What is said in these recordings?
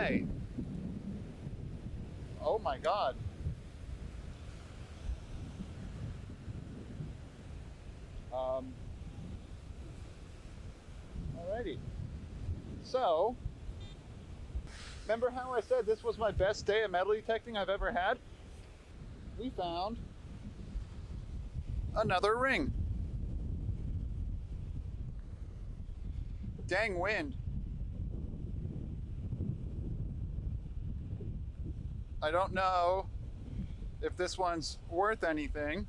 way. Oh my God. Alrighty. So, remember how I said this was my best day of metal detecting I've ever had? We found another ring. Dang wind. I don't know if this one's worth anything.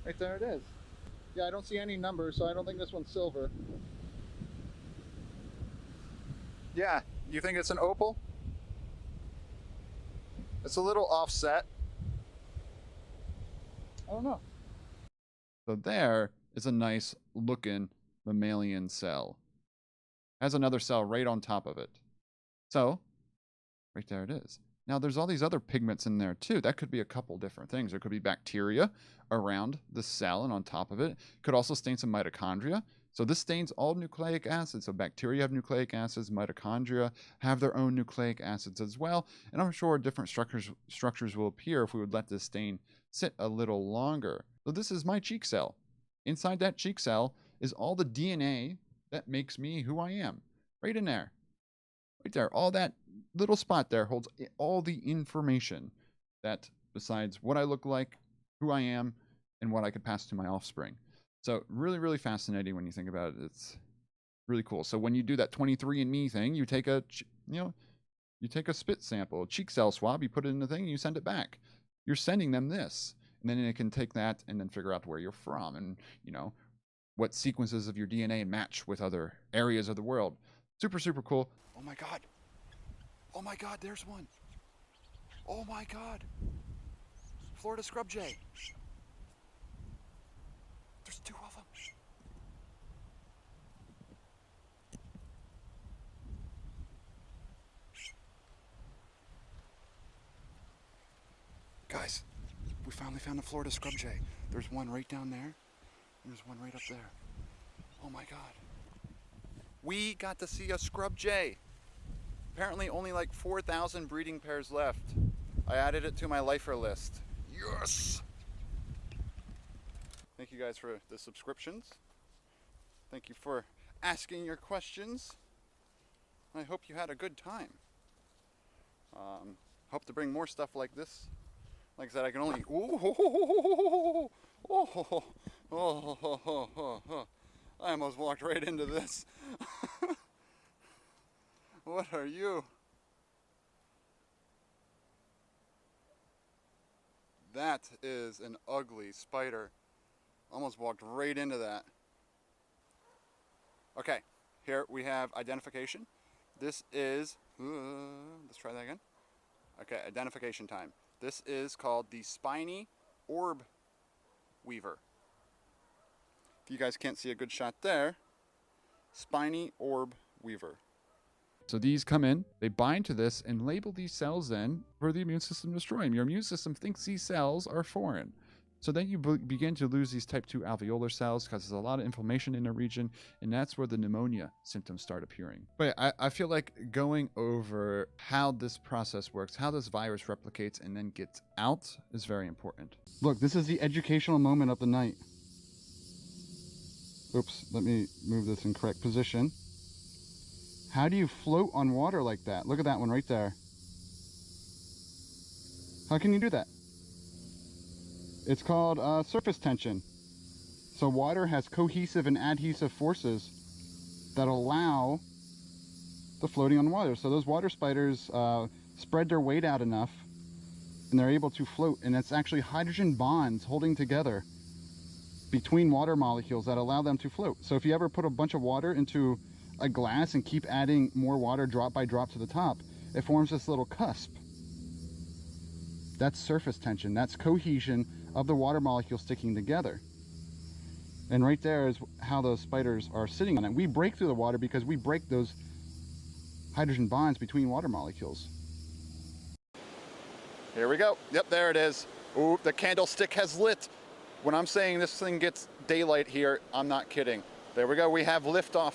Right there it is. Yeah, I don't see any numbers, so I don't think this one's silver. Yeah, you think it's an opal? It's a little offset. I don't know. So there is a nice looking mammalian cell. Has another cell right on top of it. So, right there it is. Now there's all these other pigments in there too. That could be a couple different things. There could be bacteria around the cell and on top of it. Could also stain some mitochondria. So this stains all nucleic acids. So bacteria have nucleic acids, mitochondria have their own nucleic acids as well. And I'm sure different structures will appear if we would let this stain sit a little longer. So this is my cheek cell. Inside that cheek cell is all the DNA that makes me who I am. Right in there. Right there. All that little spot there holds all the information that besides what I look like, who I am, and what I could pass to my offspring. So really, really fascinating when you think about it. It's really cool. So when you do that 23andMe thing, you take a, you take a spit sample, a cheek cell swab, you put it in the thing, and you send it back. You're sending them this, and then it can take that and then figure out where you're from and, what sequences of your DNA match with other areas of the world. Super, super cool. Oh my God. Oh my God, there's one. Oh my God. Florida scrub jay. There's two of them. Guys, we finally found a Florida scrub jay. There's one right down there, and there's one right up there. Oh my God. We got to see a scrub jay. Apparently only like 4,000 breeding pairs left. I added it to my lifer list. Yes! Thank you guys for the subscriptions. Thank you for asking your questions. I hope you had a good time. Hope to bring more stuff like this. Like I said, I can only... I almost walked right into this. What are you? That is an ugly spider. Almost walked right into that. Okay, here we have identification. This is, let's try that again. Okay, identification time. This is called the Spiny Orb Weaver. If you guys can't see a good shot there, Spiny Orb Weaver. So these come in, they bind to this and label these cells then for the immune system to destroy them. Your immune system thinks these cells are foreign. So then you begin to lose these type 2 alveolar cells because there's a lot of inflammation in the region, and that's where the pneumonia symptoms start appearing. But I feel like going over how this process works, how this virus replicates and then gets out is very important. Look, this is the educational moment of the night. Oops, let me move this in correct position. How do you float on water like that? Look at that one right there. How can you do that? It's called surface tension. So water has cohesive and adhesive forces that allow the floating on water. So those water spiders spread their weight out enough and they're able to float. And it's actually hydrogen bonds holding together between water molecules that allow them to float. So if you ever put a bunch of water into a glass and keep adding more water drop by drop to the top, it forms this little cusp. That's surface tension. That's cohesion of the water molecules sticking together. And right there is how those spiders are sitting on it. We break through the water because we break those hydrogen bonds between water molecules. Here we go. Yep, there it is. Ooh, the candlestick has lit. When I'm saying this thing gets daylight here, I'm not kidding. There we go. We have liftoff.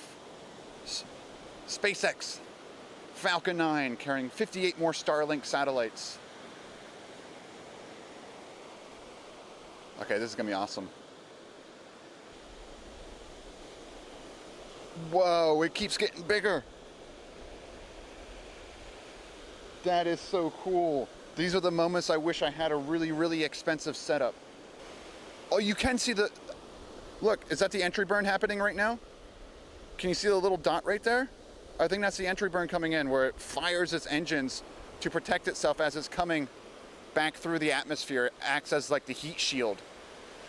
SpaceX Falcon 9 carrying 58 more Starlink satellites. Okay, this is gonna be awesome. Whoa, it keeps getting bigger. That is so cool. These are the moments I wish I had a really, really expensive setup. Oh, you can see the... Look, is that the entry burn happening right now? Can you see the little dot right there? I think that's the entry burn coming in, where it fires its engines to protect itself as it's coming back through the atmosphere. It acts as like the heat shield.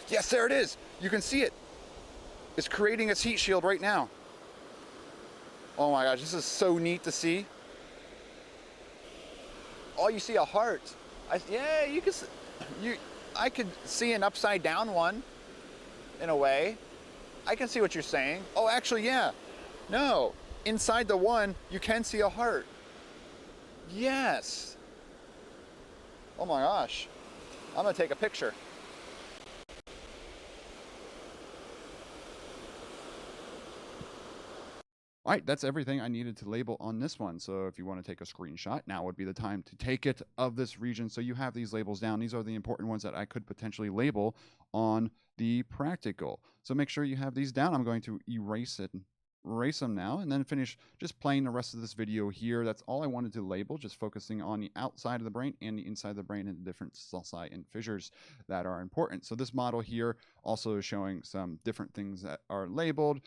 Yes, there it is. You can see it. It's creating its heat shield right now. Oh my gosh, this is so neat to see. Oh, you see a heart. Yeah, you can. I could see an upside down one, in a way. I can see what you're saying. Oh, actually, yeah. No, inside the one, you can see a heart. Yes. Oh my gosh. I'm gonna take a picture. All right, that's everything I needed to label on this one. So if you want to take a screenshot, now would be the time to take it of this region. So you have these labels down. These are the important ones that I could potentially label on the practical. So make sure you have these down. I'm going to erase them now, and then finish just playing the rest of this video here. That's all I wanted to label, just focusing on the outside of the brain and the inside of the brain and the different sulci and fissures that are important. So this model here also is showing some different things that are labeled,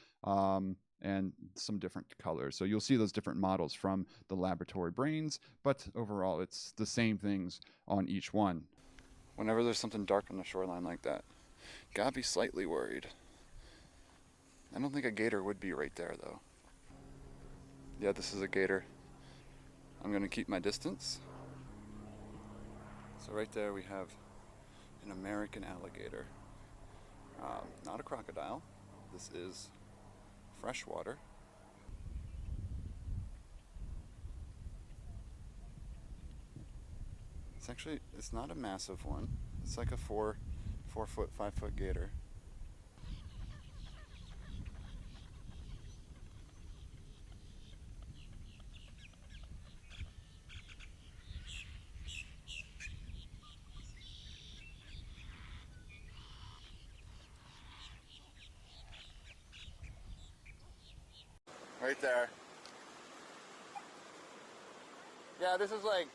and some different colors. So you'll see those different models from the laboratory brains, but overall it's the same things on each one. Whenever there's something dark on the shoreline like that, gotta be slightly worried. I don't think a gator would be right there though. Yeah, this is a gator. I'm gonna keep my distance. So right there we have an American alligator. Not a crocodile. This is freshwater. It's not a massive one. It's like a 4 foot, 5 foot gator. Right there. Yeah, this is like,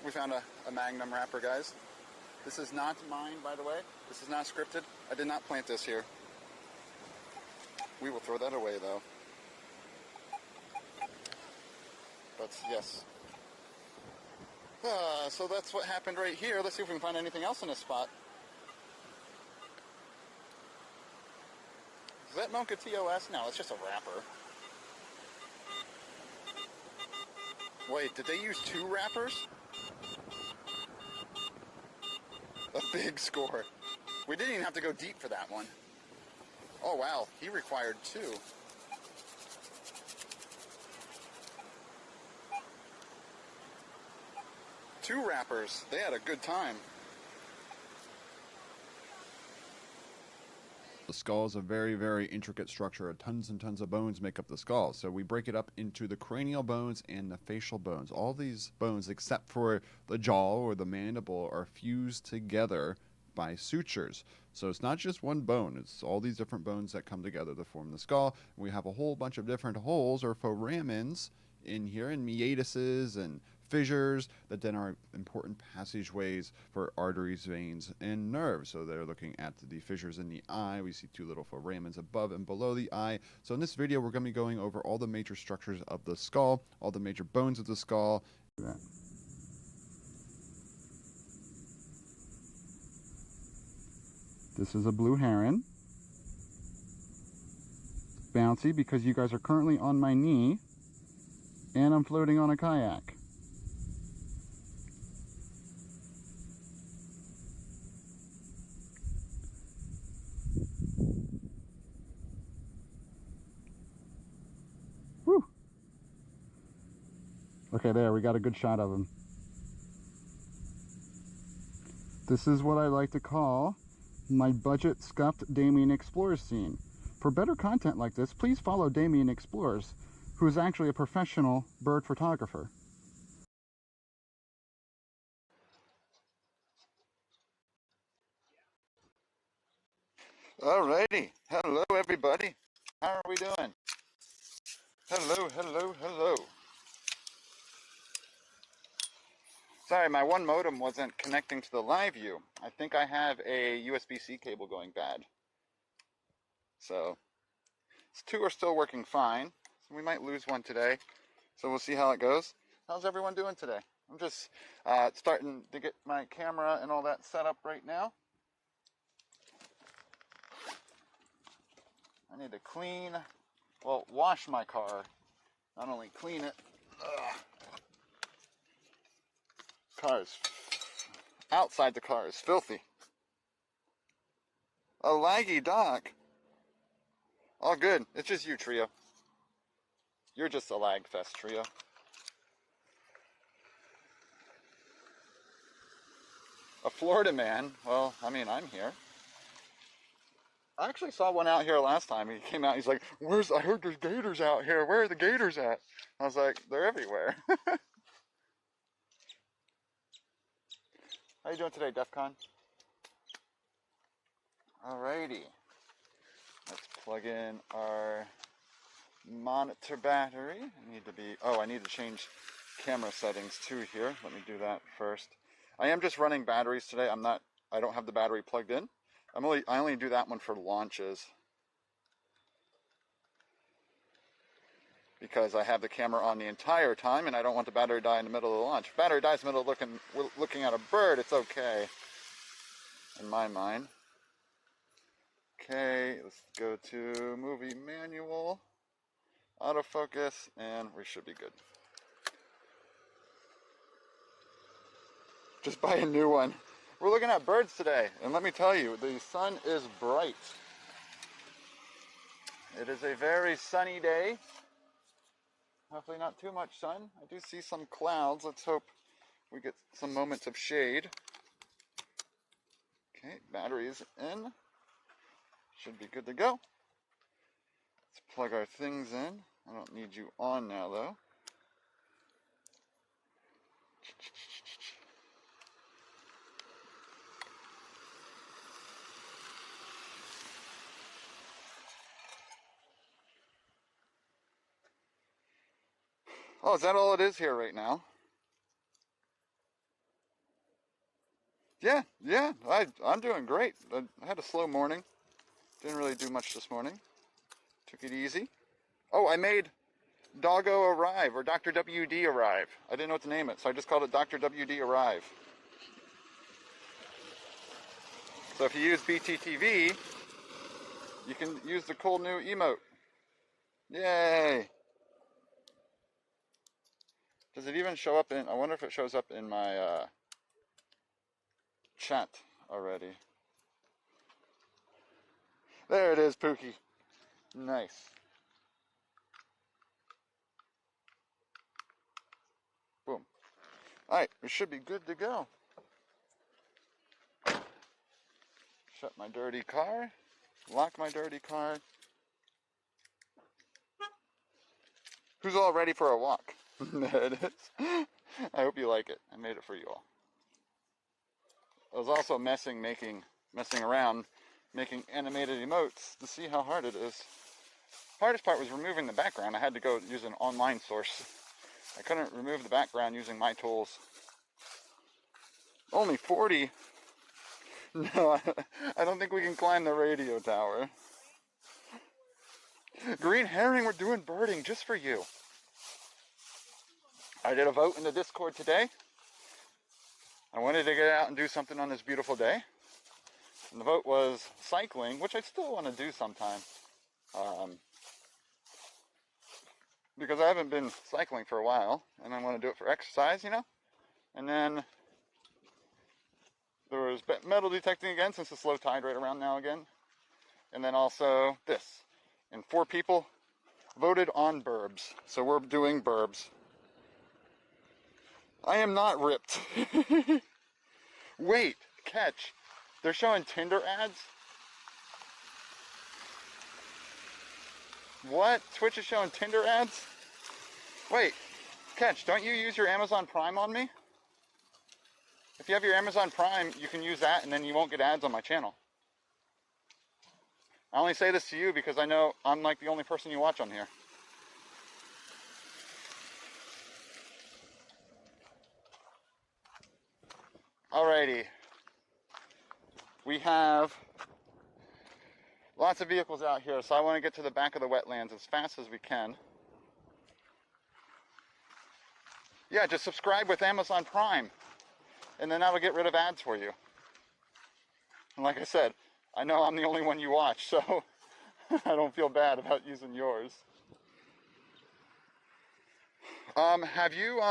we found a magnum wrapper, guys. This is not mine, by the way. This is not scripted. I did not plant this here. We will throw that away, though. But yes. So that's what happened right here. Let's see if we can find anything else in this spot. Is that Monka TOS? No, it's just a wrapper. Wait, did they use 2 wrappers? A big score. We didn't even have to go deep for that one. Oh wow, he required 2. Two wrappers. They had a good time. The skull is a very, very intricate structure. Tons and tons of bones make up the skull. So we break it up into the cranial bones and the facial bones. All these bones, except for the jaw or the mandible, are fused together by sutures. So it's not just one bone. It's all these different bones that come together to form the skull. And we have a whole bunch of different holes or foramens in here, and meatises and fissures that then are important passageways for arteries, veins, and nerves. So they're looking at the fissures in the eye. We see 2 little foramens above and below the eye. So in this video, we're going to be going over all the major structures of the skull, all the major bones of the skull. This is a blue heron. Bouncy because you guys are currently on my knee and I'm floating on a kayak. Whew. Okay, there, we got a good shot of him. This is what I like to call my budget scuffed Damien Explorer scene. For better content like this, please follow Damien Explores, who is actually a professional bird photographer. Alrighty, hello everybody. How are we doing? Hello, hello, hello. Sorry, my one modem wasn't connecting to the live view. I think I have a USB-C cable going bad. So, two are still working fine. So we might lose one today. So we'll see how it goes. How's everyone doing today? I'm just starting to get my camera and all that set up right now. I need to clean, well, wash my car. Not only clean it. Outside the car is filthy. A laggy dock. All good. It's just you, Trio. You're just a lag fest, Trio. A Florida man. Well, I mean, I'm here. I actually saw one out here last time. He came out, he's like, I heard there's gators out here. Where are the gators at? I was like, they're everywhere. How you doing today, DEF CON? Alrighty. Let's plug in our monitor battery. I need to change camera settings too here. Let me do that first. I am just running batteries today. I don't have the battery plugged in. I only do that one for launches, because I have the camera on the entire time and I don't want the battery to die in the middle of the launch. If battery dies in the middle of looking at a bird, it's okay, in my mind. Okay, let's go to movie manual, autofocus, and we should be good. Just buy a new one. We're looking at birds today, and let me tell you, the sun is bright. It is a very sunny day. Hopefully not too much sun. I do see some clouds. Let's hope we get some moments of shade. Okay, batteries in. Should be good to go. Let's plug our things in. I don't need you on now, though. Oh, is that all it is here right now? Yeah, I'm doing great. I had a slow morning. Didn't really do much this morning. Took it easy. Oh, I made Doggo Arrive, or Dr. WD Arrive. I didn't know what to name it, so I just called it Dr. WD Arrive. So if you use BTTV, you can use the cool new emote. Yay! Does it even show up in, I wonder if it shows up in my chat already. There it is, Pookie. Nice. Boom. Alright, we should be good to go. Shut my dirty car. Lock my dirty car. Who's all ready for a walk? There it is. I hope you like it. I made it for you all. I was also messing around, making animated emotes to see how hard it is. Hardest part was removing the background. I had to go use an online source. I couldn't remove the background using my tools. Only 40? No, I don't think we can climb the radio tower. Green Herring, we're doing birding just for you. I did a vote in the Discord today. I wanted to get out and do something on this beautiful day. And the vote was cycling, which I still want to do sometime. Because I haven't been cycling for a while, and I want to do it for exercise, you know? And then there was metal detecting again, since it's low tide right around now again. And then also this. And 4 people voted on burbs. So we're doing burbs. I am not ripped. Wait, catch. They're showing Tinder ads? What? Twitch is showing Tinder ads? Wait, Catch, don't you use your Amazon Prime on me? If you have your Amazon Prime, you can use that and then you won't get ads on my channel. I only say this to you because I know I'm like the only person you watch on here. Alrighty. We have lots of vehicles out here, so I want to get to the back of the wetlands as fast as we can. Yeah, just subscribe with Amazon Prime, and then that'll get rid of ads for you. And like I said, I know I'm the only one you watch, so I don't feel bad about using yours. Have you,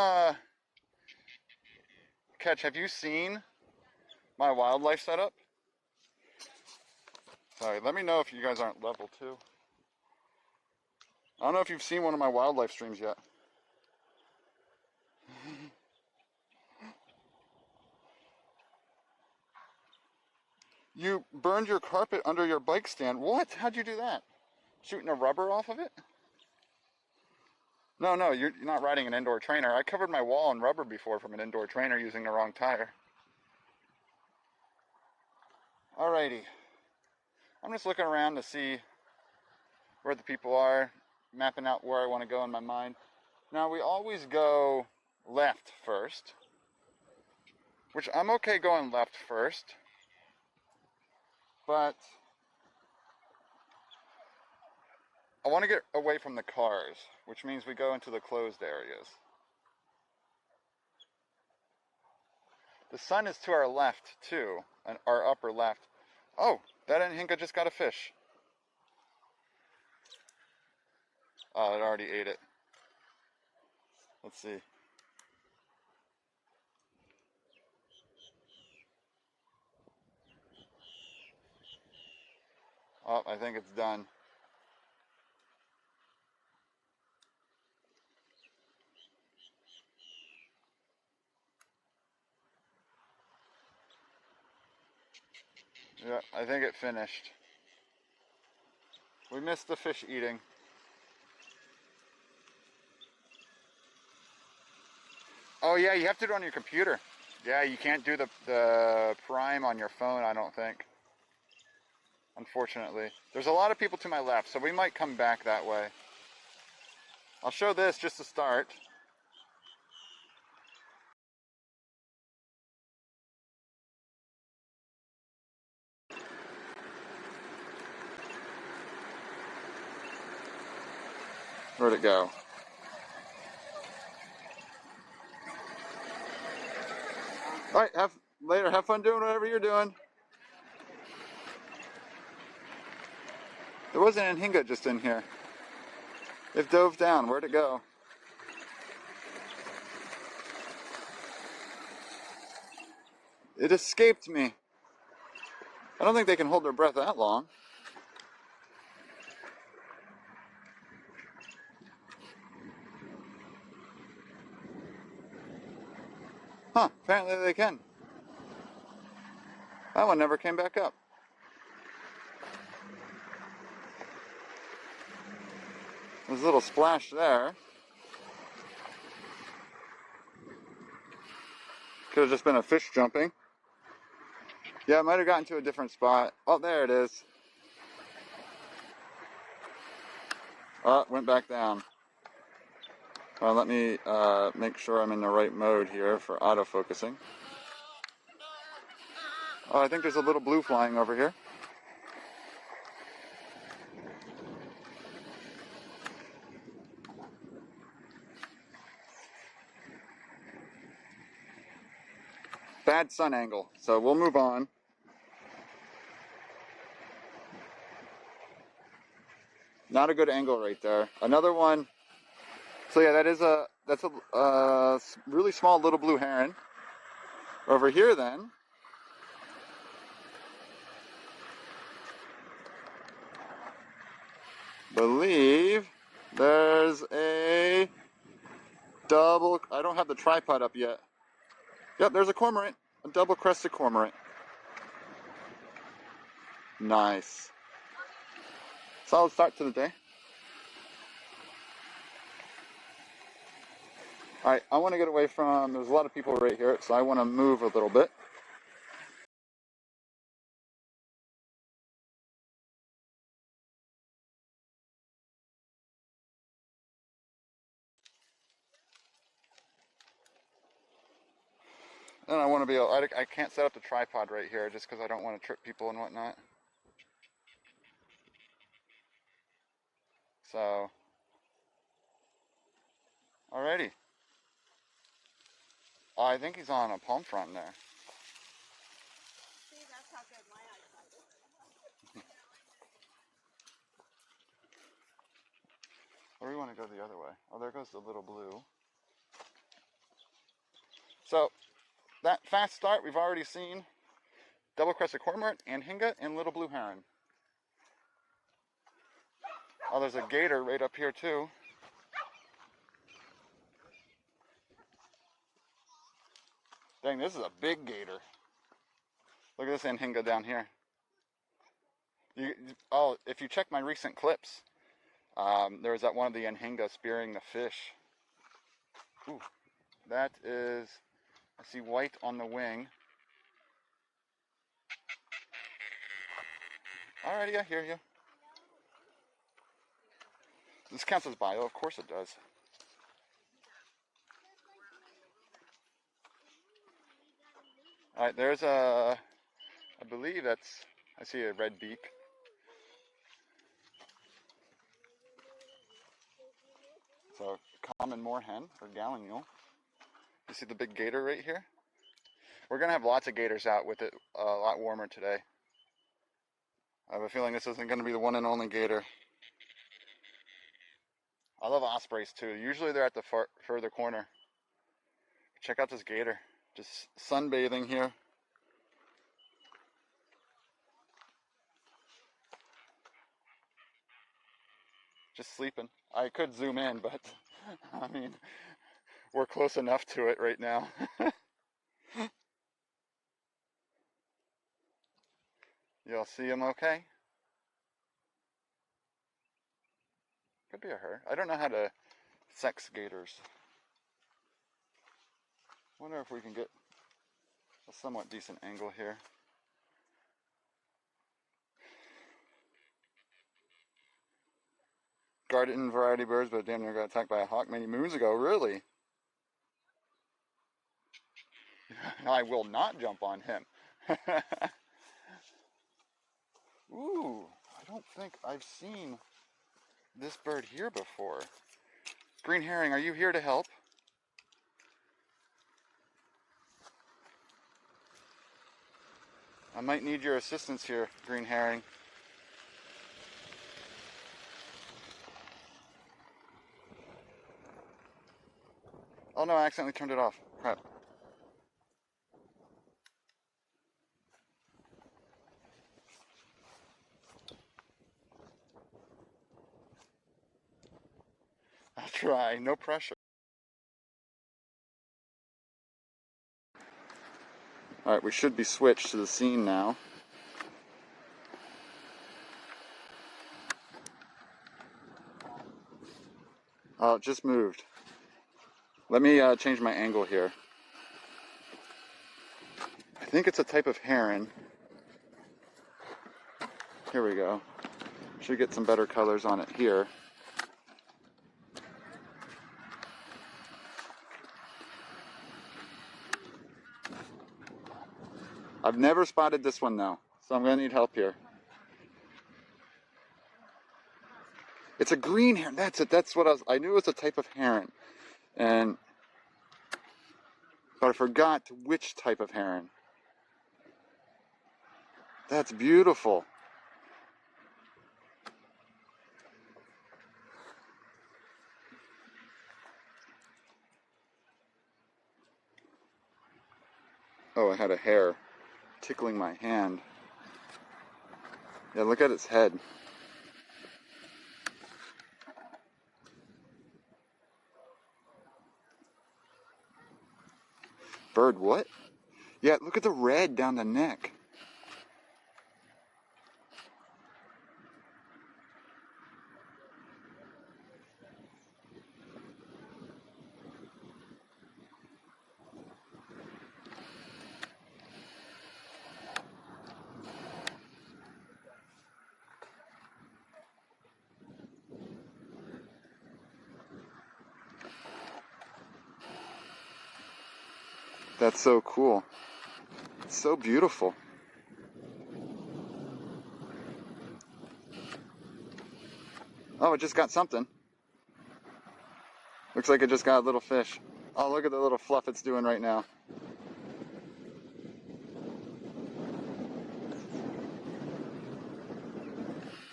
Catch, have you seen my wildlife setup? Sorry, let me know if you guys aren't level 2. I don't know if you've seen one of my wildlife streams yet. You burned your carpet under your bike stand. What? How'd you do that? Shooting a rubber off of it? No, you're not riding an indoor trainer. I covered my wall in rubber before from an indoor trainer using the wrong tire. Alrighty. I'm just looking around to see where the people are, mapping out where I want to go in my mind. Now, we always go left first, which I'm okay going left first, but I want to get away from the cars, which means we go into the closed areas. The sun is to our left, too, and our upper left. Oh, that Anhinga just got a fish. Oh, it already ate it. Let's see. Oh, I think it's done. Yeah, I think it finished. We missed the fish eating. Oh yeah, you have to do it on your computer. Yeah, you can't do the Prime on your phone, I don't think. Unfortunately. There's a lot of people to my left, so we might come back that way. I'll show this just to start. Where'd it go? Alright, have fun doing whatever you're doing. There was an Anhinga just in here. It dove down. Where'd it go? It escaped me. I don't think they can hold their breath that long. Huh, apparently they can. That one never came back up. There's a little splash there. Could have just been a fish jumping. Yeah, it might have gotten to a different spot. Oh, there it is. Oh, it went back down. Let me make sure I'm in the right mode here for autofocusing. Oh, I think there's a little blue flying over here. Bad sun angle, so we'll move on. Not a good angle right there. Another one. So yeah, that's a really small little blue heron. Over here then, believe there's a double, I don't have the tripod up yet. Yep, there's a cormorant, a double crested cormorant. Nice. Solid start to the day. Alright, I want to get away from, there's a lot of people right here, so I want to move a little bit. And I want to be able, I can't set up the tripod right here just because I don't want to trip people and whatnot. So, alrighty. Oh, I think he's on a palm frond there. See, that's how good my eyesight is. Or we want to go the other way. Oh, there goes the little blue. So, that fast start, we've already seen double-crested cormorant, anhinga, and little blue heron. Oh, there's a gator right up here too. Dang, this is a big gator. Look at this anhinga down here. If you check my recent clips, there was that one of the anhinga spearing the fish. Ooh, that is, I see white on the wing. Alrighty, I hear you. This counts as bio, of course it does. Alright, there's I believe I see a red beak. So, common moorhen or gallinule. You see the big gator right here? We're going to have lots of gators out with it a lot warmer today. I have a feeling this isn't going to be the one and only gator. I love ospreys too. Usually they're at the further corner. Check out this gator. Just sunbathing here. Just sleeping. I could zoom in, but I mean, we're close enough to it right now. You'll see him okay? Could be a her. I don't know how to sex gators. Wonder if we can get a somewhat decent angle here. Garden variety birds, but damn near got attacked by a hawk many moons ago. Really? I will not jump on him. Ooh, I don't think I've seen this bird here before. Green herring, are you here to help? I might need your assistance here, green herring. Oh no, I accidentally turned it off. Crap. I'll try, no pressure. Alright, we should be switched to the scene now. Oh, it just moved. Let me change my angle here. I think it's a type of heron. Here we go. Should get some better colors on it here. I've never spotted this one though, so I'm going to need help here. It's a green heron. That's it. That's what I knew it was a type of heron. But I forgot which type of heron. That's beautiful. Oh, I had a hair tickling my hand. Yeah, look at its head. Bird what? Yeah, look at the red down the neck. That's so cool. It's so beautiful. Oh, it just got something. Looks like it just got a little fish. Oh, look at the little fluff it's doing right now.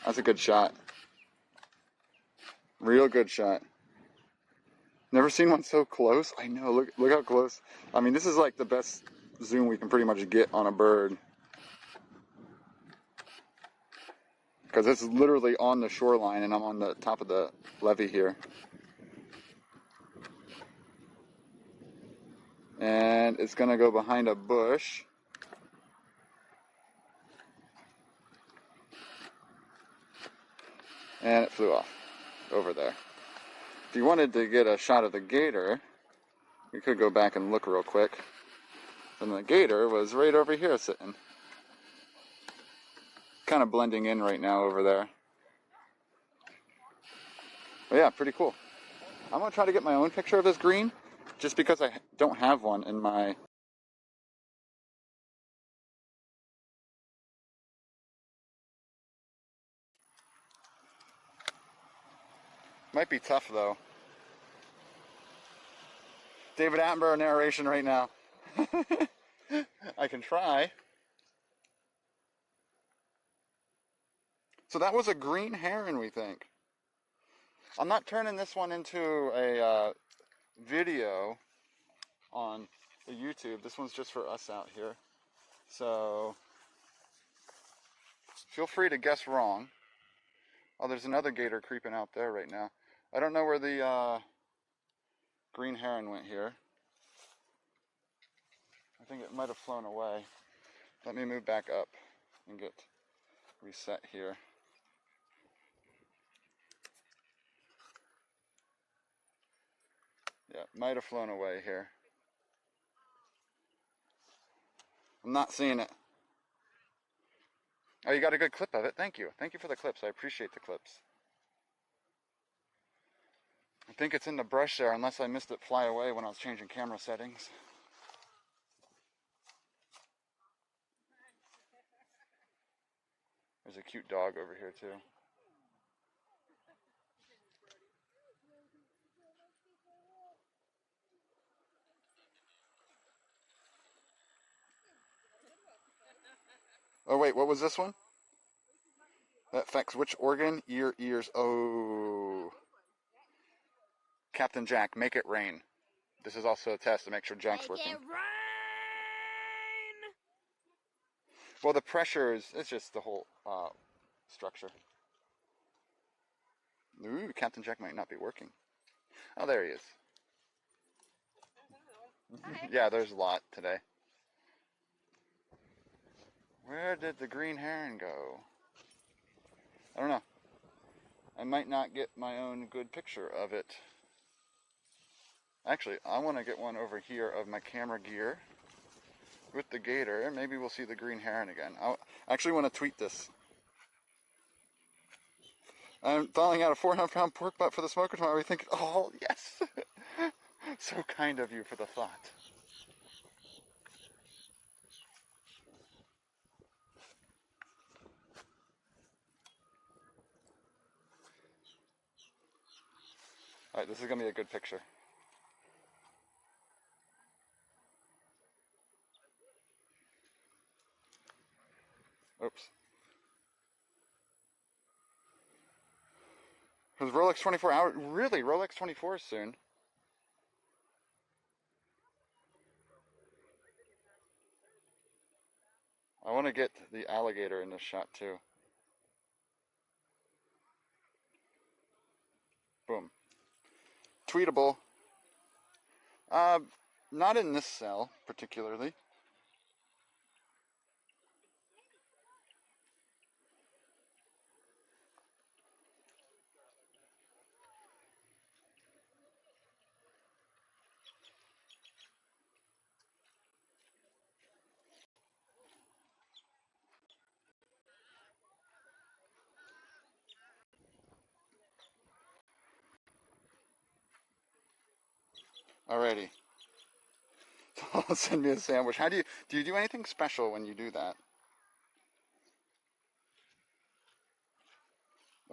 That's a good shot. Real good shot. Never seen one so close. I know, look how close. I mean, this is like the best zoom we can pretty much get on a bird. Because it's literally on the shoreline and I'm on the top of the levee here. And it's gonna go behind a bush. And it flew off over there. If you wanted to get a shot of the gator, we could go back and look real quick. And the gator was right over here sitting. Kind of blending in right now over there. But yeah, pretty cool. I'm going to try to get my own picture of this green, just because I don't have one in my... Might be tough though. David Attenborough narration right now. I can try. So that was a green heron, we think. I'm not turning this one into a video on the YouTube. This one's just for us out here. So feel free to guess wrong. Oh, there's another gator creeping out there right now. I don't know where the green heron went here. I think it might have flown away. Let me move back up and get reset here. Yeah, might have flown away here. I'm not seeing it. Oh, you got a good clip of it. Thank you. Thank you for the clips. I appreciate the clips. I think it's in the brush there, unless I missed it fly away when I was changing camera settings. There's a cute dog over here too. Oh wait, what was this one? That affects which organ? Ears. Oh. Captain Jack, make it rain. This is also a test to make sure Jack's working. Make it rain! Well, the pressure is, it's just the whole structure. Ooh, Captain Jack might not be working. Oh, there he is. Yeah, there's a lot today. Where did the green heron go? I don't know. I might not get my own good picture of it. Actually, I want to get one over here of my camera gear with the gator, and maybe we'll see the green heron again. I actually want to tweet this. I'm thawing out a 400-pound pork butt for the smoker tomorrow. We think, oh, yes. So kind of you for the thought. Alright, this is going to be a good picture. Oops. Because Rolex 24 hours, really, Rolex 24 is soon. I want to get the alligator in this shot too. Boom. Tweetable. Not in this cell, particularly. Alrighty. Oh, send me a sandwich. How do you do anything special when you do that?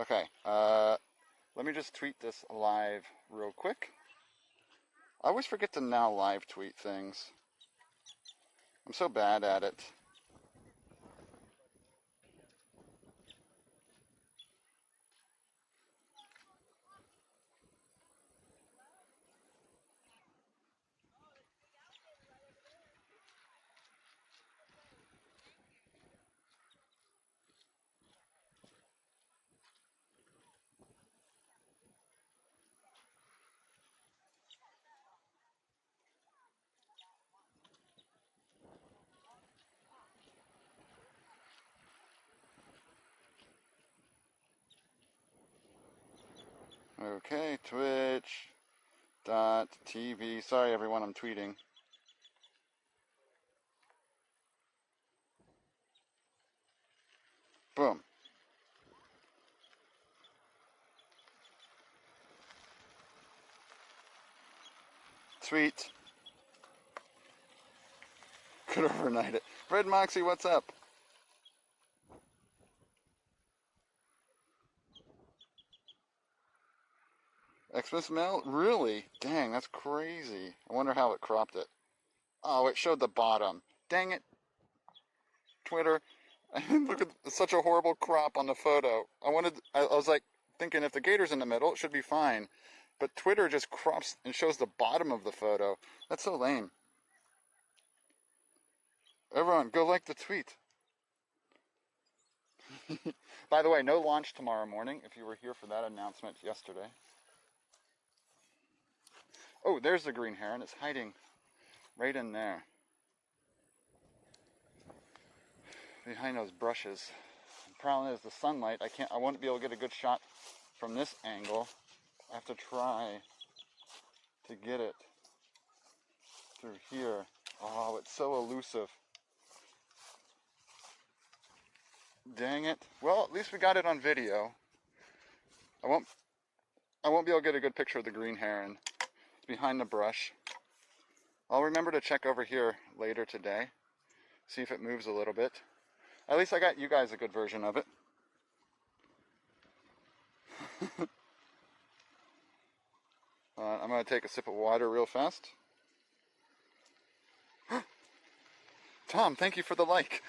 Okay, let me just tweet this live real quick. I always forget to now live tweet things. I'm so bad at it. Okay, Twitch.tv. Sorry everyone, I'm tweeting. Boom. Sweet. Could overnight it. Red Moxie, what's up? Xmas Mel? Really? Dang, that's crazy. I wonder how it cropped it. Oh, it showed the bottom. Dang it. Twitter. Look at such a horrible crop on the photo. I was like thinking if the gator's in the middle, it should be fine. But Twitter just crops and shows the bottom of the photo. That's so lame. Everyone, go like the tweet. By the way, no launch tomorrow morning, if you were here for that announcement yesterday. Oh, there's the green heron. It's hiding right in there. Behind those brushes. The problem is the sunlight. I won't be able to get a good shot from this angle. I have to try to get it through here. Oh, it's so elusive. Dang it. Well, at least we got it on video. I won't be able to get a good picture of the green heron. It's behind the brush. I'll remember to check over here later today. See if it moves a little bit. At least I got you guys a good version of it. I'm going to take a sip of water real fast. Tom, thank you for the like.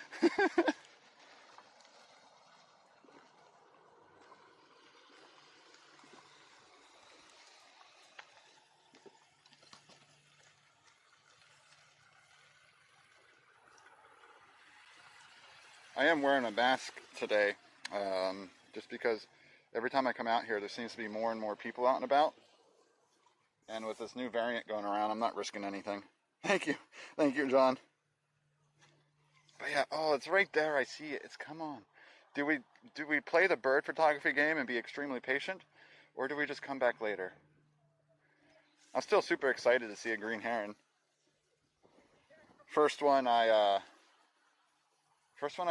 I am wearing a mask today, just because every time I come out here, there seems to be more and more people out and about. And with this new variant going around, I'm not risking anything. Thank you, John. But yeah, oh, it's right there. I see it. Come on. Do we play the bird photography game and be extremely patient, or do we just come back later? I'm still super excited to see a green heron. First one I've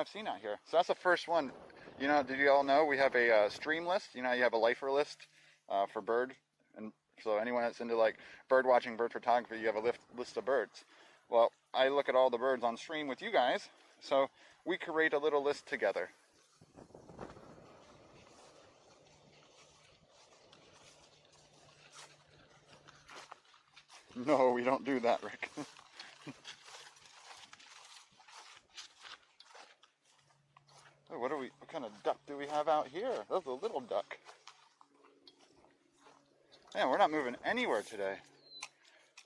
seen out here. So that's the first one. You know, did you all know we have a stream list? You know, you have a lifer list for bird, and so anyone that's into like bird watching, bird photography, you have a list of birds. Well, I look at all the birds on stream with you guys, so we create a little list together. No, we don't do that, Rick. Oh, what kind of duck do we have out here? That's a little duck. Man, we're not moving anywhere today.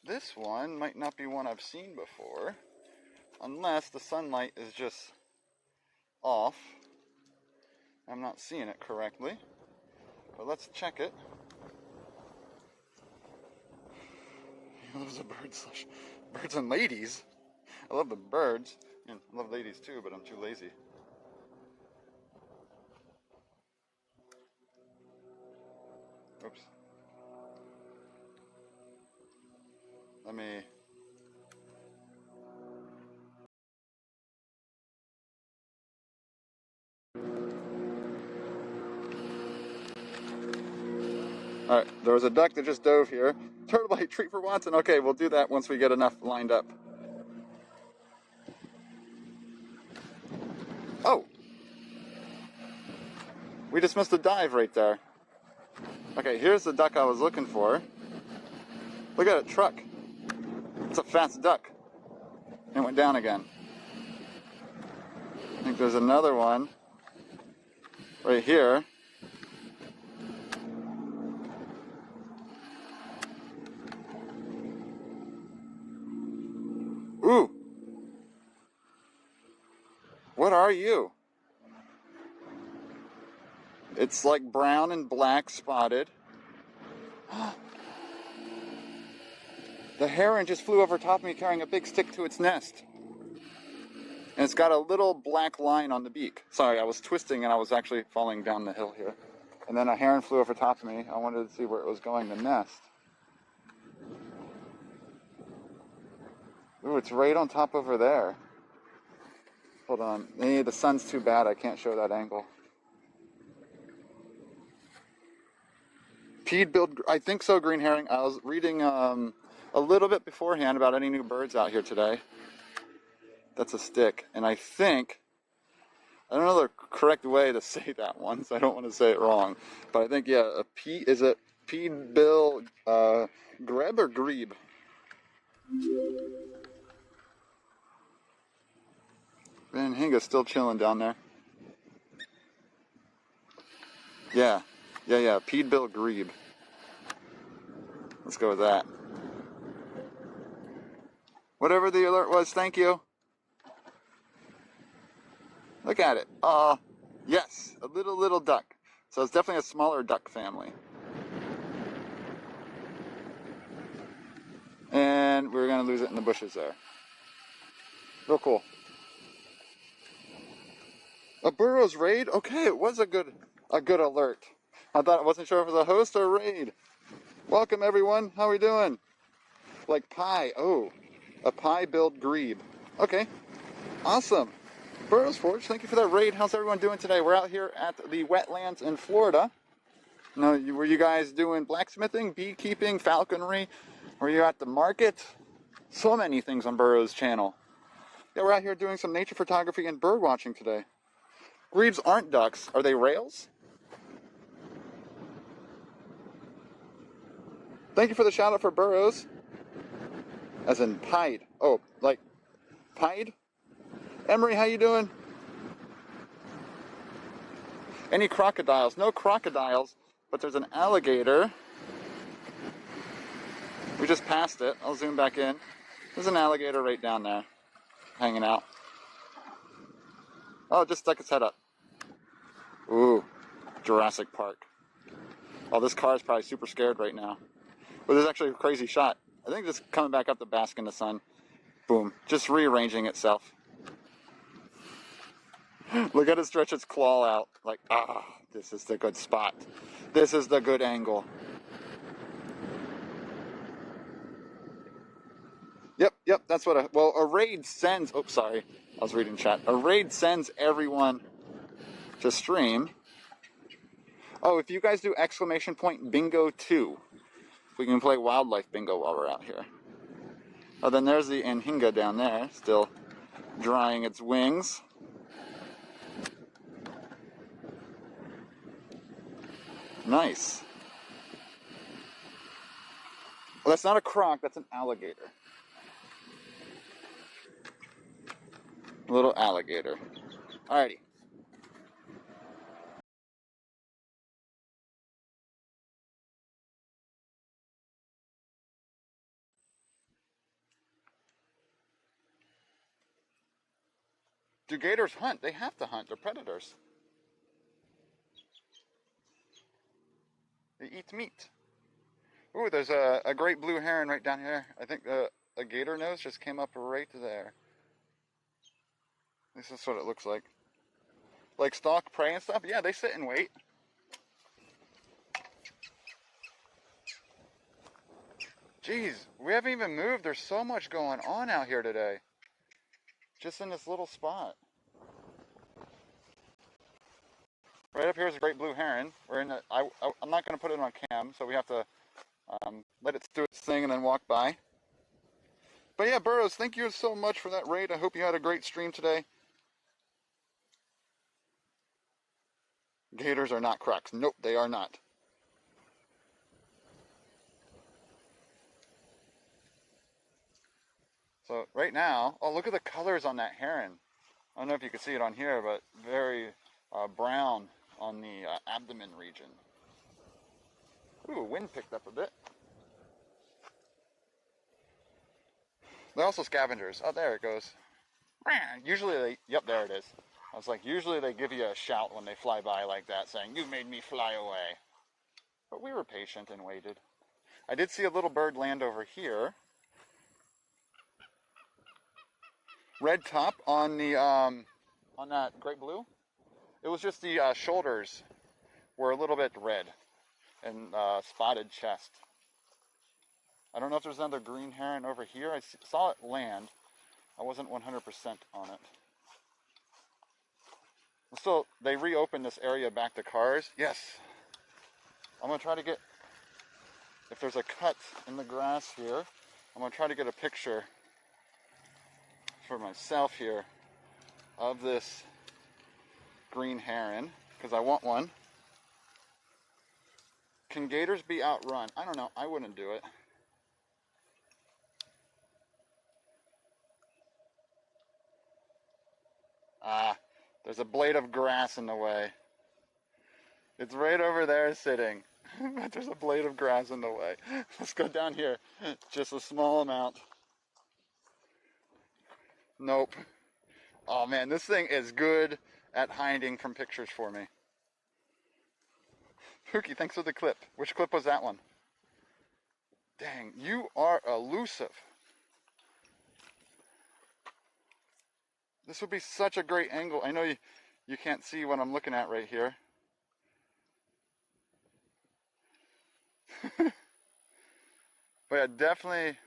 This one might not be one I've seen before, unless the sunlight is just off. I'm not seeing it correctly, but let's check it. He loves the birds and ladies. I love the birds, and I love ladies too, but I'm too lazy. Oops. Let me... Alright, there was a duck that just dove here. Turtle bite treat for Watson. Okay, we'll do that once we get enough lined up. We just missed a dive right there. Okay, here's the duck I was looking for. Look at it, truck. It's a fast duck. And it went down again. I think there's another one right here. Ooh! What are you? It's like brown and black spotted. The heron just flew over top of me carrying a big stick to its nest. And it's got a little black line on the beak. Sorry, I was twisting and I was actually falling down the hill here. And then a heron flew over top of me. I wanted to see where it was going to nest. Ooh, it's right on top over there. Hold on. The sun's too bad. I can't show that angle. Peed-billed, I think so, green herring. I was reading a little bit beforehand about any new birds out here today. That's a stick. And I think, I don't know the correct way to say that one, so I don't want to say it wrong. But I think, yeah, is it peed-bill greb or grebe? Man, Hinga's still chilling down there. Yeah, peed-bill grebe. Let's go with that. Whatever the alert was, thank you. Look at it. Yes, a little duck. So it's definitely a smaller duck family. And we're gonna lose it in the bushes there. Real cool. A burrows raid? Okay, it was a good alert. I wasn't sure if it was a host or a raid. Welcome everyone. How are we doing? Like pie. Oh, a pie-billed grebe. Okay, awesome. Burrows Forge, thank you for that raid. How's everyone doing today? We're out here at the Wetlands in Florida. Now, were you guys doing blacksmithing, beekeeping, falconry? Were you at the market? So many things on Burrows' channel. Yeah, we're out here doing some nature photography and bird watching today. Grebes aren't ducks. Are they rails? Thank you for the shout out for Burrows. As in pied. Oh, like pied? Emery, how you doing? Any crocodiles? No crocodiles, but there's an alligator. We just passed it. I'll zoom back in. There's an alligator right down there, hanging out. Oh, it just stuck its head up. Ooh, Jurassic Park. Oh, this car is probably super scared right now. But this is actually a crazy shot. I think just coming back up to bask in the sun. Boom, just rearranging itself. Look at it stretch its claw out. Like, this is the good spot. This is the good angle. Yep, that's what a raid sends, oops, sorry, I was reading chat. A raid sends everyone to stream. Oh, if you guys do exclamation point bingo 2, we can play wildlife bingo while we're out here. Oh, then there's the Anhinga down there, still drying its wings. Nice. Well, that's not a croc, that's an alligator. A little alligator. Alrighty. Do gators hunt? They have to hunt. They're predators. They eat meat. Ooh, there's a great blue heron right down here. I think a gator nose just came up right there. This is what it looks like. Like stalk prey and stuff? Yeah, they sit and wait. Jeez, we haven't even moved. There's so much going on out here today. Just in this little spot. Right up here is a great blue heron. We're in I'm not going to put it on cam, so we have to let it do its thing and then walk by. But yeah, Burrows, thank you so much for that raid. I hope you had a great stream today. Gators are not crocs. Nope, they are not. So right now, oh, look at the colors on that heron. I don't know if you can see it on here, but very brown on the abdomen region. Ooh, wind picked up a bit. They're also scavengers. Oh, there it goes. Usually they, yep, there it is. I was like, usually they give you a shout when they fly by like that, saying, "You made me fly away." But we were patient and waited. I did see a little bird land over here. Red top on the on that great blue. It was just the shoulders were a little bit red and spotted chest. I don't know if there's another green heron over here. I saw it land. I wasn't 100% on it. Still, they reopened this area back to cars. Yes. I'm going to try to get, if there's a cut in the grass here, I'm going to try to get a picture for myself here of this green heron, because I want one. Can gators be outrun? I don't know. I wouldn't do it. Ah, there's a blade of grass in the way. It's right over there sitting. But there's a blade of grass in the way. Let's go down here. Just a small amount. Nope. Oh man, this thing is good at hiding from pictures for me. Pookie, thanks for the clip. Which clip was that one? Dang, you are elusive. This would be such a great angle. I know you can't see what I'm looking at right here. But yeah, definitely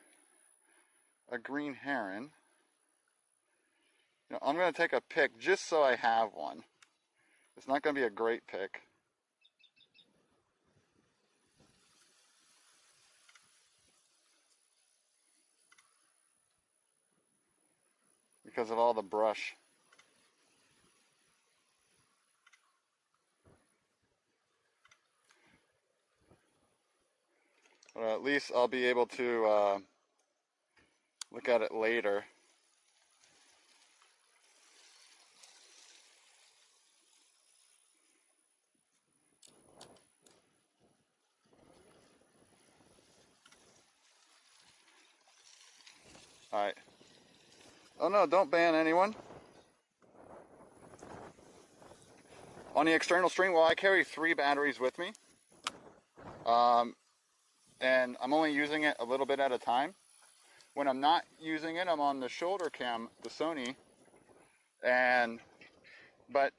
a green heron. You know, I'm going to take a pic just so I have one. It's not going to be a great pic. Because of all the brush. But at least I'll be able to look at it later. Alright. Oh no, don't ban anyone. On the external stream, well, I carry 3 batteries with me. And I'm only using it a little bit at a time. When I'm not using it, I'm on the shoulder cam, the Sony. But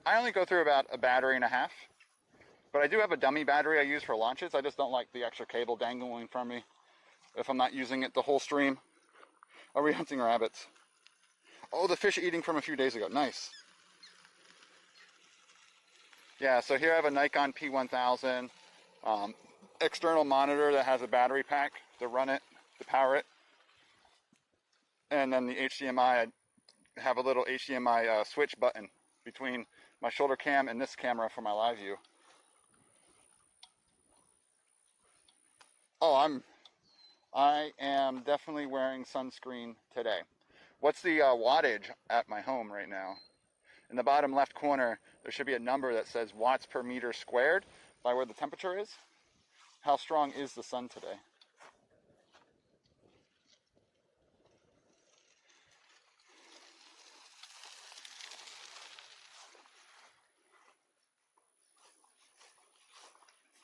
I only go through about a battery and a half. But I do have a dummy battery I use for launches. I just don't like the extra cable dangling from me if I'm not using it the whole stream. Are we hunting rabbits? Oh, the fish eating from a few days ago. Nice. Yeah, so here I have a Nikon P1000 external monitor that has a battery pack to run it, to power it. And then the HDMI, I have a little HDMI switch button between my shoulder cam and this camera for my live view. Oh, I am definitely wearing sunscreen today. What's the wattage at my home right now? In the bottom left corner, there should be a number that says watts per meter squared by where the temperature is. How strong is the sun today?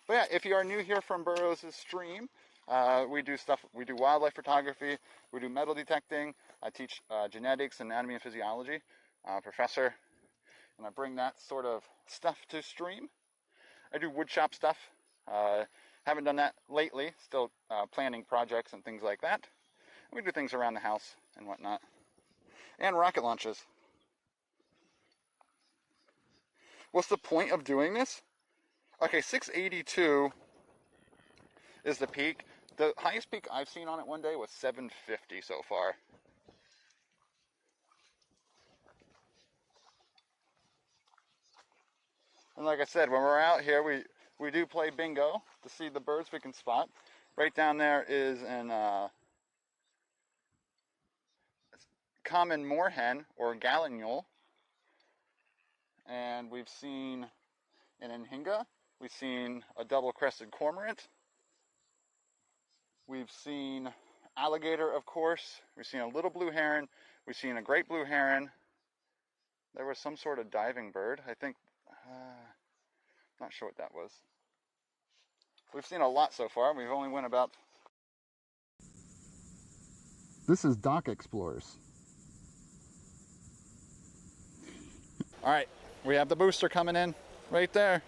But yeah, if you are new here from Burroughs' stream, we do wildlife photography, we do metal detecting, I teach genetics, anatomy, and physiology, professor, and I bring that sort of stuff to stream. I do woodshop stuff, haven't done that lately, still planning projects and things like that. We do things around the house and whatnot, and rocket launches. What's the point of doing this? Okay, 682 is the peak. The highest peak I've seen on it one day was 750 so far. And like I said, when we're out here, we do play bingo to see the birds we can spot. Right down there is an common moorhen or gallinule. And we've seen an anhinga. We've seen a double-crested cormorant. We've seen alligator, of course. We've seen a little blue heron. We've seen a great blue heron. There was some sort of diving bird. I think, not sure what that was. We've seen a lot so far. We've only went about... This is Dock Explorers. All right, we have the booster coming in right there.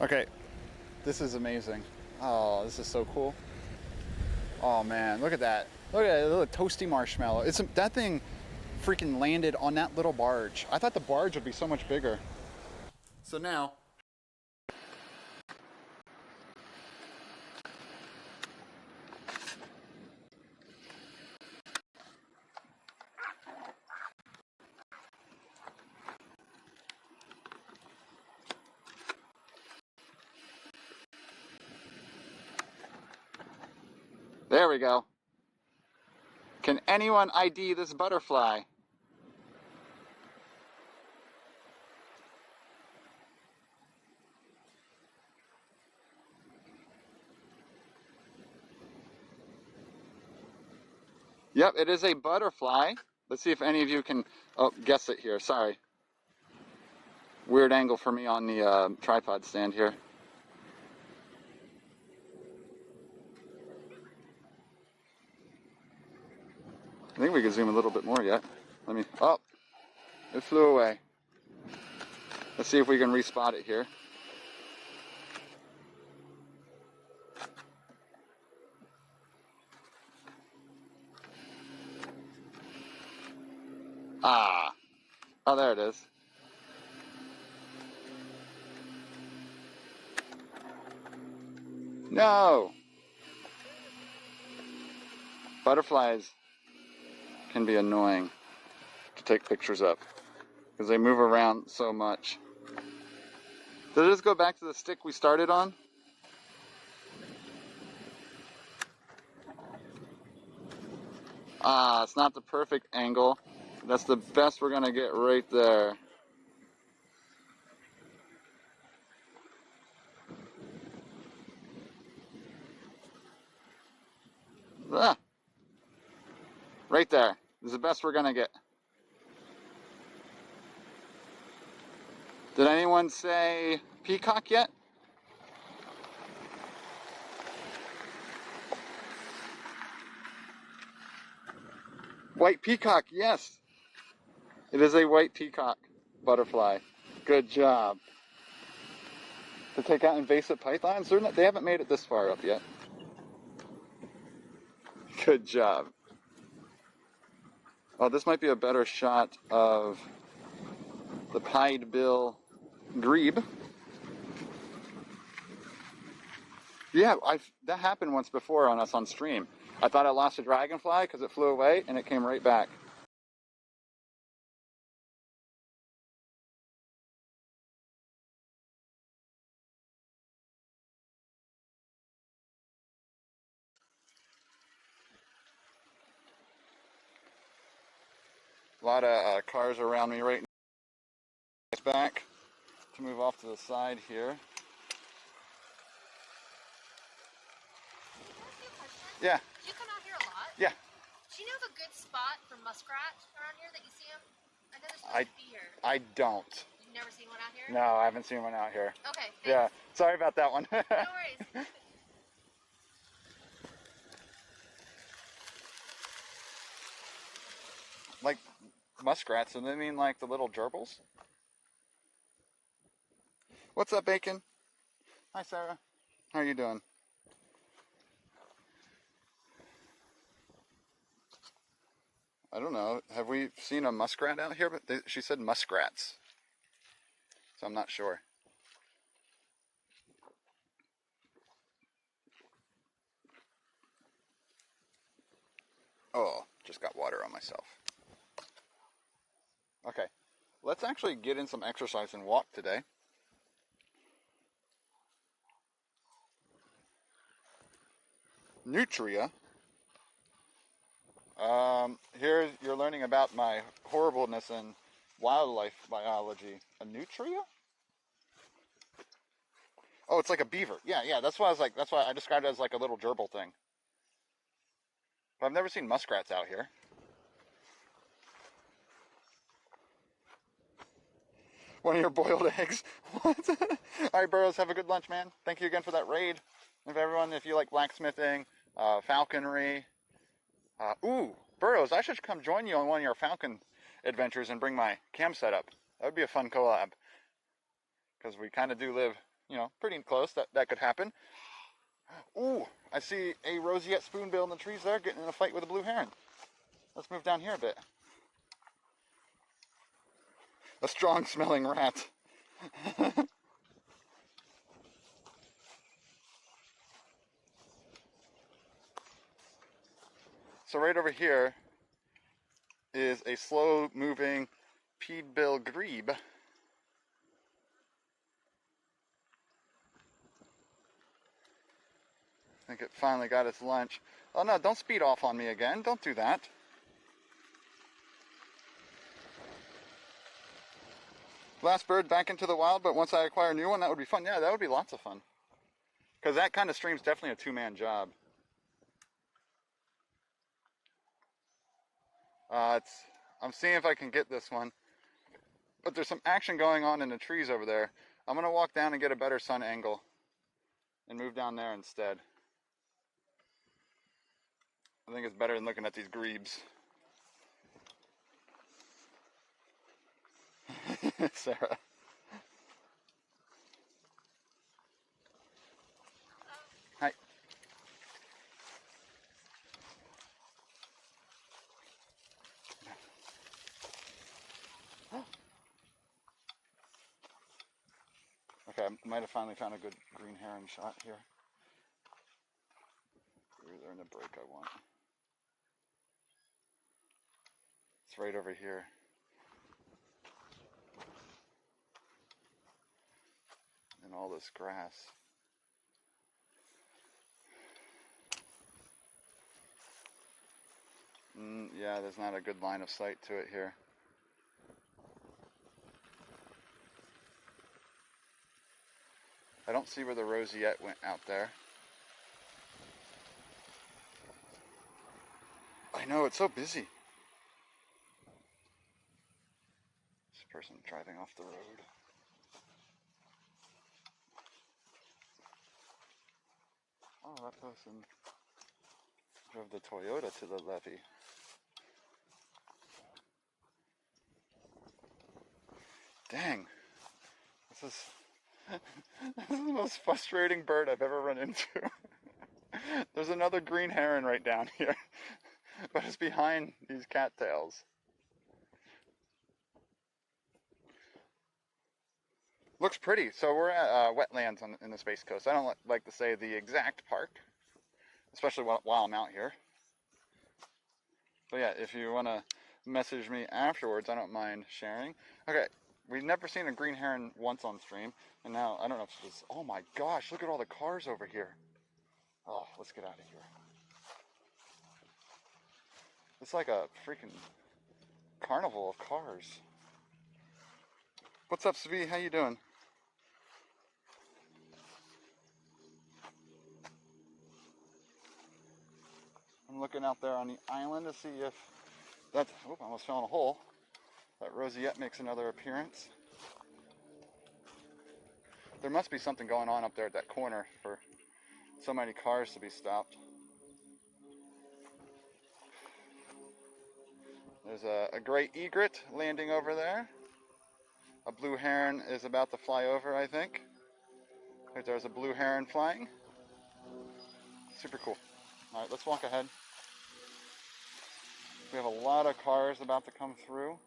Okay, this is amazing. Oh, this is so cool. Oh man, look at that. Look at that little toasty marshmallow. That thing freaking landed on that little barge. I thought the barge would be so much bigger. So now, there we go. Can anyone ID this butterfly? Yep, it is a butterfly. Let's see if any of you can guess it here. Sorry. Weird angle for me on the tripod stand here. I think we can zoom a little bit more yet. Oh, it flew away. Let's see if we can respot it here. Ah, oh, there it is. No! Butterflies can be annoying to take pictures of because they move around so much. Did it just go back to the stick we started on? Ah, it's not the perfect angle. That's the best we're gonna get right there. Ah, right there. This is the best we're gonna get. Did anyone say peacock yet? White peacock, yes. It is a white peacock butterfly. Good job. To take out invasive pythons? They haven't made it this far up yet. Good job. Oh, this might be a better shot of the pied bill grebe. Yeah, that happened once before on us on stream. I thought I lost a dragonfly because it flew away and it came right back. A lot of cars around me right now. Back to move off to the side here. Yeah. Do you come out here a lot? Yeah. Do you know of a good spot for muskrat around here that you see them? I know they're supposed to be here. I don't. You've never seen one out here? No, I haven't seen one out here. Okay, thanks. Yeah, sorry about that one. No worries. Like muskrats, and they mean like the little gerbils? What's up, Bacon? Hi, Sarah. How are you doing? I don't know. Have we seen a muskrat out here? But she said muskrats. So I'm not sure. Oh, just got water on myself. Okay. let's actually get in some exercise and walk today. Nutria. Here you're learning about my horribleness in wildlife biology. A nutria? Oh, it's like a beaver. Yeah, that's why I was like, that's why I described it as like a little gerbil thing. But I've never seen muskrats out here. One of your boiled eggs. What? Alright, Burrows, have a good lunch, man. Thank you again for that raid. And for everyone, if you like blacksmithing, falconry. Ooh, Burrows, I should come join you on one of your falcon adventures and bring my cam setup. That would be a fun collab. Because we kind of do live, you know, pretty close. That could happen. Ooh, I see a roseate spoonbill in the trees there getting in a fight with a blue heron. Let's move down here a bit. A strong smelling rat. So right over here is a slow moving pied-bill grebe. I think it finally got its lunch. Oh no, don't speed off on me again. Don't do that. Last bird back into the wild, but once I acquire a new one, that would be fun. Yeah, that would be lots of fun. Because that kind of stream's definitely a two-man job. I'm seeing if I can get this one. But there's some action going on in the trees over there. I'm going to walk down and get a better sun angle. And move down there instead. I think it's better than looking at these grebes. Sarah. Hi. Okay, I might have finally found a good green heron shot here. They're in the break I want. It's right over here. In all this grass. Yeah, there's not a good line of sight to it here. I don't see where the roseate went out there. I know, it's so busy. This person driving off the road. Oh, that person drove the Toyota to the levee. Dang. This is the most frustrating bird I've ever run into. There's another green heron right down here. But it's behind these cattails. Looks pretty. So we're at Wetlands in the Space Coast. I don't like to say the exact park, especially while I'm out here. But yeah, if you want to message me afterwards, I don't mind sharing. Okay, we've never seen a green heron once on stream, and now I don't know if it's... Oh my gosh, look at all the cars over here. Oh, let's get out of here. It's like a freaking carnival of cars. What's up, Svi? How you doing? I'm looking out there on the island to see if that... Oh, I almost fell in a hole. That roseate makes another appearance. There must be something going on up there at that corner for so many cars to be stopped. There's a great egret landing over there. A blue heron is about to fly over, I think. Right, there's a blue heron flying. Super cool. Alright, let's walk ahead. We have a lot of cars about to come through.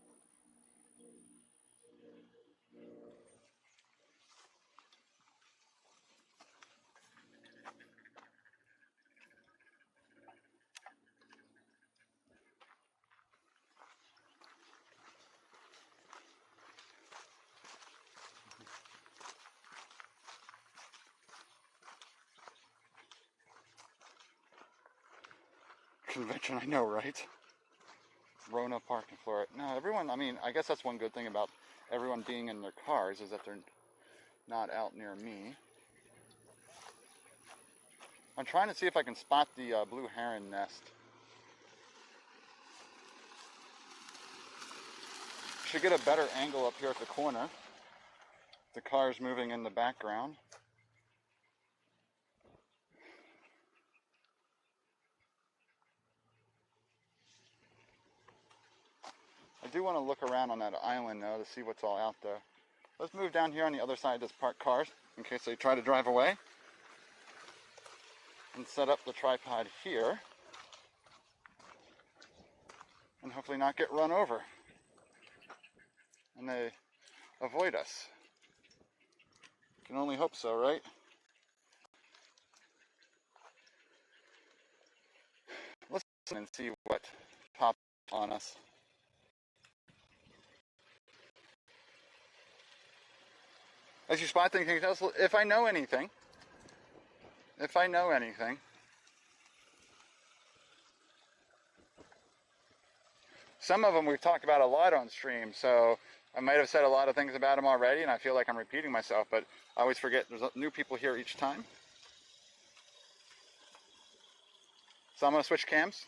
convention, I know, right? Rona Park in Florida. No, everyone, I mean, I guess that's one good thing about everyone being in their cars is that they're not out near me. I'm trying to see if I can spot the blue heron nest. Should get a better angle up here at the corner. The car's moving in the background. I do want to look around on that island though to see what's all out there. Let's move down here on the other side of this parked cars in case they try to drive away. And set up the tripod here. And hopefully not get run over. And they avoid us. Can only hope so, right? Let's listen and see what pops on us. As you spot things, can you tell us if I know anything? If I know anything. Some of them we've talked about a lot on stream, so I might have said a lot of things about them already, and I feel like I'm repeating myself, but I always forget there's new people here each time. So I'm going to switch cams.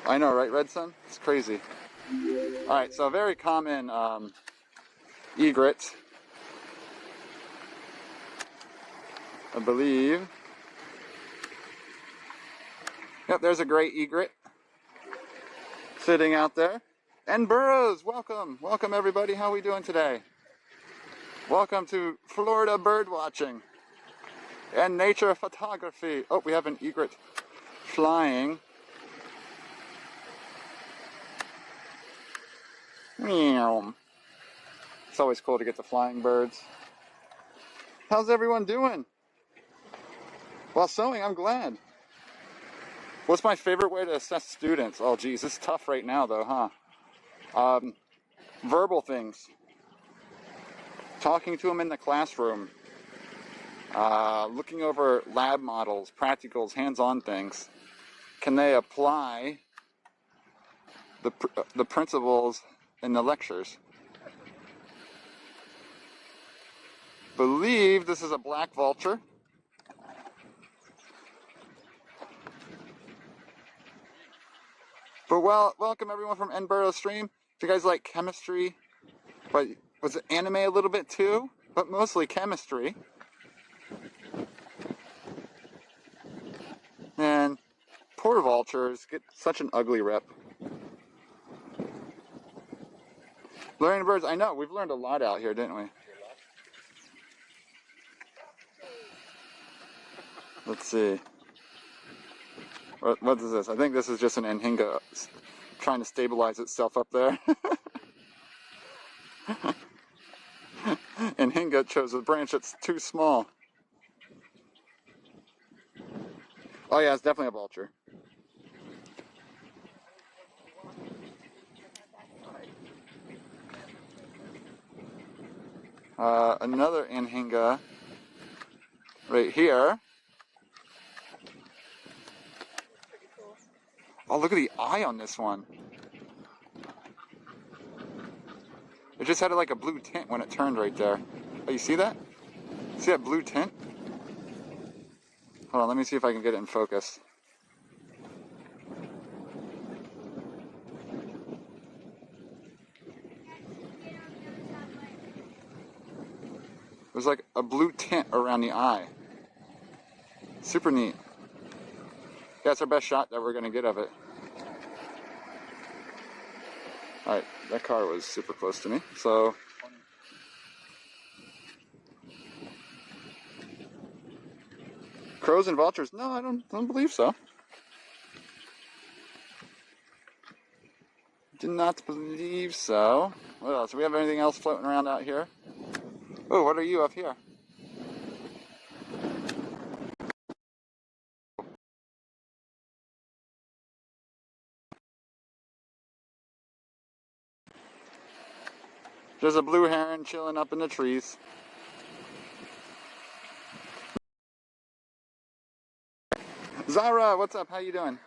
I know, right, Red Sun? It's crazy. Alright, so a very common egret, I believe. Yep, there's a great egret sitting out there. And Burrows, welcome. Welcome, everybody. How are we doing today? Welcome to Florida bird watching and nature photography. Oh, we have an egret flying. Meow. It's always cool to get the flying birds. How's everyone doing? While sewing, I'm glad. What's my favorite way to assess students? Oh, geez, it's tough right now, though, huh? Verbal things. Talking to them in the classroom. Looking over lab models, practicals, hands-on things. Can they apply the principles in the lectures? Believe this is a black vulture. But welcome everyone from Edinburgh stream. If you guys like chemistry, but was it anime a little bit too? But mostly chemistry. And poor vultures get such an ugly rep. Learning birds, I know, we've learned a lot out here, didn't we? Let's see. What is this? I think this is just an anhinga trying to stabilize itself up there. Anhinga chose a branch that's too small. Oh yeah, it's definitely a vulture. Another anhinga right here. Oh, look at the eye on this one. It just had like a blue tint when it turned right there. Oh, you see that? See that blue tint? Hold on, let me see if I can get it in focus. There's like a blue tint around the eye. Super neat. That's our best shot that we're going to get of it. Alright, that car was super close to me, so... Crows and vultures? No, I don't believe so. Do not believe so. What else? Do we have anything else floating around out here? Oh, what are you up here? There's a blue heron chilling up in the trees. Zara, what's up? How you doing?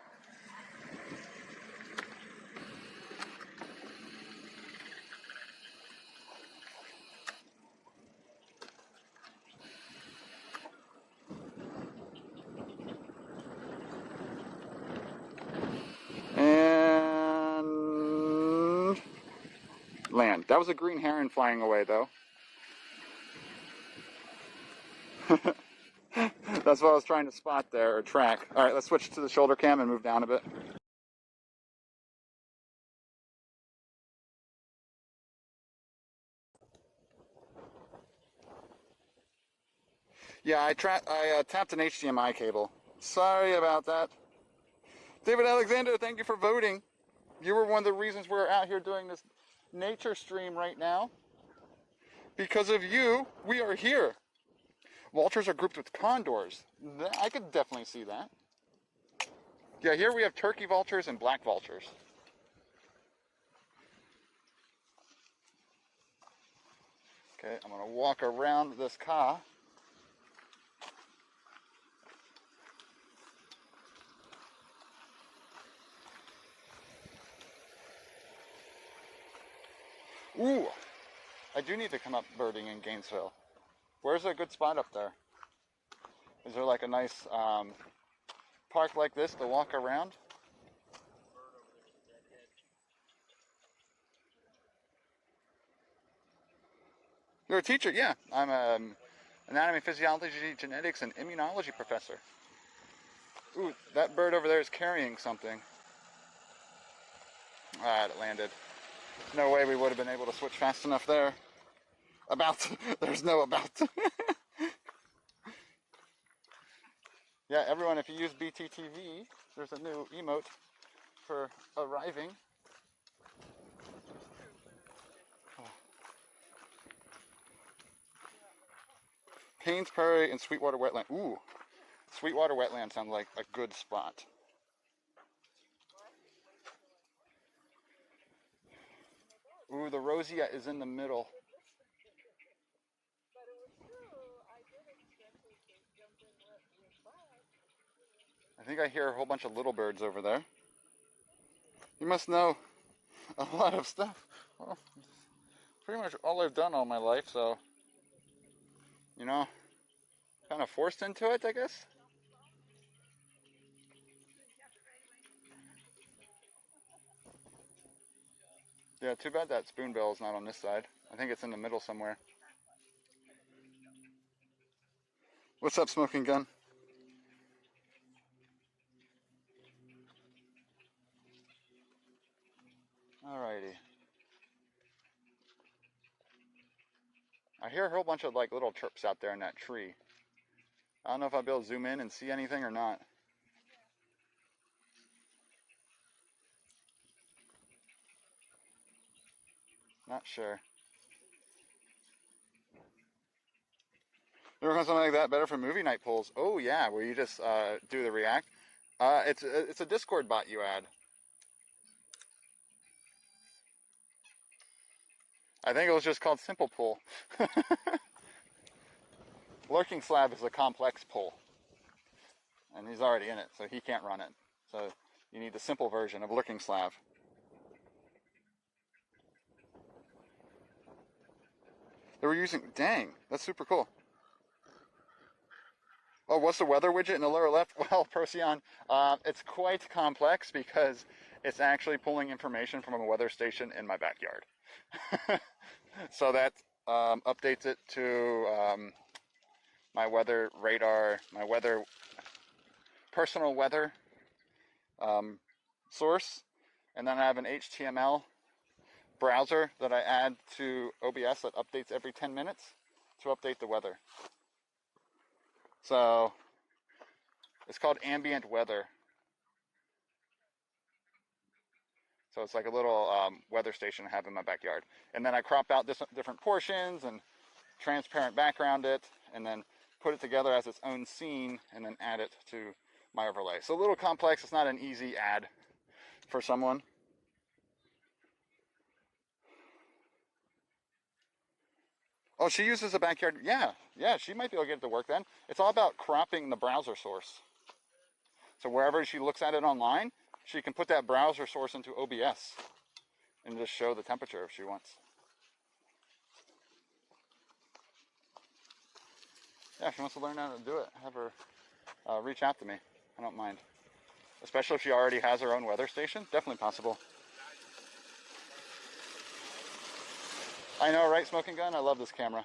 And land. That was a green heron flying away, though. That's what I was trying to spot there, or track. All right, let's switch to the shoulder cam and move down a bit. Yeah, I tapped an HDMI cable. Sorry about that. David Alexander, thank you for voting. You were one of the reasons we're out here doing this nature stream right now. Because of you, we are here. Vultures are grouped with condors. I could definitely see that. Yeah, here we have turkey vultures and black vultures. Okay, I'm gonna walk around this car. Ooh, I do need to come up birding in Gainesville. Where's a good spot up there? Is there like a nice park like this to walk around? You're a teacher? Yeah, I'm an anatomy, physiology, genetics, and immunology professor. Ooh, that bird over there is carrying something. Ah, it landed. No way we would have been able to switch fast enough there. There's no about. Yeah, everyone, if you use BTTV, there's a new emote for arriving. Paynes Prairie and Sweetwater Wetland. Ooh, Sweetwater Wetland sounds like a good spot. Ooh, the roseate is in the middle. I think I hear a whole bunch of little birds over there. You must know a lot of stuff. Well, pretty much all I've done all my life, so, you know, kind of forced into it, I guess. Yeah, too bad that spoonbill is not on this side. I think it's in the middle somewhere. What's up, Smoking Gun? Alrighty. I hear a whole bunch of like little chirps out there in that tree. I don't know if I'll be able to zoom in and see anything or not. Not sure. You work on something like that better for movie night polls? Oh yeah, where you just do the react. It's a Discord bot you add. I think it was just called Simple Poll. Lurking Slab is a complex poll, and he's already in it, so he can't run it. So you need the simple version of Lurking Slab. They were using, dang, that's super cool. Oh, what's the weather widget in the lower left? Well, Procyon, it's quite complex because it's actually pulling information from a weather station in my backyard. So that updates it to my weather radar, my weather, personal weather source. And then I have an HTML browser that I add to OBS that updates every 10 minutes to update the weather. So it's called ambient weather. So it's like a little weather station I have in my backyard. And then I crop out different portions and transparent background it, and then put it together as its own scene, and then add it to my overlay. So a little complex. It's not an easy ad for someone. Oh, she uses a backyard. Yeah, she might be able to get it to work then. It's all about cropping the browser source. So wherever she looks at it online, she can put that browser source into OBS and just show the temperature if she wants. Yeah, if she wants to learn how to do it, have her reach out to me. I don't mind. Especially if she already has her own weather station. Definitely possible. I know, right, Smoking Gun? I love this camera.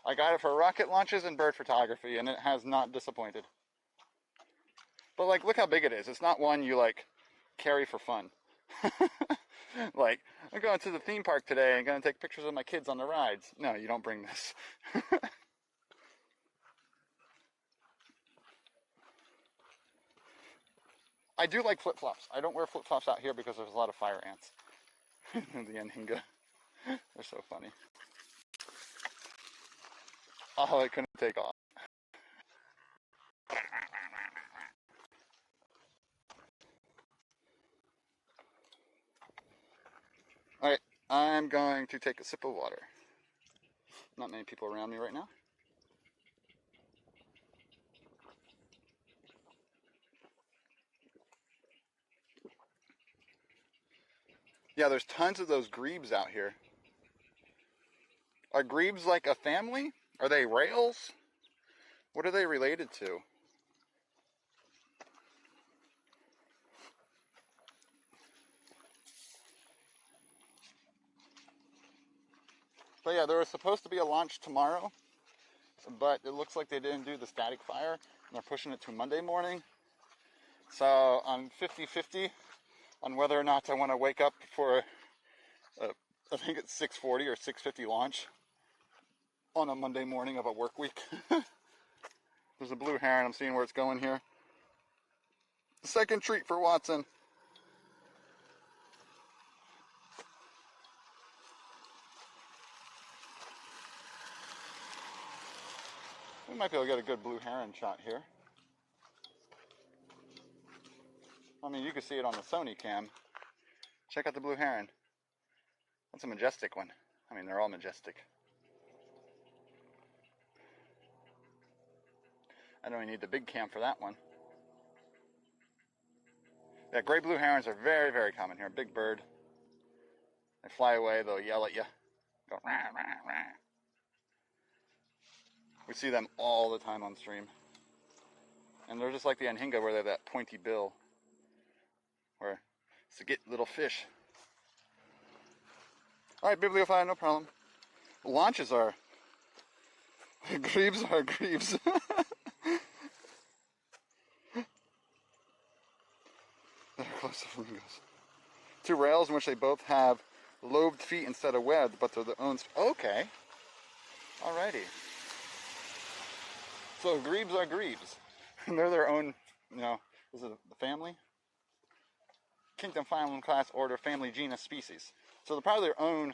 I got it for rocket launches and bird photography, and it has not disappointed. But, like, look how big it is. It's not one you, like, carry for fun. Like, I'm going to the theme park today and going to take pictures of my kids on the rides. No, you don't bring this. I do like flip-flops. I don't wear flip-flops out here because there's a lot of fire ants. The Anhinga. They're so funny. Oh, it couldn't take off. Alright, I'm going to take a sip of water. Not many people around me right now. Yeah, there's tons of those grebes out here. Are grebes like a family? Are they rails? What are they related to? But yeah, there was supposed to be a launch tomorrow, but it looks like they didn't do the static fire, and they're pushing it to Monday morning. So I'm 50-50 on whether or not I want to wake up for, I think it's 6:40 or 6:50 launch on a Monday morning of a work week. There's a blue heron. I'm seeing where it's going here. The second treat for Watson. We might be able to get a good blue heron shot here. I mean, you can see it on the Sony cam. Check out the blue heron. That's a majestic one. I mean, they're all majestic. I don't even need the big cam for that one. Yeah, gray blue herons are very, very common here. Big bird. They fly away, they'll yell at you. Go rah, rah, rah. We see them all the time on stream. And they're just like the Anhinga where they have that pointy bill. Where it's to get little fish. Alright, bibliophile, no problem. Launches are... Grebes are grebes. They're close to flamingos. Two rails in which they both have lobed feet instead of webbed, but they're their own... Okay. Alrighty. So grebes are grebes. And they're their own, you know, is it the family? Kingdom, phylum, class, order, family, genus, species. So they're probably their own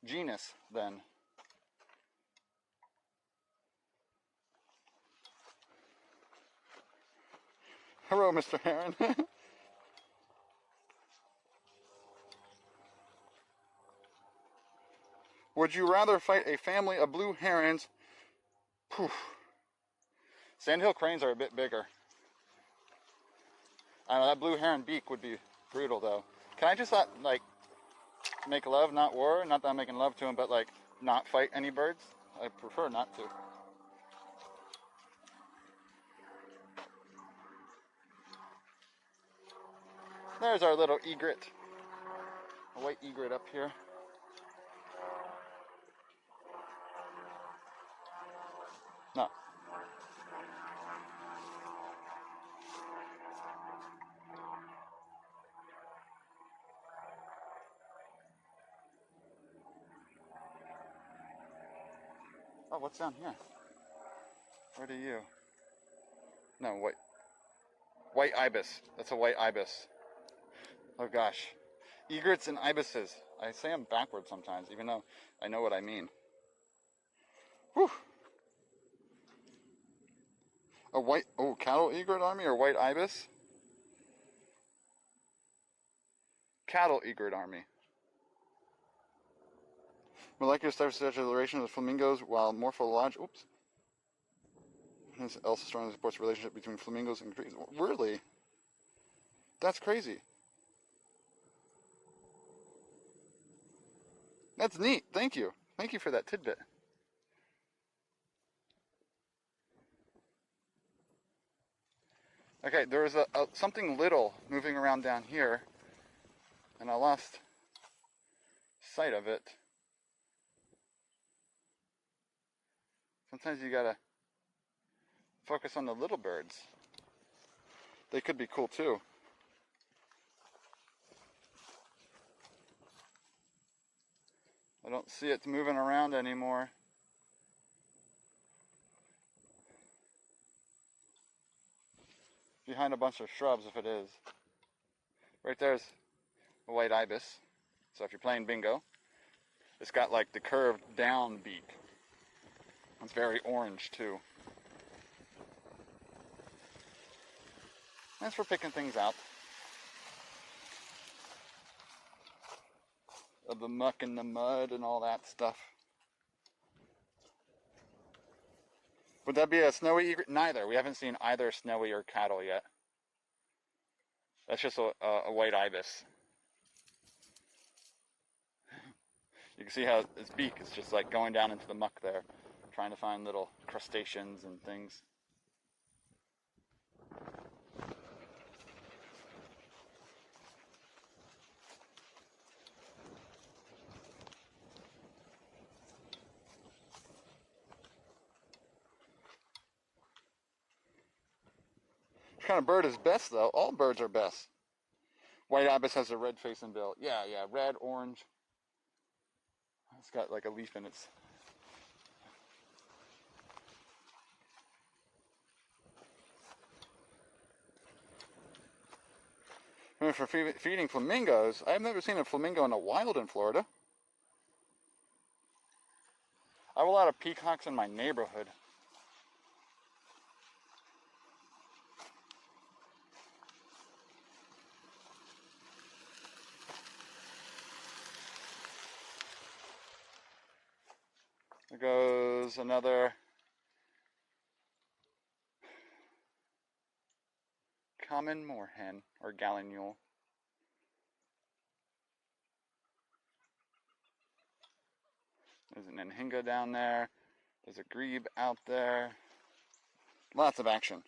genus then. Hello, Mr. Heron. Would you rather fight a family of blue herons? Poof. Sandhill cranes are a bit bigger. I don't know, that blue heron beak would be brutal though. Can I just like make love, not war? Not that I'm making love to him, but like not fight any birds? I prefer not to. There's our little egret. A white egret up here. No. Oh, what's down here? Where do you? No, white. White ibis. That's a white ibis. Oh gosh. Egrets and ibises. I say them backwards sometimes, even though I know what I mean. Whew. A white, oh, cattle egret army or white ibis? Cattle egret army. Molecular staturation of flamingos, while morphological, oops. This also strongly supports the relationship between flamingos and trees. Really? That's crazy. That's neat. Thank you. Thank you for that tidbit. Okay, there was something little moving around down here, and I lost sight of it. Sometimes you gotta focus on the little birds. They could be cool too. I don't see it moving around anymore. Behind a bunch of shrubs, if it is. Right there's a white ibis. So if you're playing bingo, it's got like the curved down beak. It's very orange too. Thanks for picking things out of the muck and the mud and all that stuff. Would that be a snowy egret? Neither. We haven't seen either snowy or cattle yet. That's just a white ibis. You can see how its beak is just like going down into the muck there, trying to find little crustaceans and things. What kind of bird is best though? All birds are best. White ibis has a red face and bill. Yeah, red, orange. It's got like a leaf in its... I mean, for feeding flamingos, I've never seen a flamingo in the wild in Florida. I have a lot of peacocks in my neighborhood. There goes another common moorhen, or gallinule. There's an anhinga down there. There's a grebe out there. Lots of action.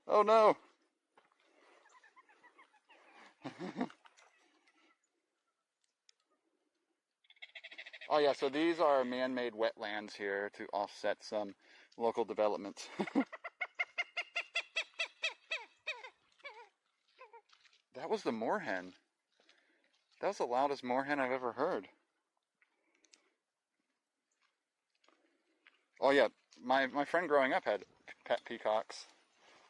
Oh no! Oh yeah, so these are man-made wetlands here to offset some local development. That was the moorhen. That was the loudest moorhen I've ever heard. Oh yeah, my friend growing up had pet peacocks.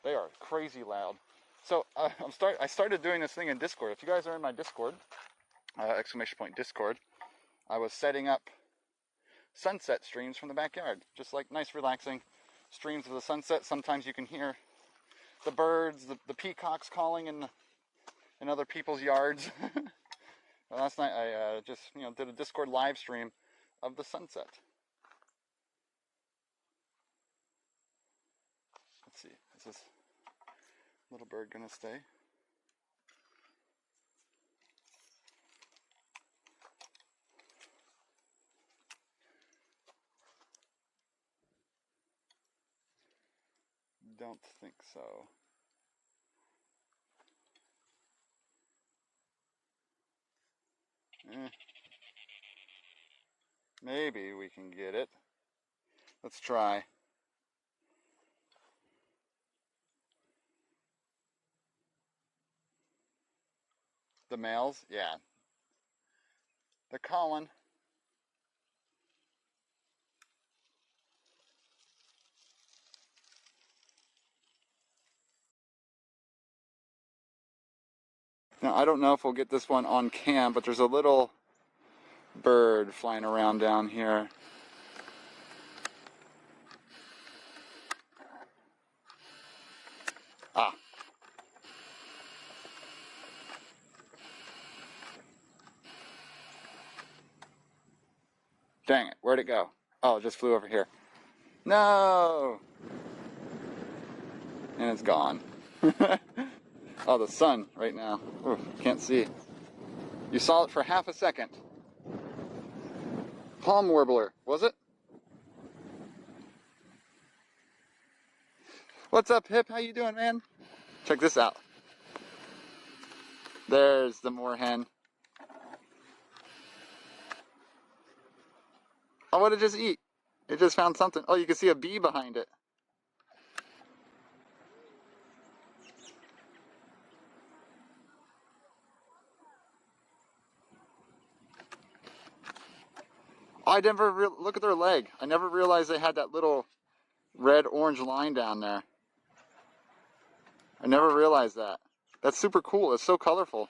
They are crazy loud. So I started doing this thing in Discord. If you guys are in my Discord, !Discord, I was setting up sunset streams from the backyard. Just like nice relaxing streams of the sunset. Sometimes you can hear the birds, the peacocks calling in other people's yards. Last night I just did a Discord live stream of the sunset. Let's see, is this little bird gonna stay? Don't think so. Maybe we can get it. Let's try. The males? Yeah. They're calling. Now, I don't know if we'll get this one on cam, but there's a little bird flying around down here. Ah. Dang it, where'd it go? Oh, it just flew over here. No! And it's gone. Oh, the sun right now. Oof, can't see. You saw it for half a second. Palm warbler, was it? What's up, Hip? How you doing, man? Check this out. There's the moorhen. Oh, what did it just eat? It just found something. Oh, you can see a bee behind it. Oh, I never look at their leg. I never realized they had that little red-orange line down there. I never realized that. That's super cool. It's so colorful.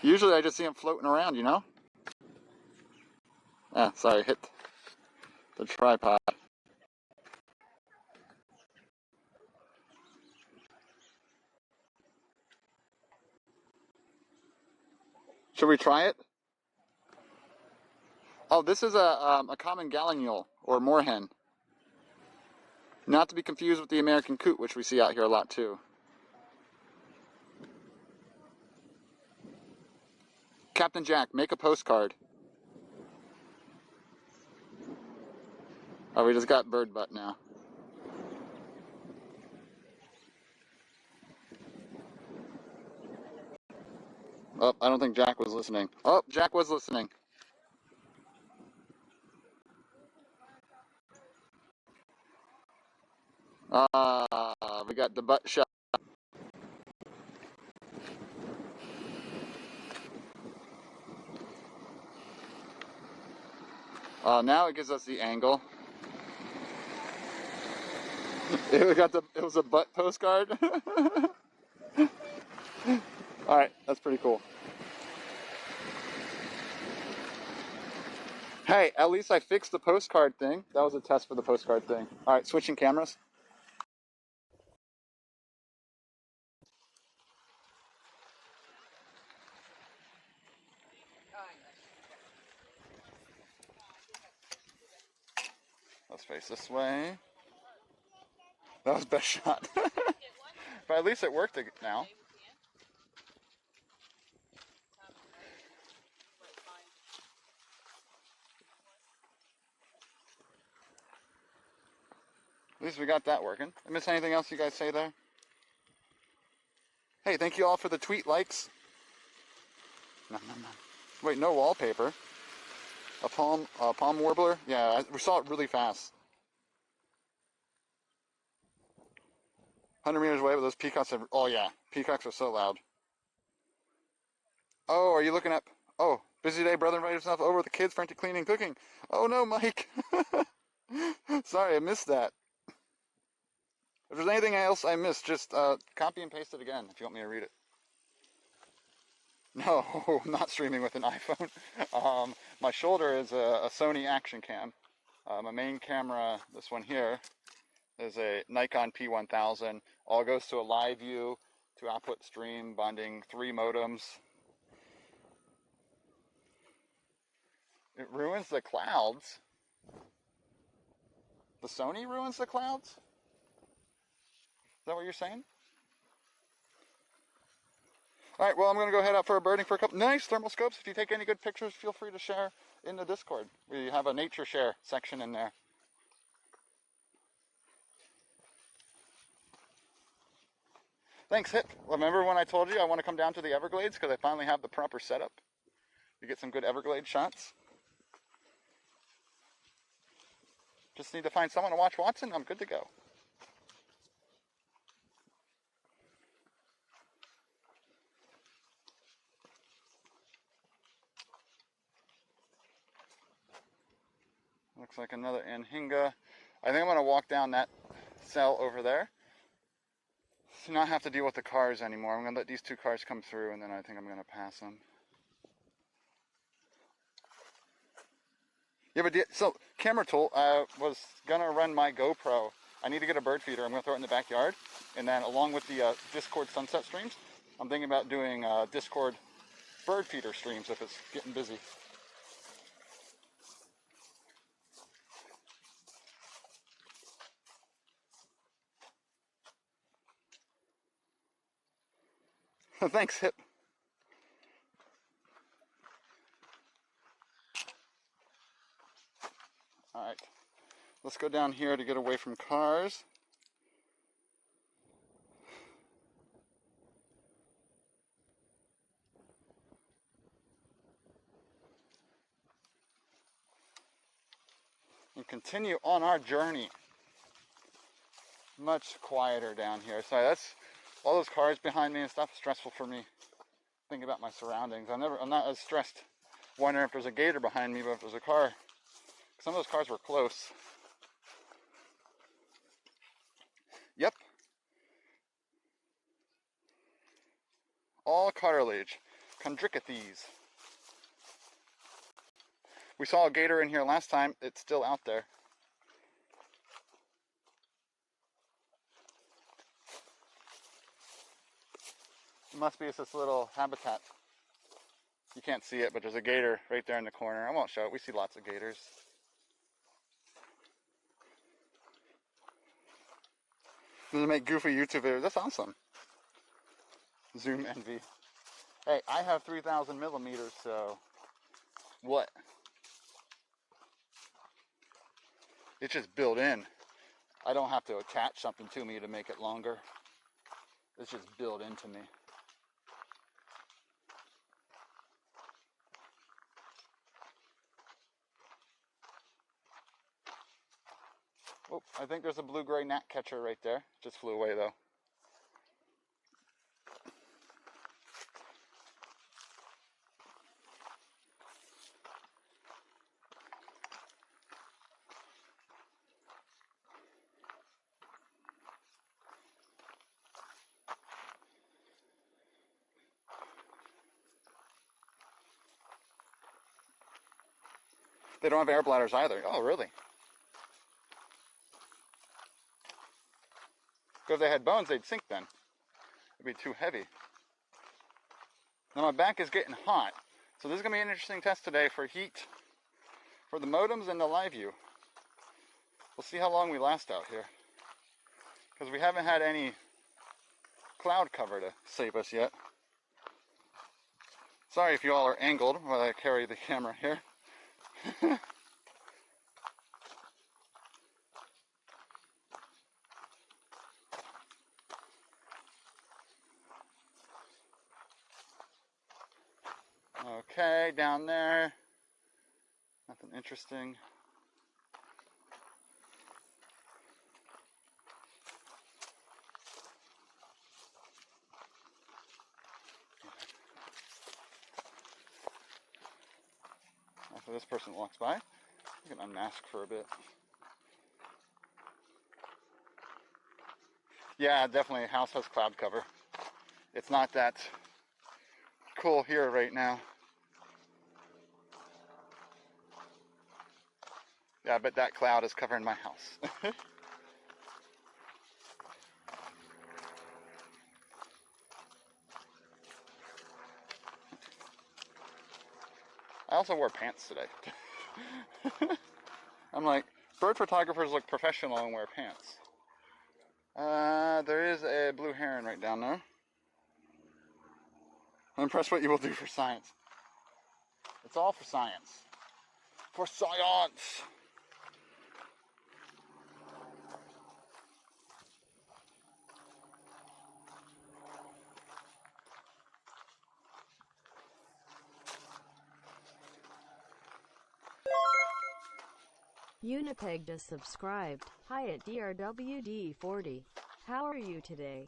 Usually I just see them floating around, you know? Ah, sorry, hit the tripod. Should we try it? Oh, this is a common gallinule, or moorhen. Not to be confused with the American coot, which we see out here a lot too. Captain Jack, make a postcard. Oh, we just got bird butt now. Oh, I don't think Jack was listening. Oh, Jack was listening. We got the butt shot. Now it gives us the angle. It was a butt postcard. All right, that's pretty cool. Hey, at least I fixed the postcard thing. That was a test for the postcard thing. All right, switching cameras. Let's face this way. That was best shot. But at least it worked now. At least we got that working. I miss anything else you guys say there? Hey, thank you all for the tweet likes. No. Wait, no wallpaper. A palm warbler? Yeah, we saw it really fast. 100 meters away, but those peacocks are... Oh, yeah. Peacocks are so loud. Oh, are you looking up? Oh, busy day, brother invited himself over with the kids, frantic cleaning, cooking. Oh, no, Mike. Sorry, I missed that. If there's anything else I missed, just copy and paste it again if you want me to read it. No, I'm not streaming with an iPhone. My shoulder is a Sony Action Cam. My main camera, this one here, is a Nikon P1000. All goes to a live view, to output stream, bonding 3 modems. It ruins the clouds. The Sony ruins the clouds? Is that what you're saying? Alright, well, I'm going to go head out for a birding for a couple... Nice thermal scopes. If you take any good pictures, feel free to share in the Discord. We have a nature share section in there. Thanks, Hip. Remember when I told you I want to come down to the Everglades because I finally have the proper setup? You get some good Everglades shots. Just need to find someone to watch Watson. I'm good to go. Looks like another Anhinga. I think I'm going to walk down that cell over there to not have to deal with the cars anymore. I'm going to let these 2 cars come through, and then I think I'm going to pass them. Yeah, but so camera tool, was going to run my GoPro. I need to get a bird feeder. I'm going to throw it in the backyard. And then along with the Discord sunset streams, I'm thinking about doing Discord bird feeder streams if it's getting busy. Thanks, Hip. All right, let's go down here to get away from cars. And continue on our journey. Much quieter down here. Sorry, that's all those cars behind me and stuff. Stressful for me. Think about my surroundings. I'm not as stressed wondering if there's a gator behind me, but if there's a car. Some of those cars were close. Yep. All cartilage. Chondrichthyes. We saw a gator in here last time. It's still out there. It must be this little habitat. You can't see it, but there's a gator right there in the corner. I won't show it. We see lots of gators. They make goofy YouTube videos. That's awesome. Zoom envy. Hey, I have 3,000 millimeters, so what? It's just built in. I don't have to attach something to me to make it longer. It's just built into me. Oh, I think there's a blue-gray gnat catcher right there. Just flew away though. They don't have air bladders either. Oh, really? Because if they had bones, they'd sink then. It'd be too heavy. Now my back is getting hot. So this is going to be an interesting test today for heat, for the modems and the live view. We'll see how long we last out here. Because we haven't had any cloud cover to save us yet. Sorry if you all are angled while I carry the camera here. Okay, down there. Nothing interesting. After this person walks by, you can unmask for a bit. Yeah, definitely. House has cloud cover. It's not that cool here right now. Yeah, but that cloud is covering my house. I also wore pants today. I'm like, bird photographers look professional and wear pants. There is a blue heron right down there. I'm impressed what you will do for science. It's all for science. For science! Unipeg just subscribed. Hi at DRWD40. How are you today?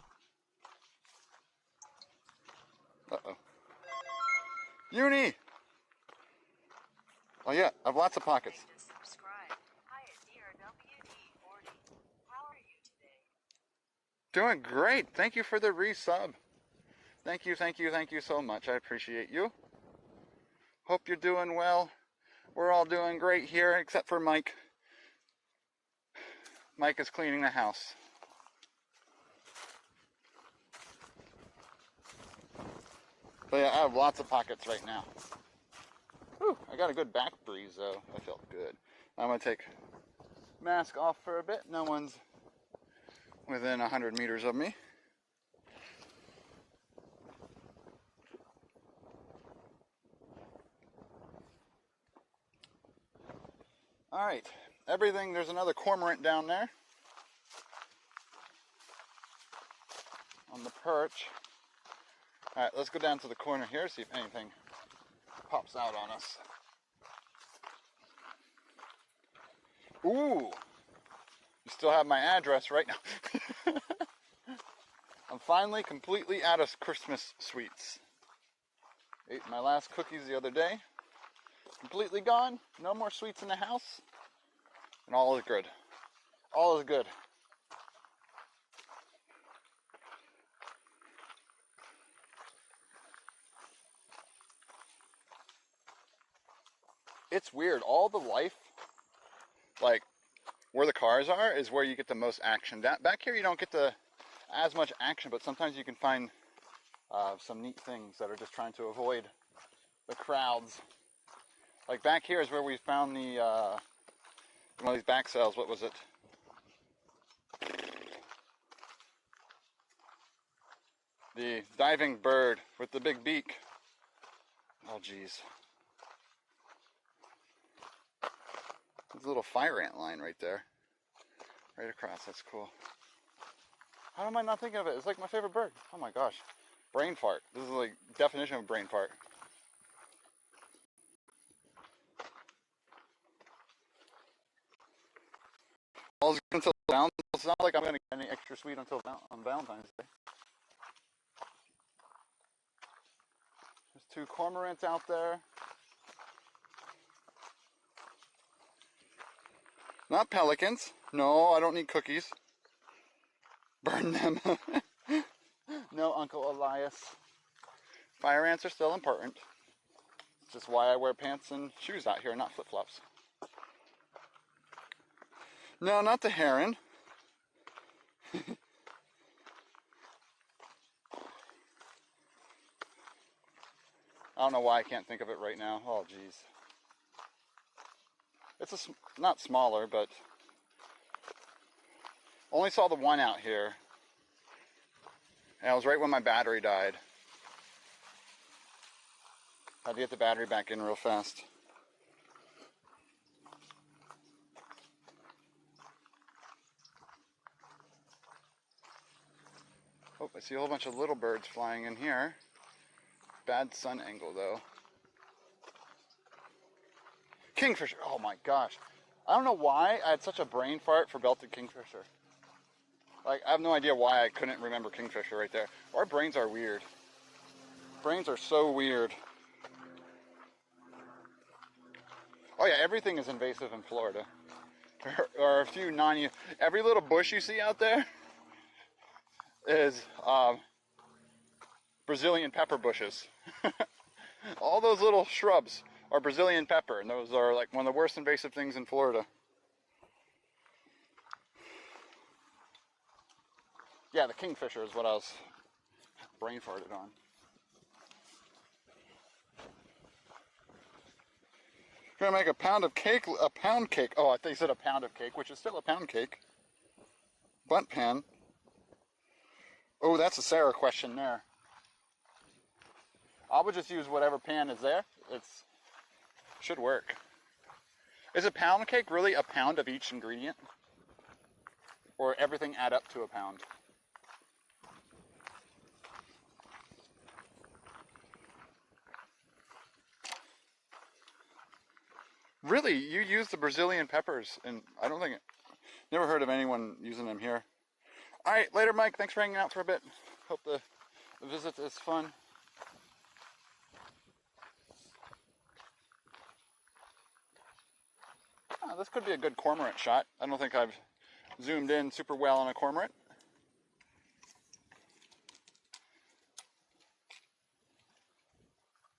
Uh-oh. Uni! Oh yeah, I have lots of pockets. Just subscribed. Hi at DRWD40. How are you today? Doing great. Thank you for the resub. Thank you, thank you, thank you so much. I appreciate you. Hope you're doing well. We're all doing great here, except for Mike. Mike is cleaning the house. But yeah, I have lots of pockets right now. Whew, I got a good back breeze though. I felt good. I'm gonna take mask off for a bit. No one's within 100 meters of me. Alright, everything, there's another cormorant down there on the perch. Alright, let's go down to the corner here, see if anything pops out on us. Ooh! You still have my address right now. I'm finally completely out of Christmas sweets. Ate my last cookies the other day. Completely gone. No more sweets in the house. And all is good. All is good. It's weird. All the life, like where the cars are, is where you get the most action. Back here you don't get as much action, but sometimes you can find some neat things that are just trying to avoid the crowds. Like back here is where we found the one of these back cells. What was it? The diving bird with the big beak. Oh geez. There's a little fire ant line right there. Right across, that's cool. How am I not thinking of it? It's like my favorite bird. Oh my gosh. Brain fart. This is like definition of brain fart. All's good until Valentine's. It's not like I'm going to get any extra sweet until on Valentine's Day. There's 2 cormorants out there. Not pelicans. No, I don't need cookies. Burn them. No, Uncle Elias. Fire ants are still important. It's just why I wear pants and shoes out here, not flip-flops. No, not the heron. I don't know why I can't think of it right now. Oh, geez. It's not smaller, but only saw the one out here. And it was right when my battery died. Had to get the battery back in real fast. Oh, I see a whole bunch of little birds flying in here. Bad sun angle, though. Kingfisher! Oh my gosh. I don't know why I had such a brain fart for belted kingfisher. Like, I have no idea why I couldn't remember kingfisher right there. Our brains are weird. Brains are so weird. Oh yeah, everything is invasive in Florida. There are a few every little bush you see out there is Brazilian pepper bushes. All those little shrubs are Brazilian pepper, and those are like one of the worst invasive things in Florida. Yeah, the kingfisher is what I was brain farted on. Gonna make a pound cake. Oh, I think you said a pound of cake, which is still a pound cake. Bunt pan. Oh, that's a Sarah question there. I would just use whatever pan is there. Should work. Is a pound cake really a pound of each ingredient? Or everything add up to a pound? Really, you use the Brazilian peppers, and I don't think, never heard of anyone using them here. All right, later, Mike. Thanks for hanging out for a bit. Hope the visit is fun. Oh, this could be a good cormorant shot. I don't think I've zoomed in super well on a cormorant.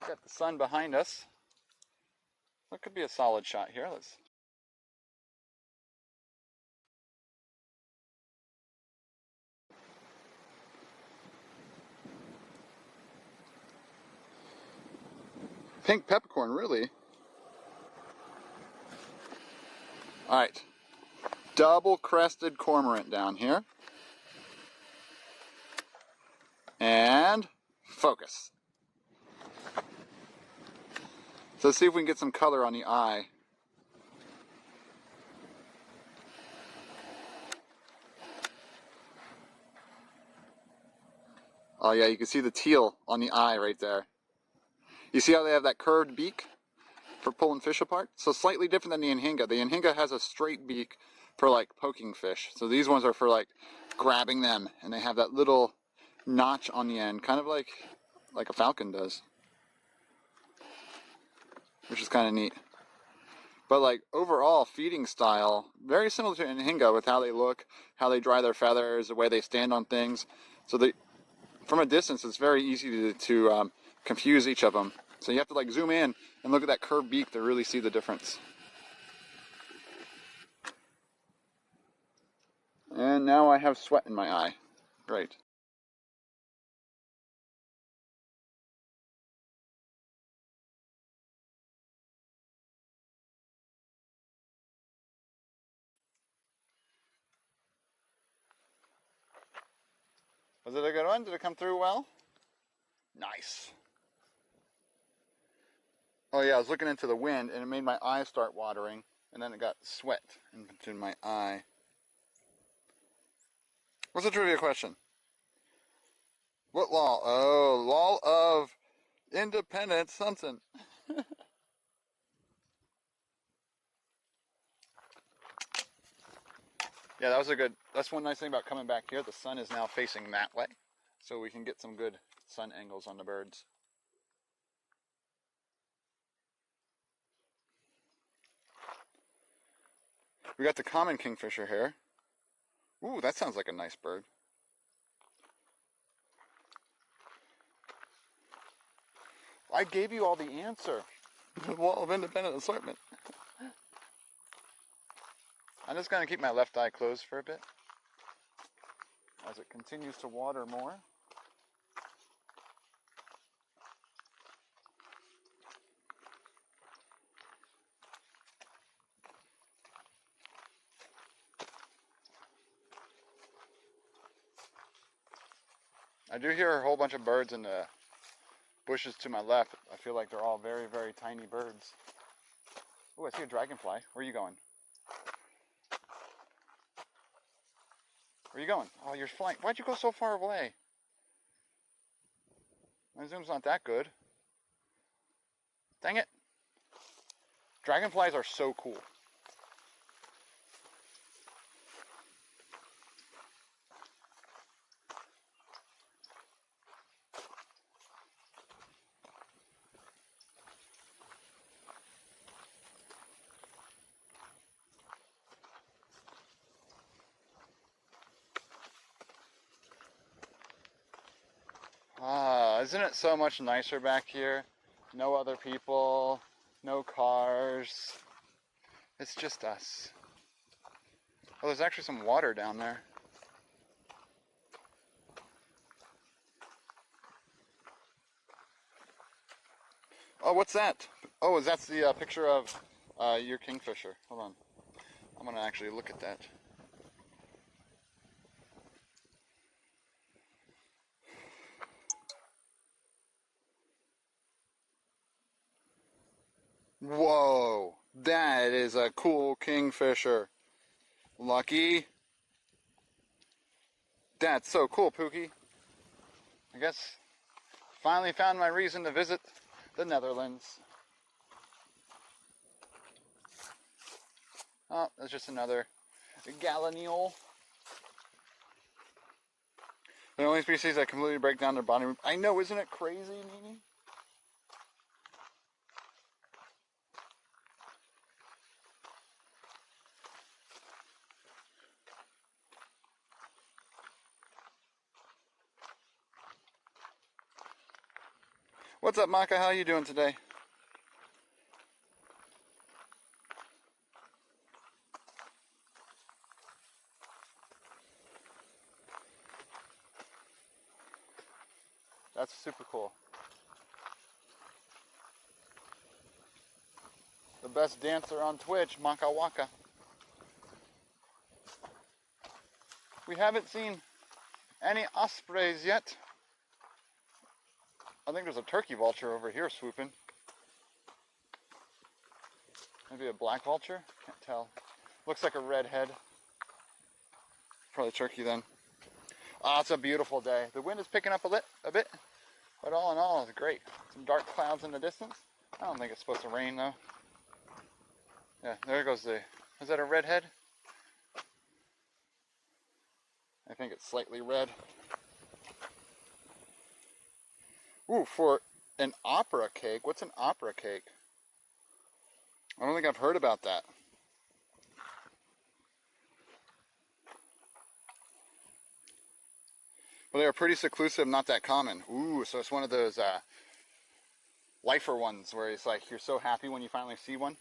Got the sun behind us. That could be a solid shot here. Let's. Pink peppercorn, really? All right. Double-crested cormorant down here. And focus. So let's see if we can get some color on the eye. Oh yeah, you can see the teal on the eye right there. You see how they have that curved beak for pulling fish apart? So slightly different than the Anhinga. The Anhinga has a straight beak for like poking fish. So these ones are for like grabbing them, and they have that little notch on the end, kind of like a falcon does, which is kind of neat. But like overall feeding style, very similar to Anhinga with how they look, how they dry their feathers, the way they stand on things. So they, from a distance, it's very easy to confuse each of them. So you have to like zoom in and look at that curved beak to really see the difference. And now I have sweat in my eye. Great. Was it a good one? Did it come through well? Nice. Oh yeah, I was looking into the wind and it made my eyes start watering, and then it got sweat into my eye. What's the trivia question? What law? Oh, law of independence something. Yeah, that was a good, that's one nice thing about coming back here. The sun is now facing that way, so we can get some good sun angles on the birds. We got the common kingfisher here. Ooh, that sounds like a nice bird. I gave you all the answer. The wall of independent assortment. I'm just going to keep my left eye closed for a bit as it continues to water more. I do hear a whole bunch of birds in the bushes to my left. I feel like they're all very, very tiny birds. Oh, I see a dragonfly. Where are you going? Where are you going? Oh, you're flying. Why'd you go so far away? My zoom's not that good. Dang it. Dragonflies are so cool. Ah, isn't it so much nicer back here? No other people, no cars. It's just us. Oh, there's actually some water down there. Oh, what's that? Oh, that's the picture of your kingfisher. Hold on. I'm going to actually look at that. Whoa, that is a cool kingfisher. Lucky. That's so cool, Pookie. I guess finally found my reason to visit the Netherlands. Oh, that's just another gallinule. The only species that completely break down their body. I know, isn't it crazy, Nini? What's up, Maka? How are you doing today? That's super cool. The best dancer on Twitch, Maka Waka. We haven't seen any ospreys yet. I think there's a turkey vulture over here swooping. Maybe a black vulture? Can't tell. Looks like a red head. Probably turkey then. Oh, it's a beautiful day. The wind is picking up a bit, but all in all, it's great. Some dark clouds in the distance. I don't think it's supposed to rain though. Yeah, there goes the, is that a redhead? I think it's slightly red. Ooh, for an opera cake. What's an opera cake? I don't think I've heard about that. Well, they are pretty seclusive, not that common. Ooh, so it's one of those lifer ones where it's like you're so happy when you finally see one.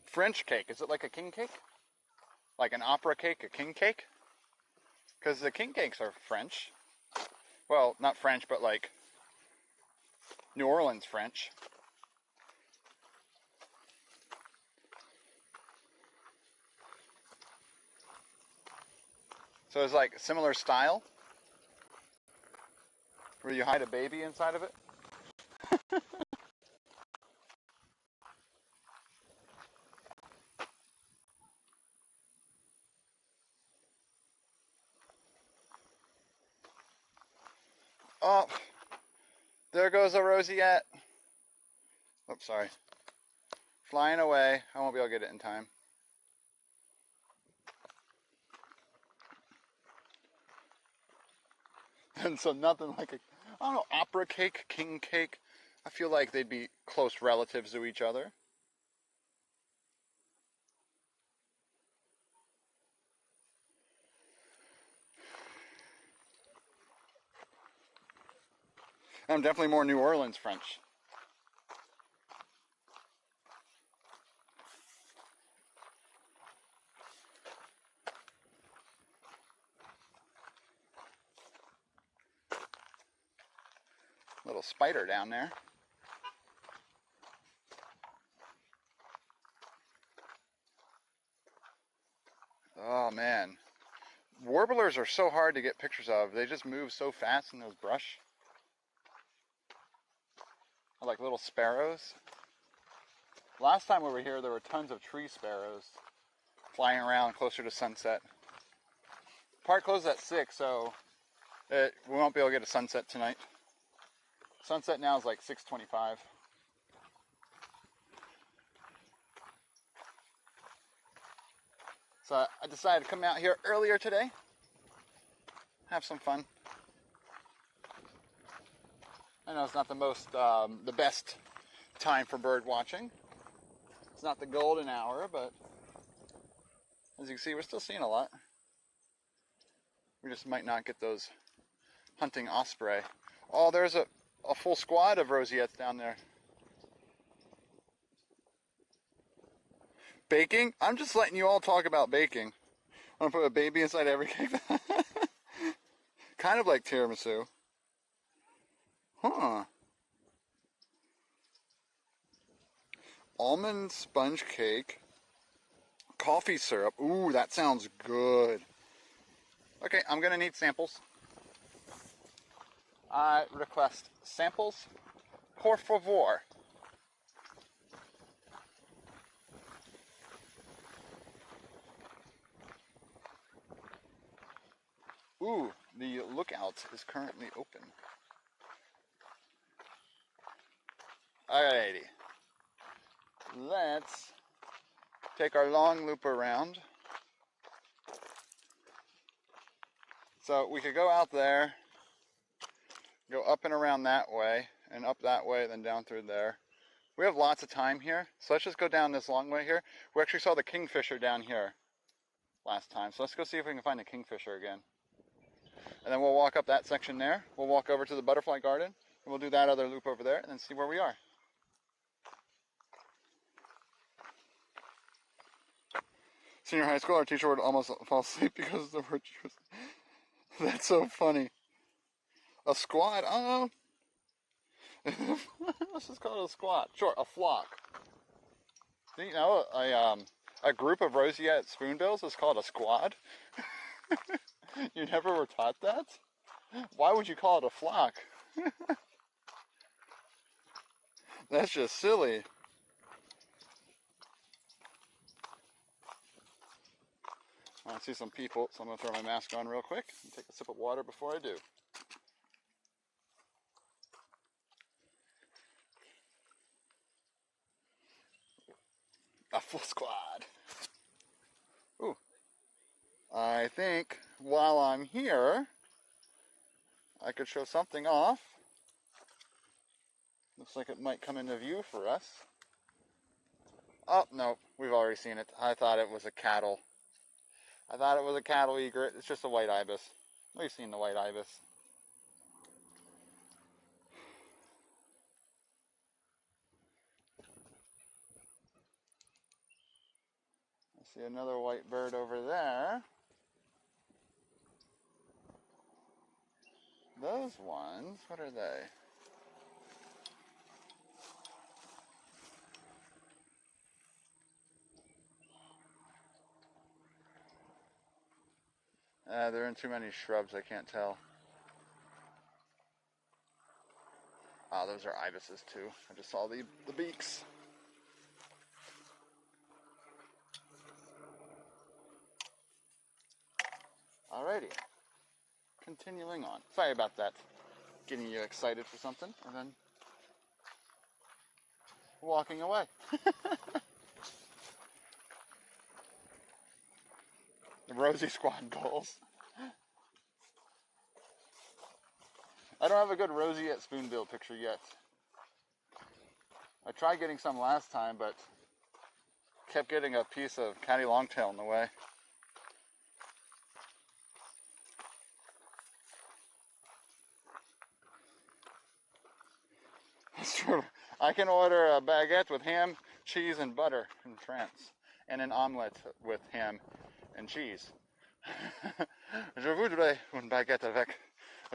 French cake, is it like a king cake? Like an opera cake, a king cake? Because the king cakes are French. Well, not French, but like New Orleans French. So it's like similar style, where you hide a baby inside of it. Oh, there goes a roseate. Oops, sorry. Flying away. I won't be able to get it in time. And so nothing like a, I don't know, opera cake, king cake. I feel like they'd be close relatives to each other. I'm definitely more New Orleans French. Little spider down there. Oh man. Warblers are so hard to get pictures of. They just move so fast in those brush. I like little sparrows. Last time we were here, there were tons of tree sparrows flying around closer to sunset. Park closes at 6, so we won't be able to get a sunset tonight. Sunset now is like 6:25. So I decided to come out here earlier today, have some fun. I know it's not the best time for bird watching. It's not the golden hour, but as you can see, we're still seeing a lot. We just might not get those hunting osprey. Oh, there's a full squad of roseates down there. Baking? I'm just letting you all talk about baking. I'm gonna put a baby inside every cake. Kind of like tiramisu. Huh. Almond sponge cake. Coffee syrup. Ooh, that sounds good. Okay, I'm gonna need samples. I request samples. Por favor. Ooh, the lookout is currently open. Alrighty. Let's take our long loop around. So we could go out there, go up and around that way, and up that way, then down through there. We have lots of time here, so let's just go down this long way here. We actually saw the Kingfisher down here last time, so let's go see if we can find the Kingfisher again. And then we'll walk up that section there. We'll walk over to the butterfly garden, and we'll do that other loop over there, and then see where we are. Senior high school, our teacher would almost fall asleep because of the word juice. That's so funny. A squad? I don't know. Let's just call it a squad. Sure, a flock. You know, A group of roseate spoonbills is called a squad? You never were taught that? Why would you call it a flock? That's just silly. I see some people, so I'm going to throw my mask on real quick and take a sip of water before I do. A full squad. Ooh. I think while I'm here, I could show something off. Looks like it might come into view for us. Oh, no, we've already seen it. I thought it was a cattle. I thought it was a cattle egret. It's just a white ibis. We've seen the white ibis. I see another white bird over there. Those ones, what are they? They're in too many shrubs, I can't tell. Ah, those are ibises too. I just saw the beaks. Alrighty. Continuing on. Sorry about that. Getting you excited for something and then walking away. The Rosie Squad goals. I don't have a good roseate spoonbill picture yet. I tried getting some last time, but kept getting a piece of catty longtail in the way. That's true. I can order a baguette with ham, cheese, and butter in France, and an omelette with ham and cheese. Je voudrais une baguette avec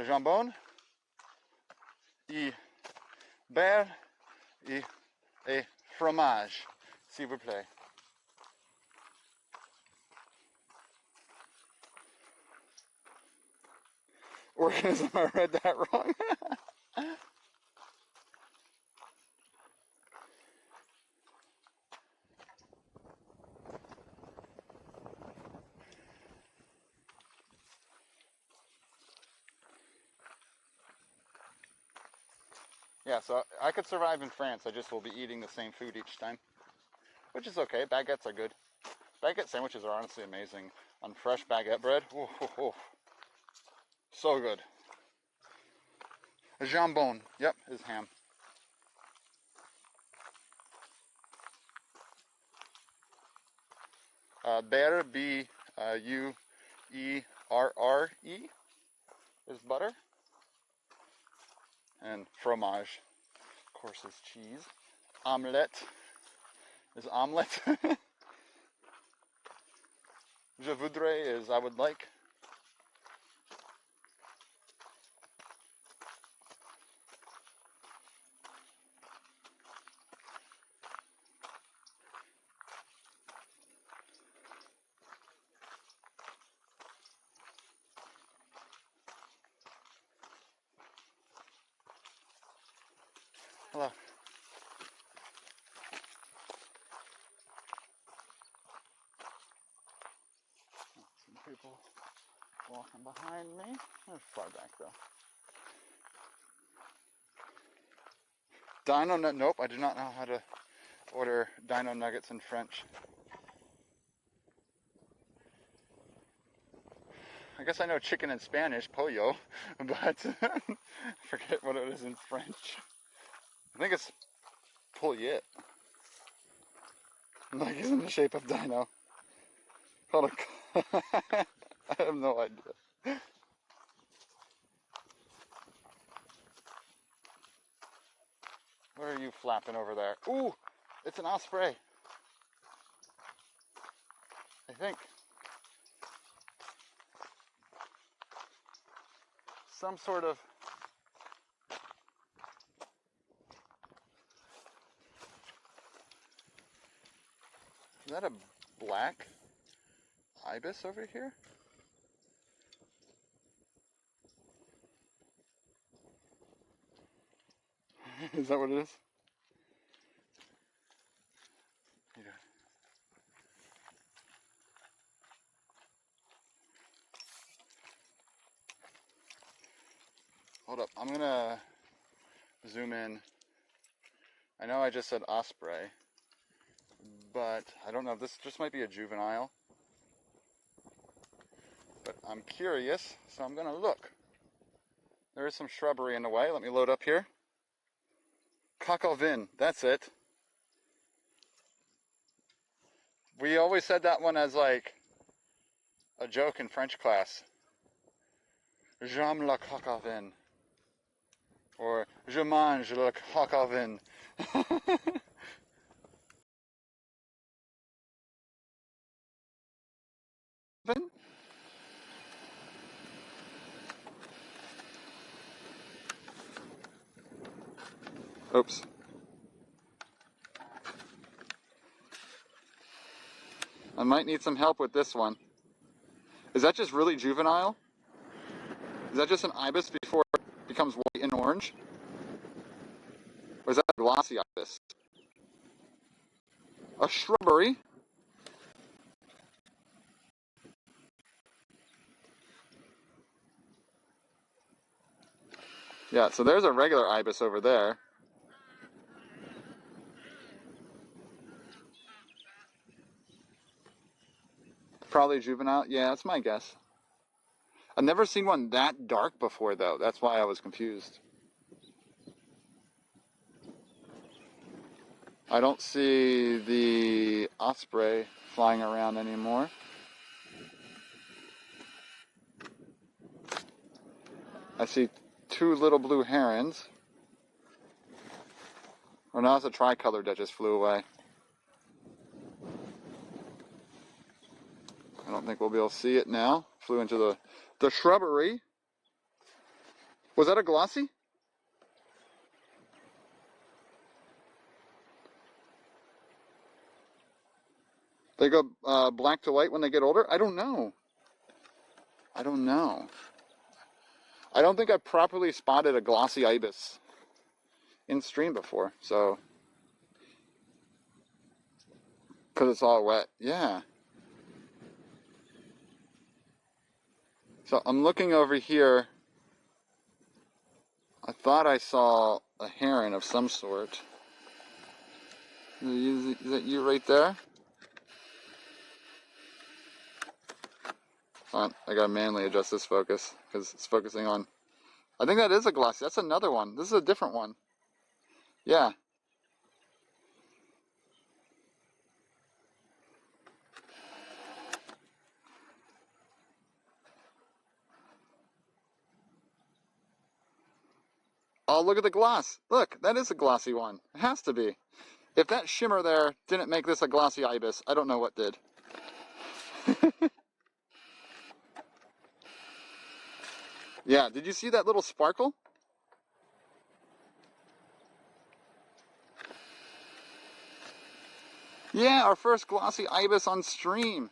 jambon, et beurre, et fromage, s'il vous plaît. Organism, I read that wrong. Yeah, so I could survive in France. I just will be eating the same food each time, which is okay. Baguettes are good. Baguette sandwiches are honestly amazing. On fresh baguette bread, ooh, ooh, ooh. So good. Jambon, yep, is ham. Beurre, B-U-E-R-R-E, is butter. And fromage, of course, is cheese. Omelette is omelette. Je voudrais is I would like. Hello. Some people walking behind me. They're far back though. Dino nut. Nope, I do not know how to order dino nuggets in French. I guess I know chicken in Spanish, pollo, but I forget what it is in French. I think it's poulet. Like it's in the shape of dino. Called a I have no idea. What are you flapping over there? Ooh, it's an osprey. I think. Some sort of is that a black ibis over here. Is that what it is? Yeah. Hold up, I'm gonna zoom in. I know I just said osprey, but I don't know, this just might be a juvenile. But I'm curious, so I'm gonna look. There is some shrubbery in the way. Let me load up here. Coquelin, that's it. We always said that one as like a joke in French class. J'aime la coquelin. Or je mange la coquelin. Oops. I might need some help with this one. Is that just really juvenile? Is that just an ibis before it becomes white and orange? Or is that a glossy ibis? A shrubbery? Yeah, so there's a regular ibis over there. Probably juvenile. Yeah, that's my guess. I've never seen one that dark before, though. That's why I was confused. I don't see the osprey flying around anymore. I see two little blue herons. Or now it's a tricolored that just flew away. I don't think we'll be able to see it now. Flew into the shrubbery. Was that a glossy? They go black to white when they get older? I don't know. I don't know. I don't think I've properly spotted a glossy ibis in stream before, so. Because it's all wet. Yeah. So I'm looking over here. I thought I saw a heron of some sort. Is that you right there? Hold on, I gotta manually adjust this focus because it's focusing on. I think that is a glossy. That's another one. This is a different one. Yeah. Oh, look at the gloss. Look, that is a glossy one. It has to be. If that shimmer there didn't make this a glossy ibis, I don't know what did. Yeah, did you see that little sparkle? Yeah, our first glossy ibis on stream.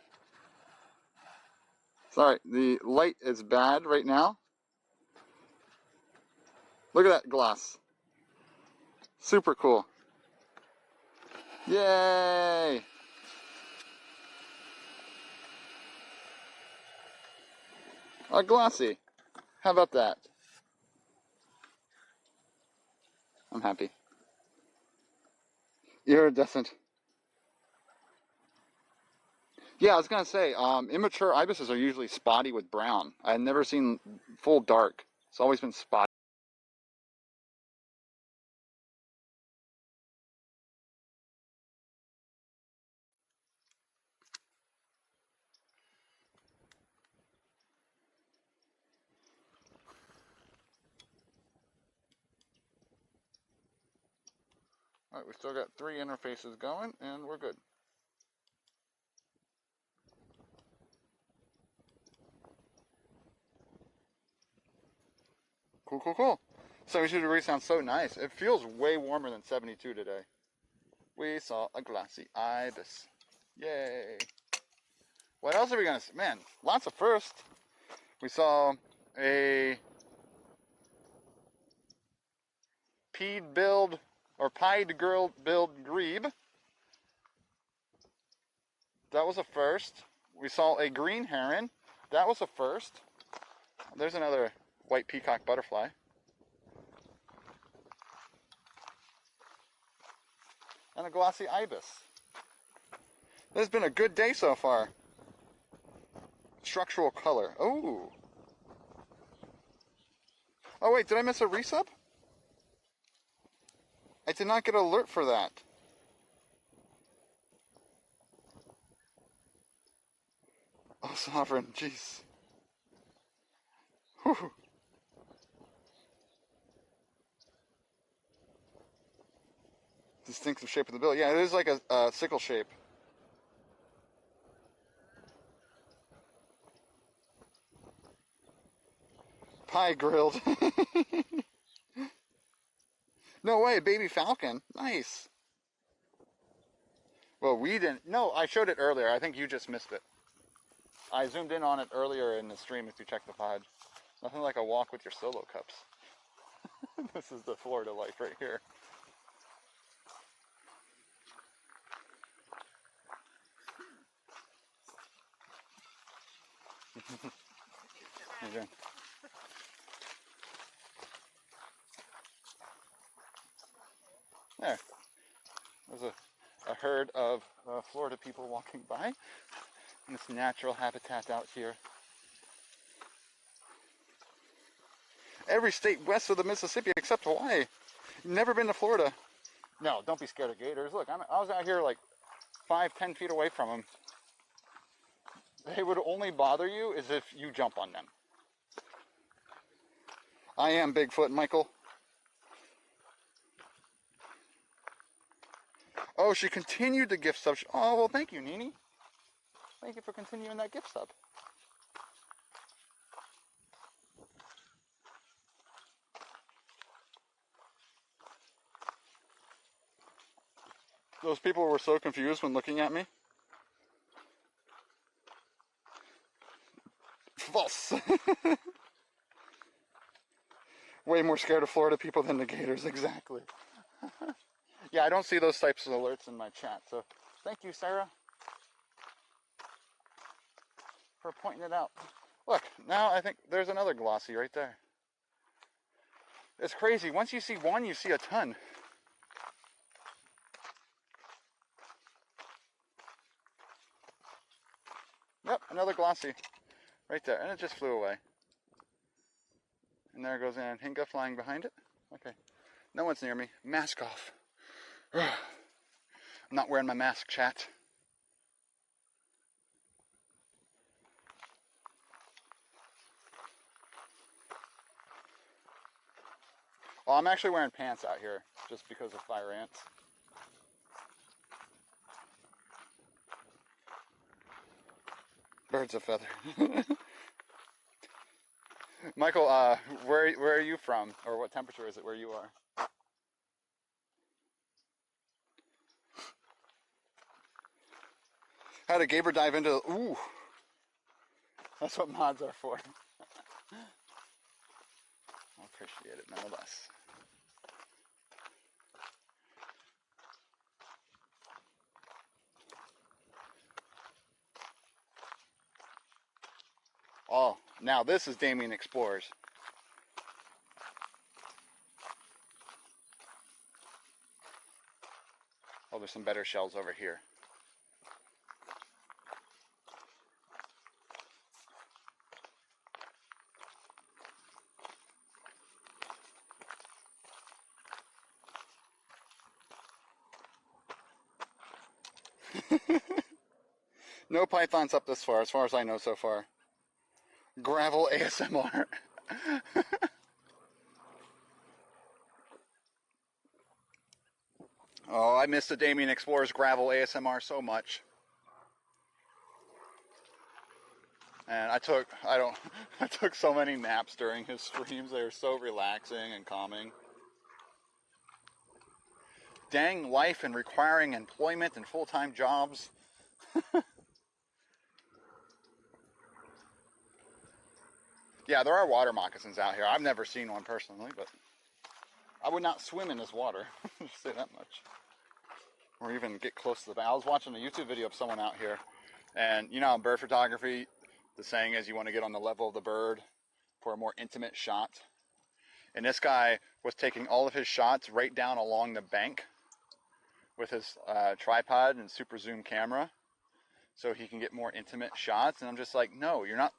Sorry, the light is bad right now. Look at that gloss. Super cool. Yay! A glossy. How about that? I'm happy. Iridescent. Yeah, I was gonna say, immature ibises are usually spotty with brown. I've never seen full dark. It's always been spotty. Alright, we still got 3 interfaces going, and we're good. Cool, cool, cool. 72 degrees sounds so nice. It feels way warmer than 72 today. We saw a glossy ibis. Yay! What else are we gonna see? Man, lots of firsts. We saw a pied billed grebe. That was a first. We saw a green heron. That was a first. There's another white peacock butterfly. And a glossy ibis. This has been a good day so far. Structural color. Oh. Oh wait, did I miss a resub? I did not get an alert for that. Oh, Sovereign, jeez. Whew. Distinctive shape of the bill. Yeah, it is like a sickle shape. Pie grilled. No way, baby falcon. Nice. Well, we didn't. No, I showed it earlier. I think you just missed it. I zoomed in on it earlier in the stream if you check the pod. Nothing like a walk with your solo cups. This is the Florida life right here. Okay. There. There's a herd of Florida people walking by in this natural habitat out here. Every state west of the Mississippi except Hawaii. Never been to Florida. No, don't be scared of gators. Look, I was out here like 5-10 feet away from them. They would only bother you as if you jump on them. I am Bigfoot, Michael. Oh, she continued the gift sub. Oh, well, thank you, Nini. Thank you for continuing that gift sub. Those people were so confused when looking at me. False. Way more scared of Florida people than the gators, exactly. Yeah, I don't see those types of alerts in my chat, so thank you, Sarah, for pointing it out. Look, now I think there's another glossy right there. It's crazy. Once you see one, you see a ton. Yep, another glossy right there, and it just flew away. And there goes Anhinga flying behind it. Okay, no one's near me. Mask off. I'm not wearing my mask, chat. Well, I'm actually wearing pants out here just because of fire ants. Birds of feather. Michael, where are you from? Or what temperature is it where you are? How did Gaber dive into the... Ooh. That's what mods are for. I appreciate it nonetheless. Oh, now this is Damien Explorers. Oh, there's some better shells over here. No pythons up this far as I know so far. Gravel ASMR. Oh, I missed the Damien Explorer's gravel ASMR so much. And I took so many naps during his streams. They were so relaxing and calming. Dang life and requiring employment and full-time jobs. Yeah, there are water moccasins out here. I've never seen one personally, but I would not swim in this water. Just say that much. Or even get close to the bank. I was watching a YouTube video of someone out here, and you know, in bird photography, the saying is you want to get on the level of the bird for a more intimate shot. And this guy was taking all of his shots right down along the bank with his tripod and super zoom camera, so he can get more intimate shots. And I'm just like, no, you're not.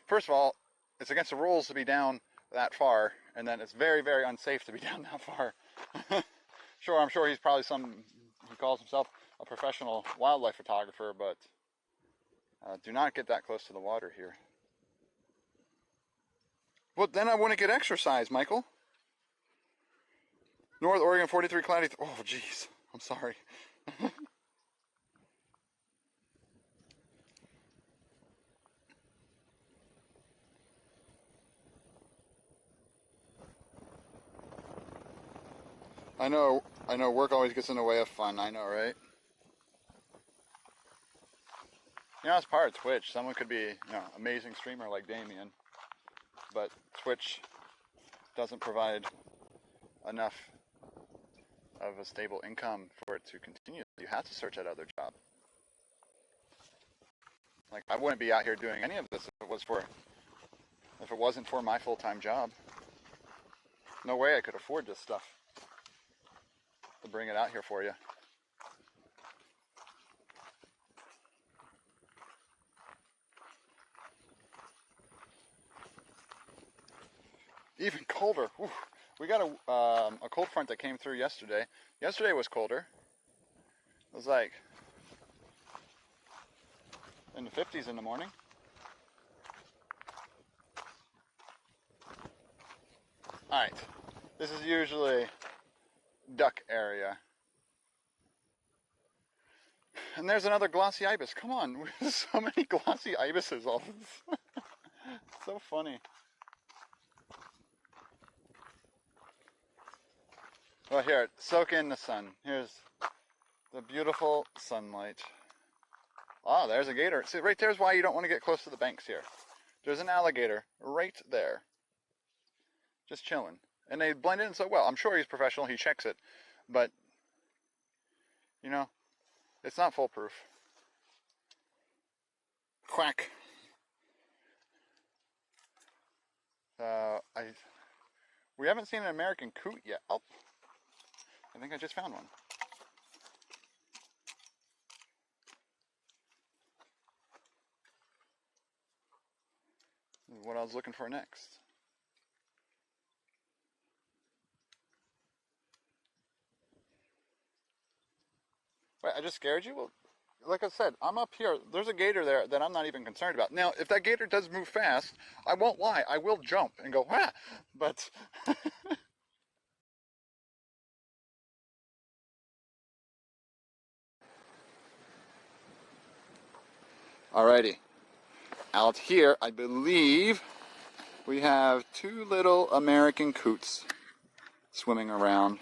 First of all, it's against the rules to be down that far, and then it's very, very unsafe to be down that far. Sure, I'm sure he's probably he calls himself a professional wildlife photographer, but do not get that close to the water here. Well, then I want to get exercise, Michael. North Oregon, 43 cloudy. Oh, jeez. I'm sorry. I know work always gets in the way of fun. I know, right? You know, it's part of Twitch. Someone could be, you know, amazing streamer like Damien, but Twitch doesn't provide enough of a stable income for it to continue. You have to search out other jobs. Like, I wouldn't be out here doing any of this if it wasn't for my full-time job. No way I could afford this stuff to bring it out here for you. Even colder. Whew. We got a cold front that came through yesterday. Yesterday was colder. It was like in the 50s in the morning. Alright, this is usually duck area. And there's another Glossy Ibis. Come on, there's so many Glossy Ibises. All this. So funny. Well, here, soak in the sun. Here's the beautiful sunlight. Oh, there's a gator. See, right there's why you don't want to get close to the banks here. There's an alligator right there. Just chilling. And they blend in so well. I'm sure he's professional. He checks it. But, you know, it's not foolproof. Quack. We haven't seen an American coot yet. Oh, I think I just found one. This is what I was looking for next. Wait, I just scared you? Well, like I said, I'm up here. There's a gator there that I'm not even concerned about. Now, if that gator does move fast, I won't lie. I will jump and go, ah! But... Alrighty. Out here, I believe we have two little American coots swimming around.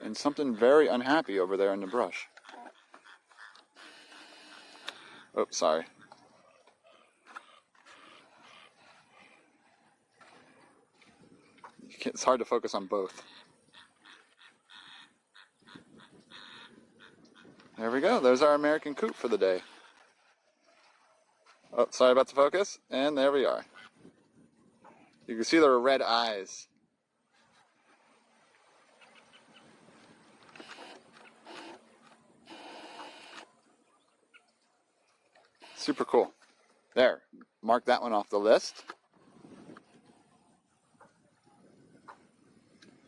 And something very unhappy over there in the brush. Oh, sorry. It's hard to focus on both. There we go. There's our American coot for the day. Oh, sorry about the focus. And there we are. You can see their red eyes. Super cool. There. Mark that one off the list.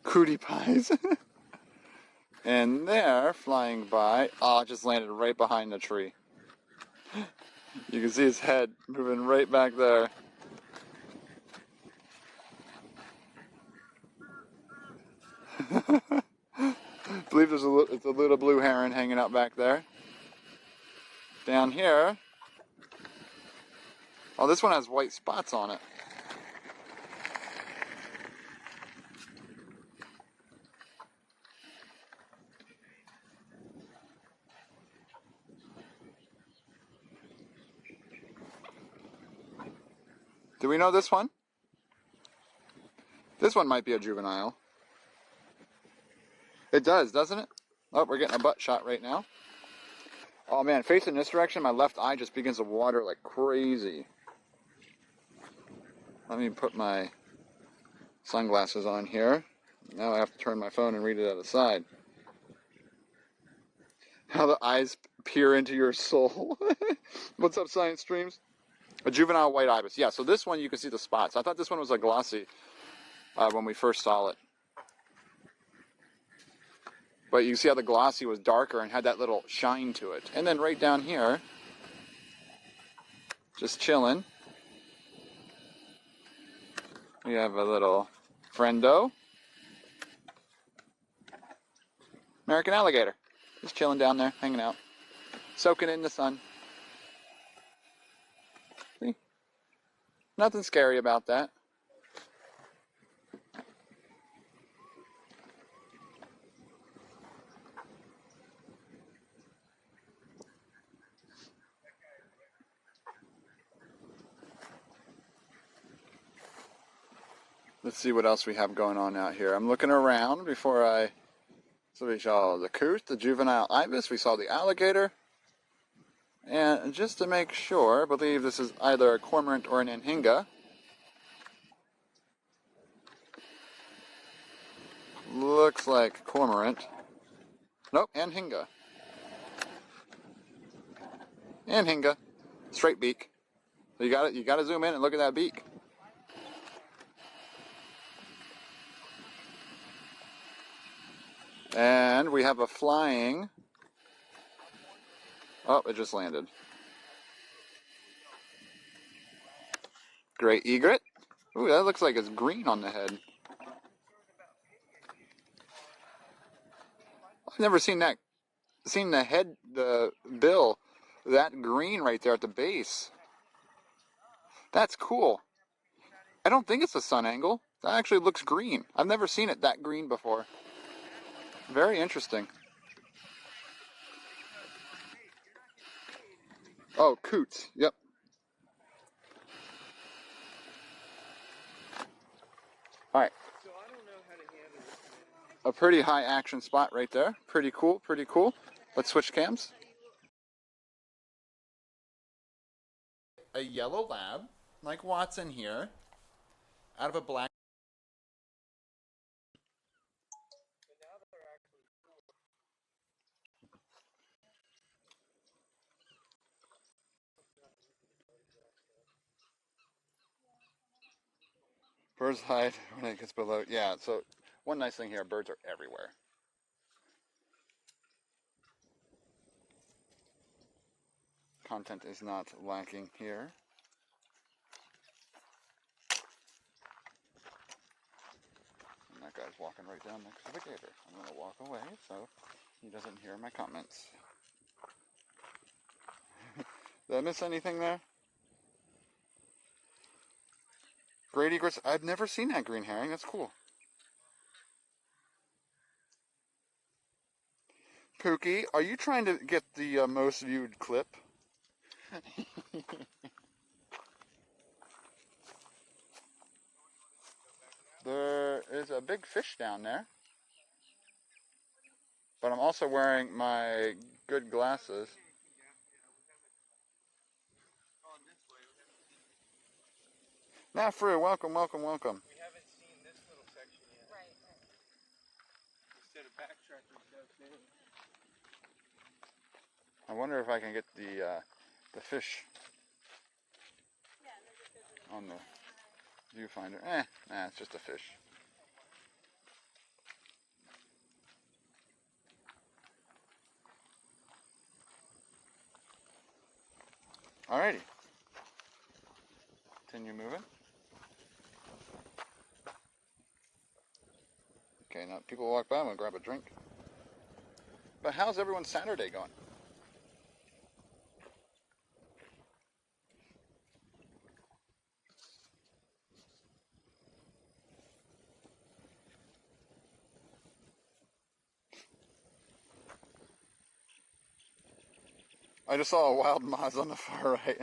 Cootie pies. And there, flying by, oh, just landed right behind the tree. You can see his head moving right back there. I believe there's a little blue heron hanging out back there. Down here, oh, this one has white spots on it. Do we know this one? This one might be a juvenile. It does, doesn't it? Oh, we're getting a butt shot right now. Oh man, facing this direction, my left eye just begins to water like crazy. Let me put my sunglasses on here. Now I have to turn my phone and read it at the side. How the eyes peer into your soul. What's up, Science Streams? A juvenile white ibis. Yeah, so this one you can see the spots. I thought this one was a glossy when we first saw it. But you see how the glossy was darker and had that little shine to it. And then right down here, just chilling, we have a little friendo. American alligator. Just chilling down there, hanging out. Soaking in the sun. See? Nothing scary about that. Let's see what else we have going on out here. I'm looking around before I... So we saw the coot, the juvenile ibis, we saw the alligator. And just to make sure, I believe this is either a cormorant or an anhinga. Looks like cormorant. Nope, anhinga. Anhinga. Straight beak. So you gotta zoom in and look at that beak. And we have a flying... Oh, it just landed. Great egret. Ooh, that looks like it's green on the head. I've never seen that. Seen the head, the bill, that green right there at the base. That's cool. I don't think it's a sun angle. That actually looks green. I've never seen it that green before. Very interesting. Oh, coots. Yep. All right. A pretty high action spot right there. Pretty cool, pretty cool. Let's switch cams. A yellow lab, like Watson here, out of a black... Birds hide when it gets below. Yeah, so one nice thing here, birds are everywhere. Content is not lacking here. And that guy's walking right down next to the gator. I'm going to walk away so he doesn't hear my comments. Did I miss anything there? Great egrets. I've never seen that green herring. That's cool. Pookie, are you trying to get the most viewed clip? There is a big fish down there. But I'm also wearing my good glasses. Not free. Welcome, welcome, welcome. We haven't seen this little section yet. Right. Instead of backtracking stuff in. I wonder if I can get the fish on the viewfinder. Nah, it's just a fish. Alrighty. Continue moving. Okay, now people walk by, I'm gonna grab a drink. But how's everyone's Saturday going? I just saw a wild moz on the far right.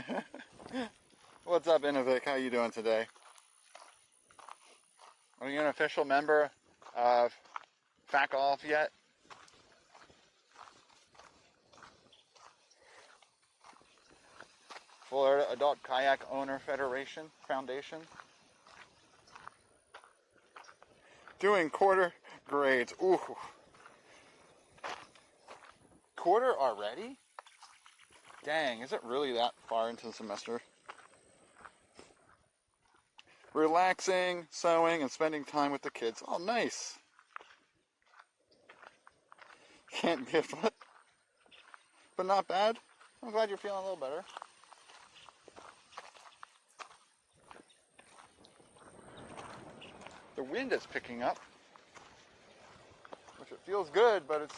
What's up, Innovic? How you doing today? Are you an official member of Fack Off yet? Florida Adult Kayak Owner Federation Foundation. Doing quarter grades. Ooh. Quarter already? Dang, is it really that far into the semester? Relaxing, sewing, and spending time with the kids. Oh, nice. Can't gift, but not bad. I'm glad you're feeling a little better. The wind is picking up, which it feels good, but it's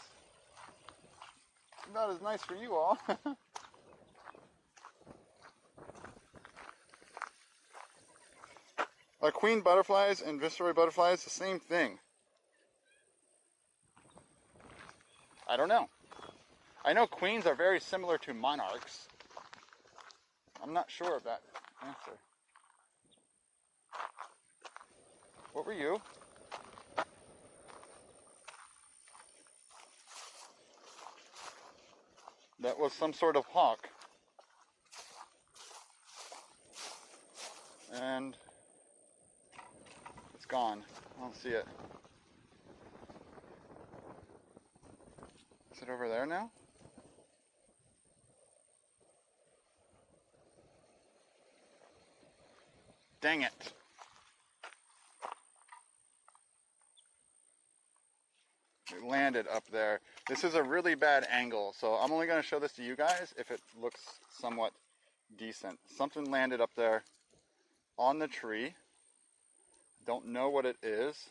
not as nice for you all. Are queen butterflies and viceroy butterflies the same thing? I don't know. I know queens are very similar to monarchs. I'm not sure of that answer. What were you? That was some sort of hawk. And it's gone. I don't see it. Is it over there now? Dang it. It landed up there. This is a really bad angle, so I'm only going to show this to you guys if it looks somewhat decent. Something landed up there on the tree. Don't know what it is.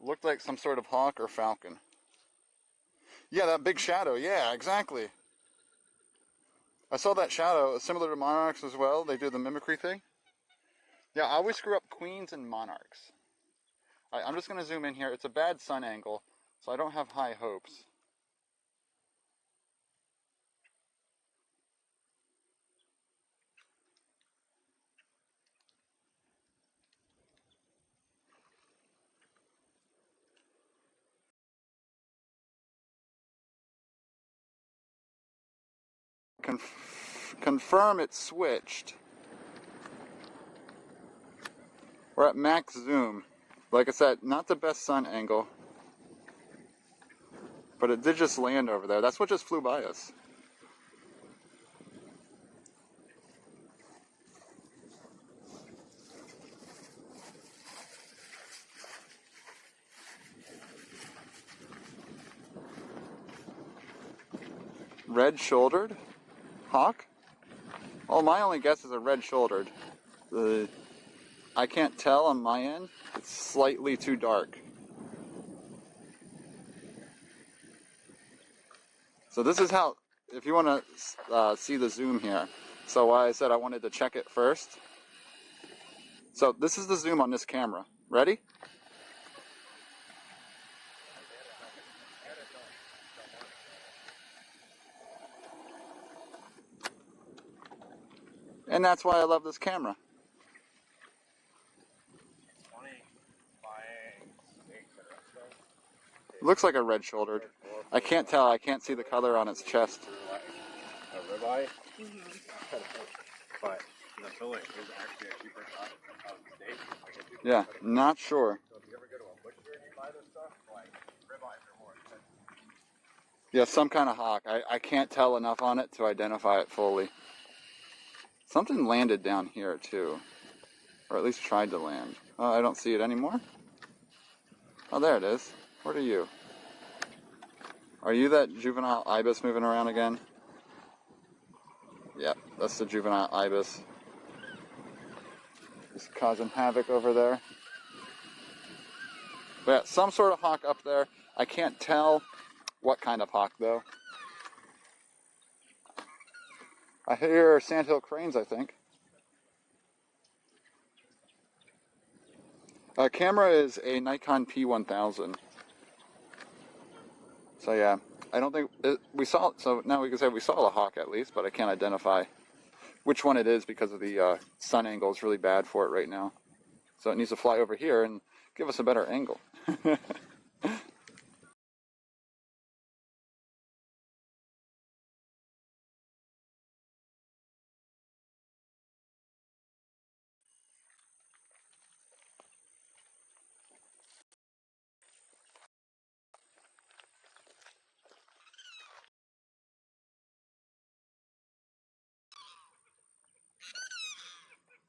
Looked like some sort of hawk or falcon. Yeah, that big shadow. Yeah, exactly. I saw that shadow, similar to monarchs as well. They do the mimicry thing. Yeah, I always screw up queens and monarchs. I'm just going to zoom in here. It's a bad sun angle, so I don't have high hopes. Confirm it switched. We're at max zoom. Like I said, not the best sun angle. But it did just land over there. That's what just flew by us. Red-shouldered hawk? Oh, my only guess is a red-shouldered. I can't tell on my end. It's slightly too dark. So this is how, if you want to see the zoom here. So why I said I wanted to check it first. So this is the zoom on this camera. Ready? And that's why I love this camera. It looks like a red-shouldered. I can't tell. I can't see the color on its chest. A ribeye? But the fillet is actually a cheaper cut of steak. Yeah, not sure. So if you ever go to a butcher and you buy this stuff, like, ribeyes are more expensive. Yeah, some kind of hawk. I can't tell enough on it to identify it fully. Something landed down here, too. Or at least tried to land. Oh, I don't see it anymore. Oh, there it is. What are you? Are you that juvenile ibis moving around again? Yep, that's the juvenile ibis. Just causing havoc over there. But yeah, some sort of hawk up there. I can't tell what kind of hawk, though. I hear sandhill cranes, I think. Camera is a Nikon P1000. So yeah, I don't think we saw. So now we can say we saw a hawk at least, but I can't identify which one it is because of the sun angle is really bad for it right now. So it needs to fly over here and give us a better angle.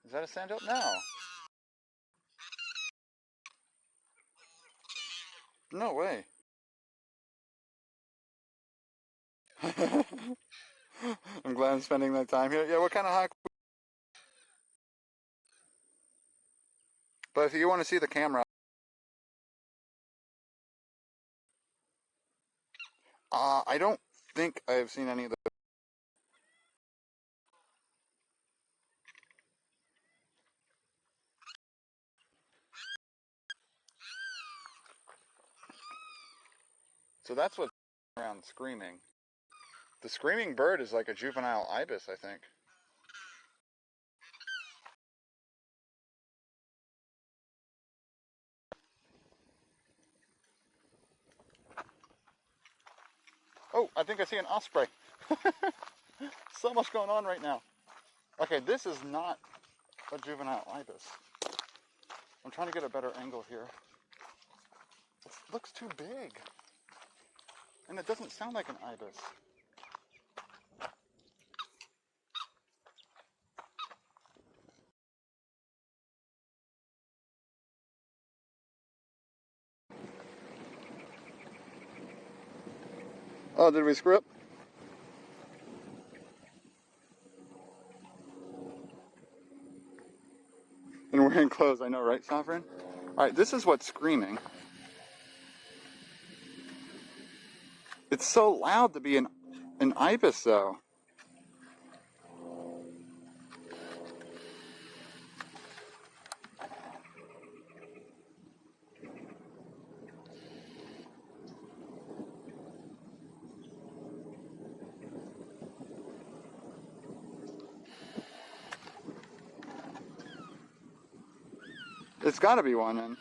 Is that a sandhill? No. No way. I'm glad I'm spending that time here. Yeah, what kind of hawk? But if you want to see the camera, I don't think I've seen any of the. So that's what's around screaming. The screaming bird is like a juvenile ibis, I think. Oh, I think I see an osprey. So much going on right now. Okay, this is not a juvenile ibis. I'm trying to get a better angle here. It looks too big. And it doesn't sound like an ibis. Oh, did we screw up? And wearing clothes, I know, right, Sovereign? Alright, this is what's screaming. It's so loud to be an ibis, though. It's got to be one, and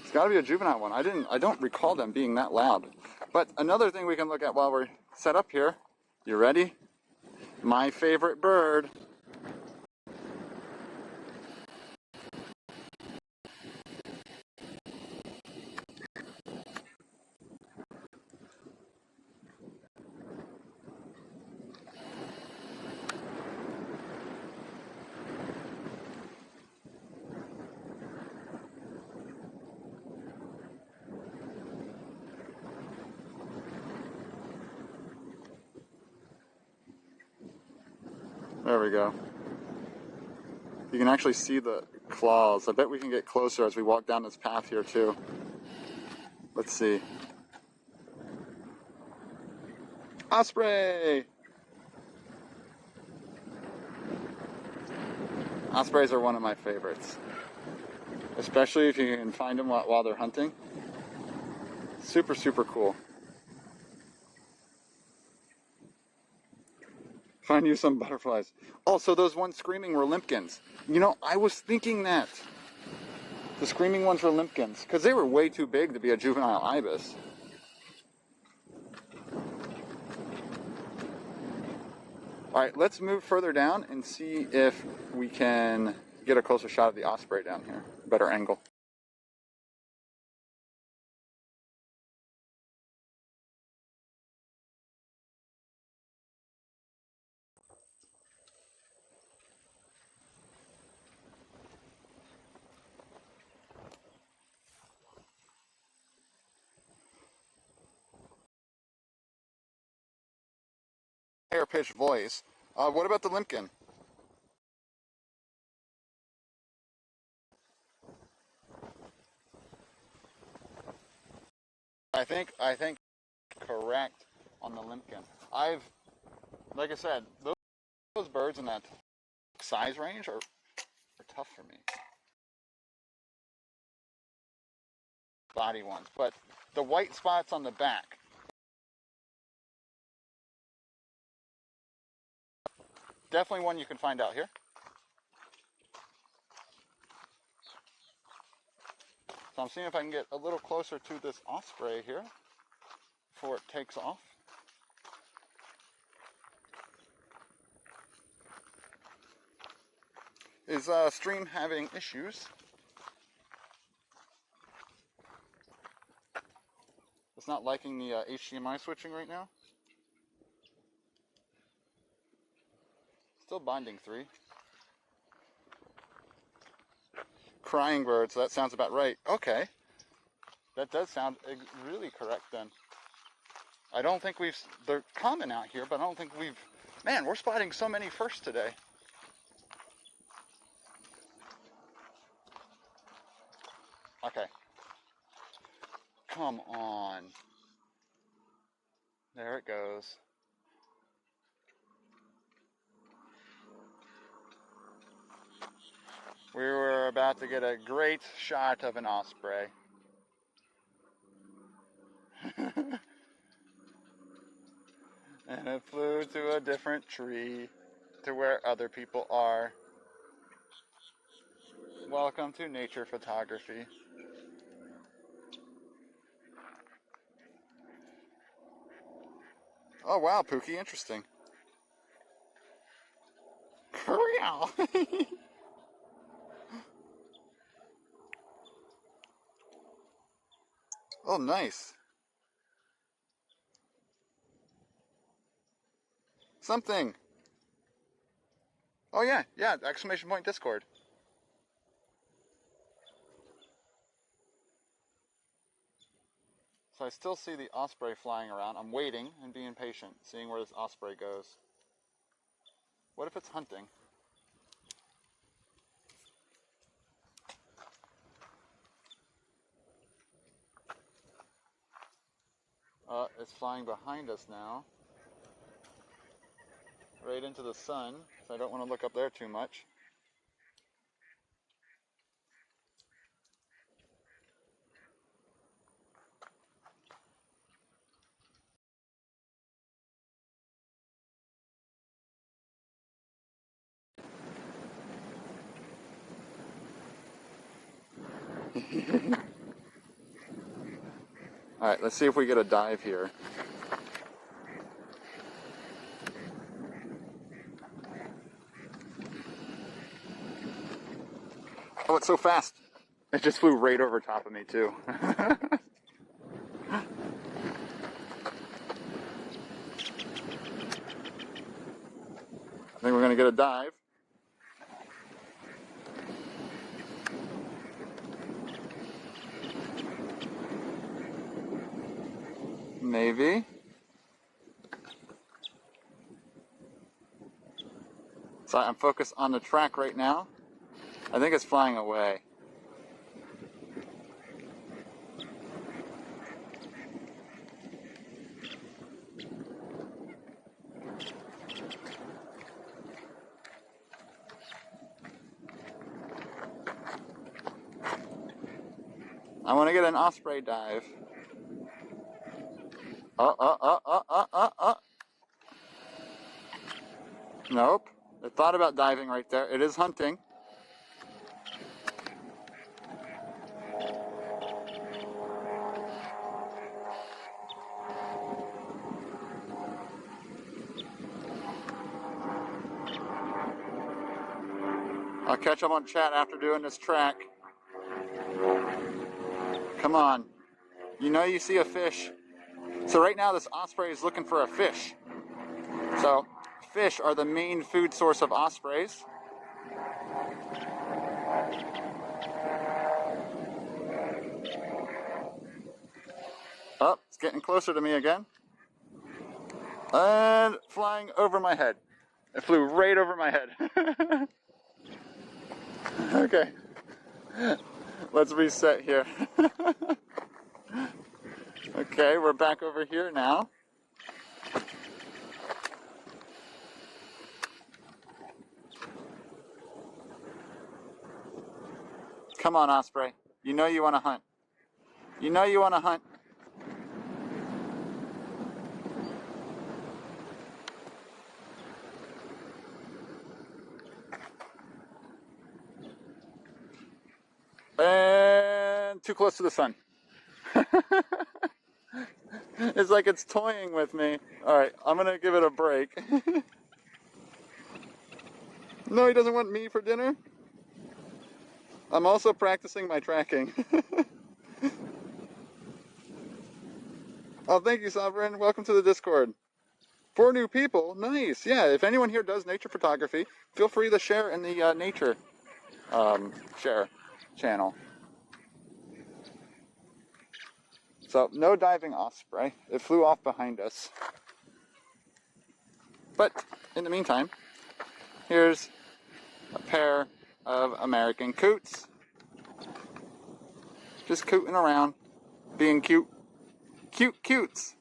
it's got to be a juvenile one. I don't recall them being that loud. But another thing we can look at while we're set up here. You ready? My favorite bird. There we go. You can actually see the claws. I bet we can get closer as we walk down this path here too. Let's see. Osprey! Ospreys are one of my favorites. Especially if you can find them while they're hunting. Super, super cool. Find you some butterflies. Oh, so those ones screaming were limpkins. You know, I was thinking that. The screaming ones were limpkins. Because they were way too big to be a juvenile ibis. Alright, let's move further down and see if we can get a closer shot of the osprey down here. Better angle. Higher pitched voice. What about the limpkin? I think correct on the limpkin. Like I said, those birds in that size range are tough for me. Body ones, but the white spots on the back, definitely one you can find out here. So I'm seeing if I can get a little closer to this osprey here before it takes off. Is stream having issues? It's not liking the HDMI switching right now. Still binding 3. Crying birds, that sounds about right. Okay. That does sound really correct then. I don't think they're common out here, but I don't think man, we're spotting so many firsts today. Okay. Come on. There it goes. We were about to get a great shot of an osprey. And it flew to a different tree, to where other people are. Welcome to nature photography. Oh wow, Pookie, interesting. Corral. Oh, nice. Something. Oh yeah, yeah, exclamation point Discord. So I still see the osprey flying around. I'm waiting and being patient, seeing where this osprey goes. What if it's hunting? It's flying behind us now. Right into the sun, so I don't want to look up there too much. Alright, let's see if we get a dive here. Oh, it's so fast. It just flew right over top of me, too. I think we're going to get a dive. Maybe. So I'm focused on the track right now. I think it's flying away. I want to get an osprey dive. Nope. It thought about diving right there. It is hunting. I'll catch up on chat after doing this track. Come on. You know you see a fish. So right now this osprey is looking for a fish. So fish are the main food source of ospreys. Oh, it's getting closer to me again. And flying over my head. It flew right over my head. Okay. Let's reset here. Okay, we're back over here now. Come on, osprey. You know you want to hunt. You know you want to hunt. And too close to the sun. It's like it's toying with me. Alright, I'm gonna give it a break. No, he doesn't want me for dinner. I'm also practicing my tracking. Oh, thank you, Sovereign. Welcome to the Discord. 4 new people. Nice. Yeah, if anyone here does nature photography, feel free to share in the nature share channel. So, no diving osprey. It flew off behind us. But, in the meantime, here's a pair of American coots. Just cooting around, being cute. Cute cutes.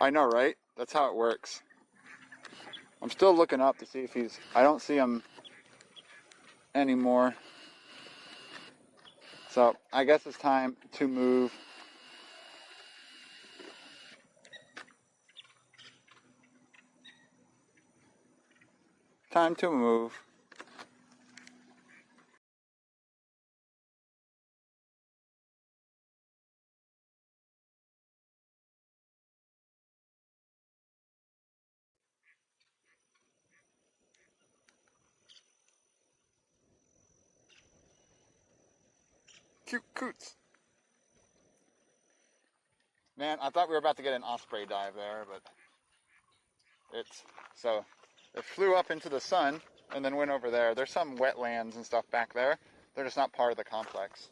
I know, right? That's how it works. I'm still looking up to see if he's... I don't see him anymore. So, I guess it's time to move. Time to move. Cute coots. Man, I thought we were about to get an Osprey Dive there, but so it flew up into the sun and then went over there. There's some wetlands and stuff back there. They're just not part of the complex.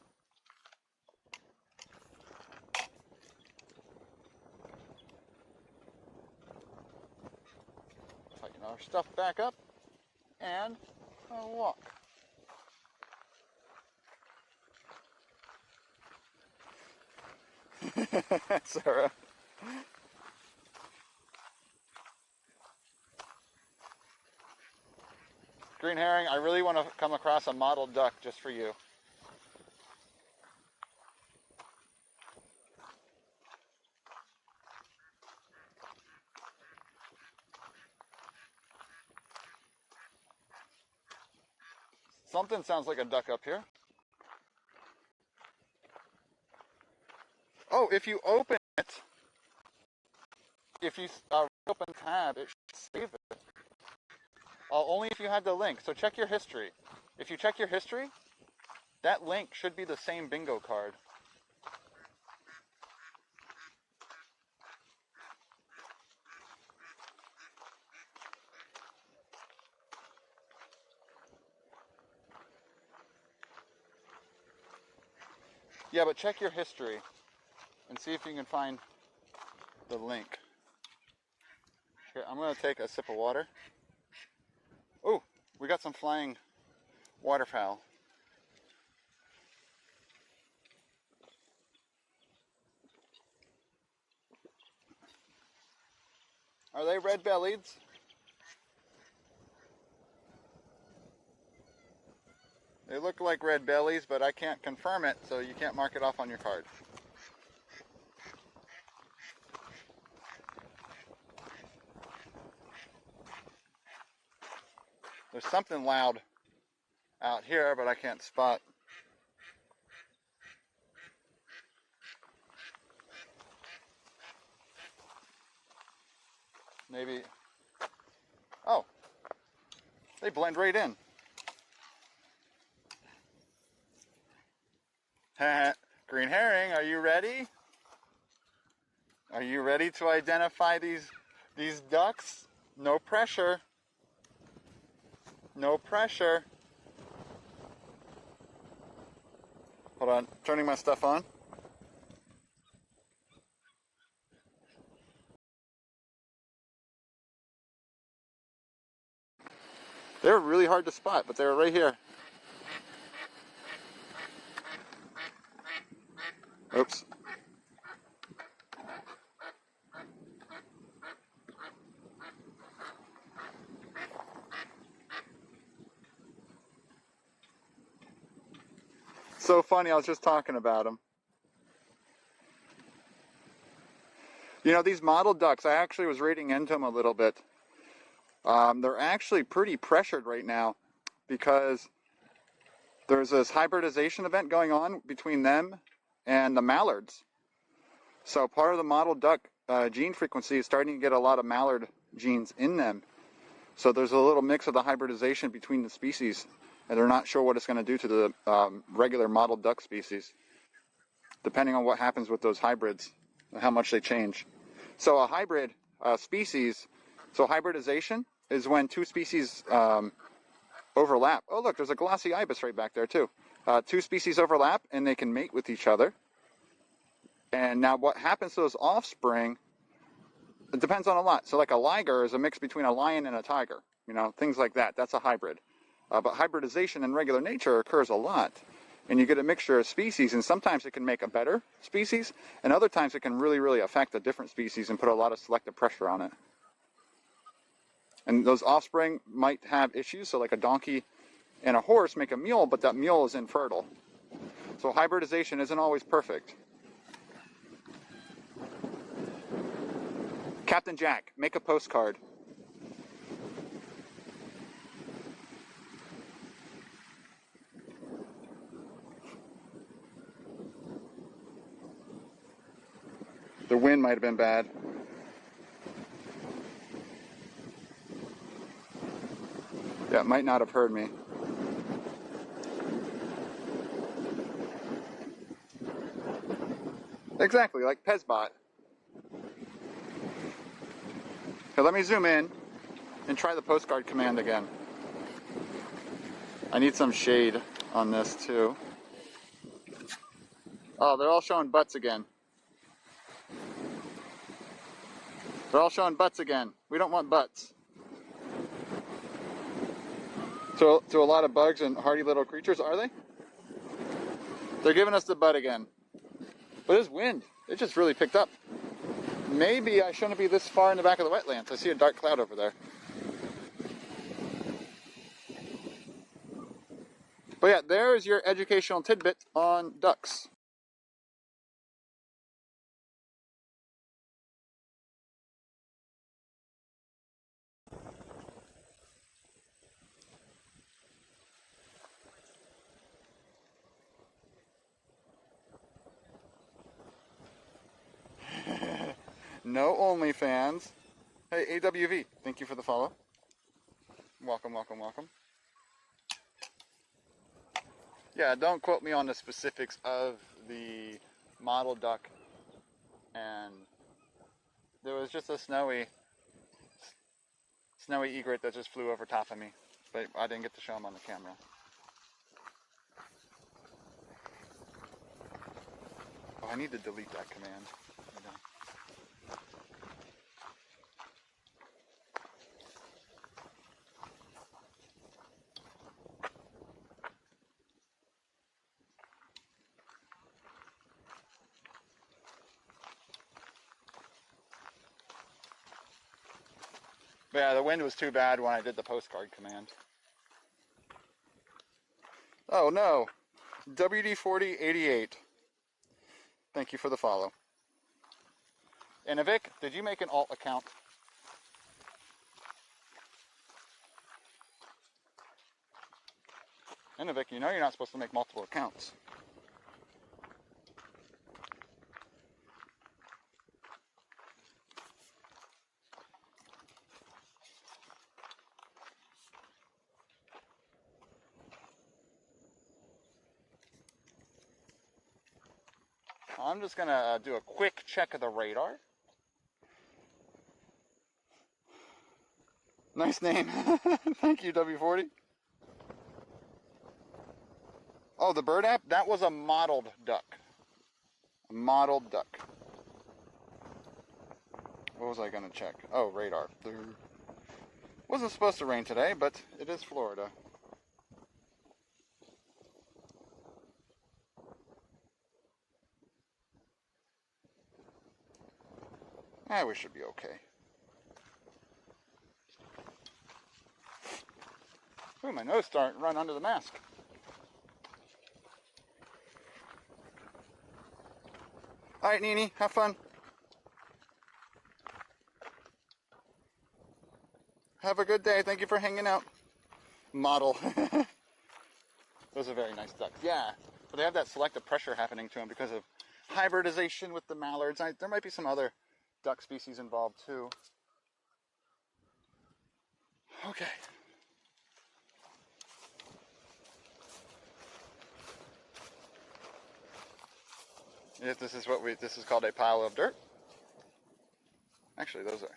Tighten our stuff back up and I'll walk. Sarah. Green herring, I really want to come across a mottled duck just for you. Something sounds like a duck up here. Oh, if you open it, if you open tab, it should save it. Only if you had the link. So check your history. If you check your history, that link should be the same bingo card. Yeah, but check your history and see if you can find the link. Here, I'm going to take a sip of water. Oh, we got some flying waterfowl. Are they red-bellied? They look like red bellies, but I can't confirm it, so you can't mark it off on your card. There's something loud out here, but I can't spot. Maybe. Oh, they blend right in. Green herring, are you ready? Are you ready to identify these ducks? No pressure. No pressure. Hold on, turning my stuff on. They're really hard to spot, but they're right here. Oops. So funny, I was just talking about them. You know, these mottled ducks, I actually was reading into them a little bit. They're actually pretty pressured right now because there's this hybridization event going on between them and the mallards. So part of the mottled duck gene frequency is starting to get a lot of mallard genes in them. So there's a little mix of the hybridization between the species, and they're not sure what it's going to do to the regular mottled duck species, depending on what happens with those hybrids and how much they change. So a hybrid species, so hybridization is when two species overlap. Oh look, there's a Glossy Ibis right back there too. Two species overlap and they can mate with each other. And now what happens to those offspring, it depends on a lot. So like a liger is a mix between a lion and a tiger, you know, things like that. That's a hybrid. But hybridization in regular nature occurs a lot. And you get a mixture of species, and sometimes it can make a better species, and other times it can really, really affect a different species and put a lot of selective pressure on it. And those offspring might have issues, so like a donkey and a horse make a mule, but that mule is infertile. So hybridization isn't always perfect. Captain Jack, make a postcard. The wind might have been bad. Yeah, it might not have heard me. Exactly, like Pezbot. Okay, let me zoom in and try the postcard command again. I need some shade on this too. Oh, they're all showing butts again. They're all showing butts again. We don't want butts. So, to a lot of bugs and hardy little creatures, are they? They're giving us the butt again. But this wind, it just really picked up. Maybe I shouldn't be this far in the back of the wetlands. I see a dark cloud over there. But yeah, there's your educational tidbit on ducks. No OnlyFans. Hey, AWV, thank you for the follow. Welcome, welcome, welcome. Yeah, don't quote me on the specifics of the model duck. And there was just a snowy egret that just flew over top of me. But I didn't get to show him on the camera. Oh, I need to delete that command. But yeah, the wind was too bad when I did the postcard command. Oh no, WD4088. Thank you for the follow. And Vic, did you make an alt account? And Vic, you know you're not supposed to make multiple accounts. I'm just gonna do a quick check of the radar. Nice name. Thank you, W40. Oh, the bird app? That was a mottled duck. A mottled duck. What was I gonna check? Oh, radar. Wasn't supposed to rain today, but it is Florida. We should be okay. Ooh, my nose starting to run under the mask. Alright, Nini, have fun. Have a good day. Thank you for hanging out. Model. Those are very nice ducks. Yeah, but they have that selective pressure happening to them because of hybridization with the mallards. There might be some other duck species involved too. Okay. Yes, this is called a pile of dirt. Actually, those are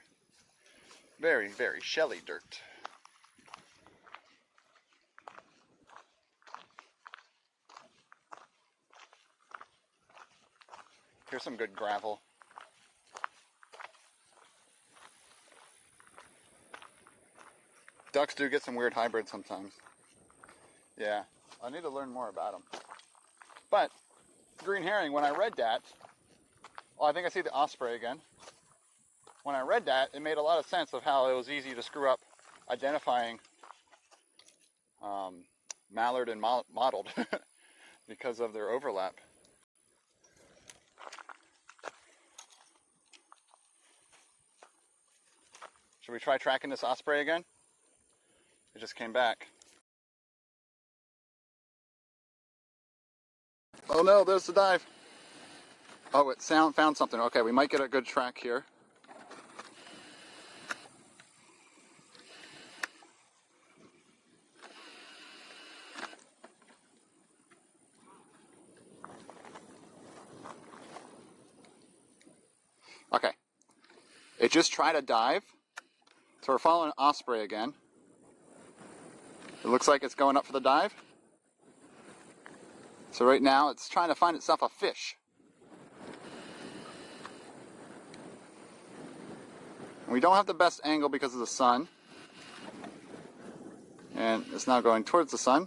very, very shelly dirt. Here's some good gravel. Ducks do get some weird hybrids sometimes. Yeah, I need to learn more about them. But green herring, when I read that, well, I think I see the osprey again. When I read that, it made a lot of sense of how it was easy to screw up identifying mallard and mottled because of their overlap. Should we try tracking this osprey again? It just came back. Oh no, there's the dive. Oh, it found something. Okay, we might get a good track here. Okay. It just tried a dive. So we're following osprey again. It looks like it's going up for the dive. So right now it's trying to find itself a fish. And we don't have the best angle because of the sun. And it's now going towards the sun.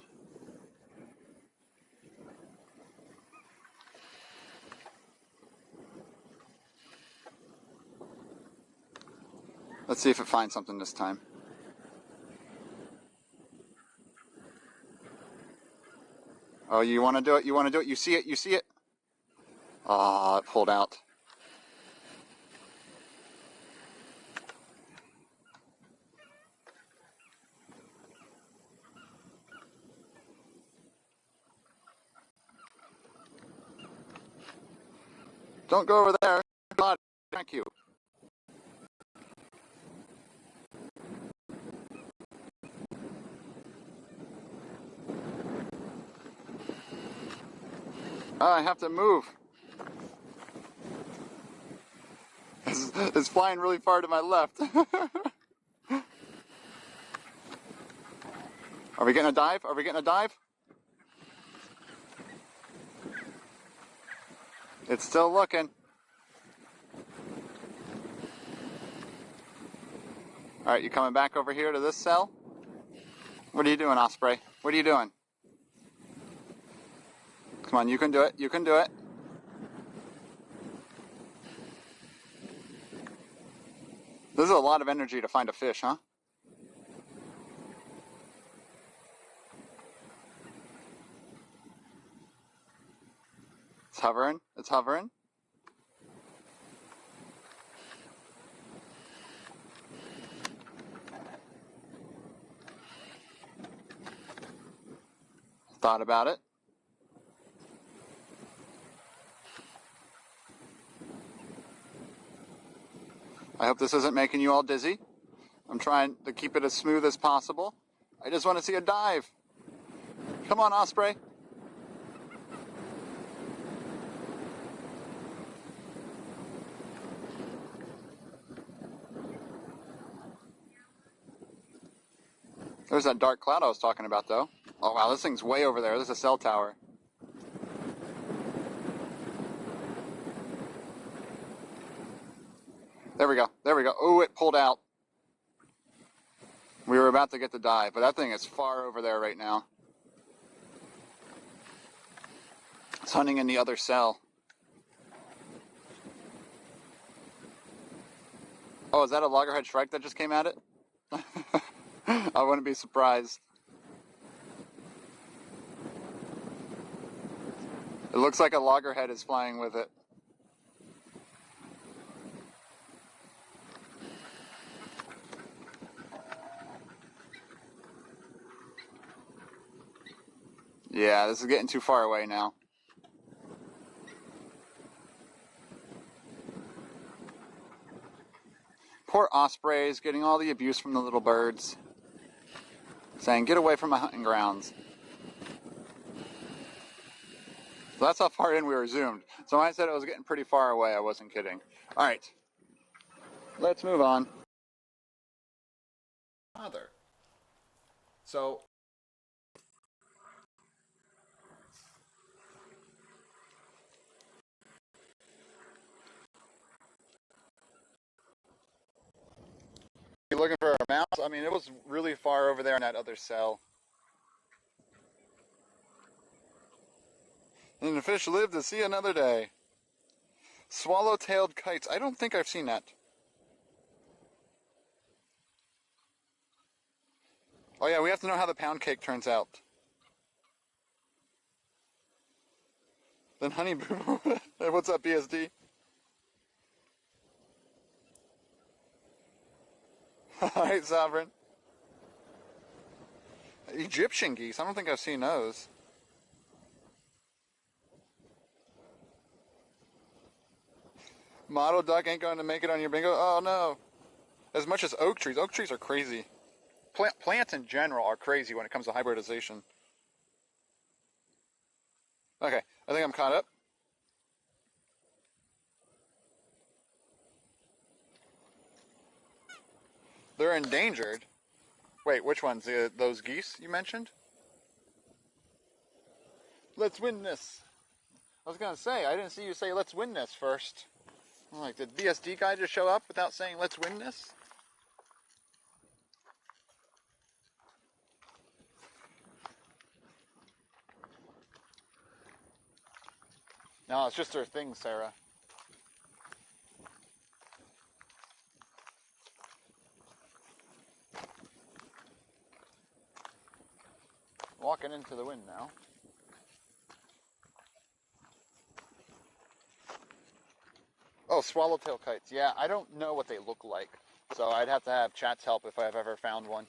Let's see if it finds something this time. Oh, you want to do it? You want to do it? You see it? You see it? Ah, it pulled out. Don't go over there. God, thank you. Oh, I have to move. It's flying really far to my left. Are we getting a dive? Are we getting a dive? It's still looking. All right, you coming back over here to this cell? What are you doing, Osprey? What are you doing? Come on, you can do it. You can do it. This is a lot of energy to find a fish, huh? It's hovering. It's hovering. Thought about it. I hope this isn't making you all dizzy. I'm trying to keep it as smooth as possible. I just want to see a dive. Come on, Osprey. There's that dark cloud I was talking about, though. Oh, wow, this thing's way over there. There's a cell tower. There we go. There we go. Oh, it pulled out. We were about to get the dive, but that thing is far over there right now. It's hunting in the other cell. Oh, is that a loggerhead shrike that just came at it? I wouldn't be surprised. It looks like a loggerhead is flying with it. Yeah, this is getting too far away now. Poor ospreys getting all the abuse from the little birds. Saying, get away from my hunting grounds. So that's how far in we were zoomed. So when I said it was getting pretty far away, I wasn't kidding. Alright. Let's move on. Father. So You looking for a mouse? I mean, it was really far over there in that other cell. And the fish lived to see another day. Swallow-tailed kites. I don't think I've seen that. Oh yeah, we have to know how the pound cake turns out. Then honey boo. Hey, what's up, BSD? Alright, Sovereign. Egyptian geese. I don't think I've seen those. Motto duck ain't going to make it on your bingo. Oh no. As much as oak trees. Oak trees are crazy. Plants in general are crazy when it comes to hybridization. Okay, I think I'm caught up. They're endangered. Wait, which ones? Those geese you mentioned? Let's win this. I was gonna say, I didn't see you say let's win this first. I'm like, did BSD guy just show up without saying let's win this? No, it's just her thing, Sarah. Walking into the wind now. Oh, swallowtail kites. Yeah, I don't know what they look like. So I'd have to have chat's help if I've ever found one.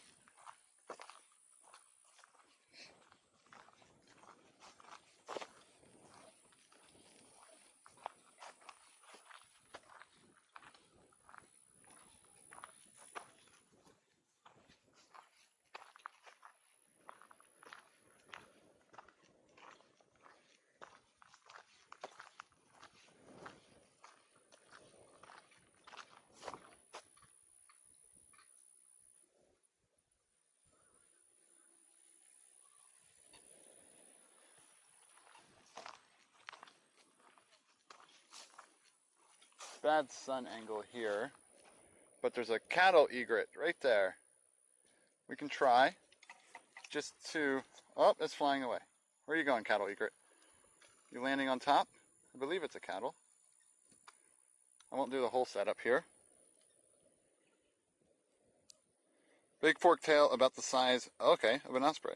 Bad sun angle here. But there's a cattle egret right there. We can try just to... Oh, it's flying away. Where are you going, cattle egret? You landing on top? I believe it's a cattle. I won't do the whole setup here. Big forked tail about the size, okay, of an osprey.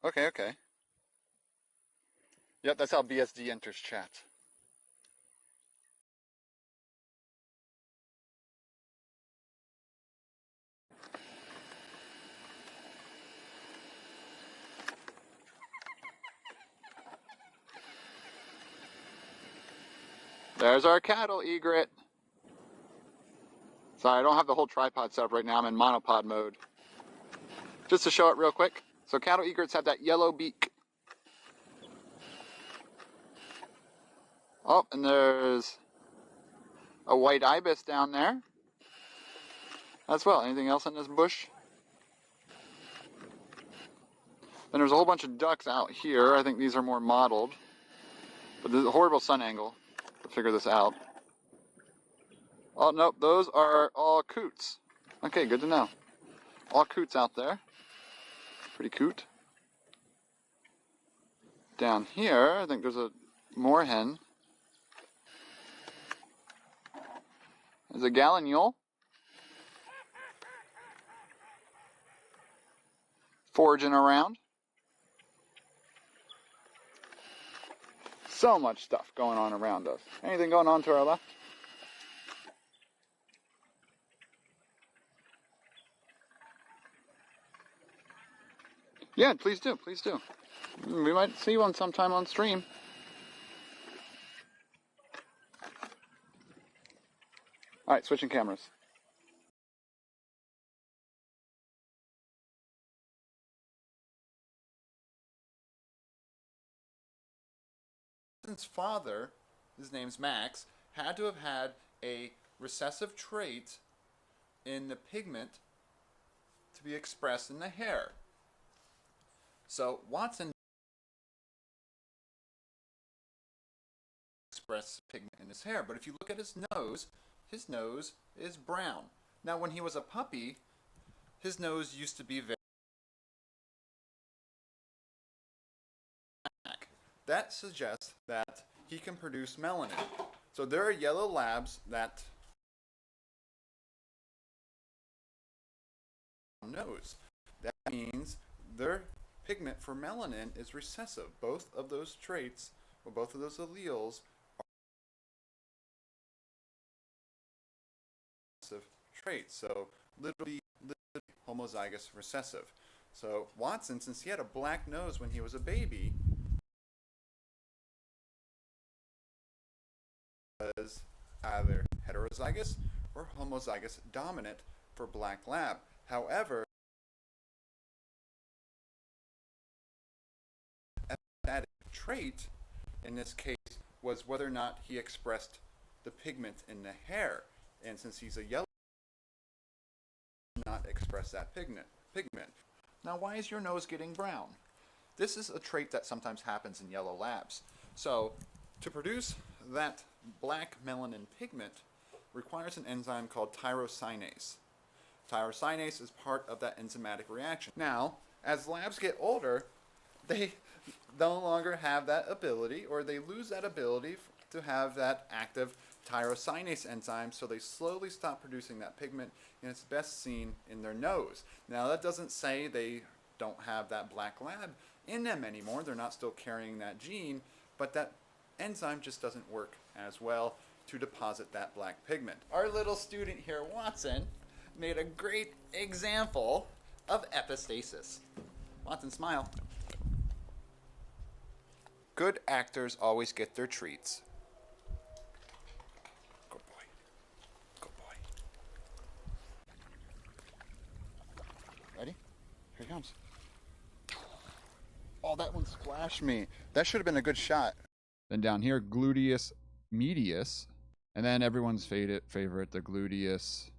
Okay, okay. Yep, that's how BSD enters chat. There's our cattle egret. Sorry, I don't have the whole tripod set up right now. I'm in monopod mode. Just to show it real quick. So cattle egrets have that yellow beak. Oh, and there's a white ibis down there as well. Anything else in this bush? Then there's a whole bunch of ducks out here. I think these are more modeled. But there's a horrible sun angle to figure this out. Oh, nope, those are all coots. Okay, good to know. All coots out there. Pretty coot. Down here, I think there's a moorhen. There's a gallinule. Foraging around. So much stuff going on around us. Anything going on to our left? Yeah, please do, please do. We might see one sometime on stream. Alright, switching cameras. Watson's father, his name's Max, had to have had a recessive trait in the pigment to be expressed in the hair. So Watson expressed pigment in his hair, but if you look at his nose is brown. Now when he was a puppy, his nose used to be very black. That suggests that he can produce melanin. So there are yellow labs that nose. That means their pigment for melanin is recessive. Both of those traits, or both of those alleles, are recessive traits. So literally homozygous recessive. So Watson, since he had a black nose when he was a baby, was either heterozygous or homozygous dominant for black lab. However, that trait in this case was whether or not he expressed the pigment in the hair, and since he's a yellow, he did not express that pigment. Now, why is your nose getting brown? This is a trait that sometimes happens in yellow labs. So to produce that black melanin pigment requires an enzyme called tyrosinase. Tyrosinase is part of that enzymatic reaction. Now, as labs get older, they no longer have that ability, or they lose that ability to have that active tyrosinase enzyme, so they slowly stop producing that pigment, and it's best seen in their nose. Now, that doesn't say they don't have that black lab in them anymore. They're not still carrying that gene, but that enzyme just doesn't work as well to deposit that black pigment. Our little student here, Watson, made a great example of epistasis. Watson, smile. Good actors always get their treats. Good boy. Good boy. Ready? Here he comes. Oh, that one splashed me. That should have been a good shot. Then down here, gluteus medius. And then everyone's favorite, the gluteus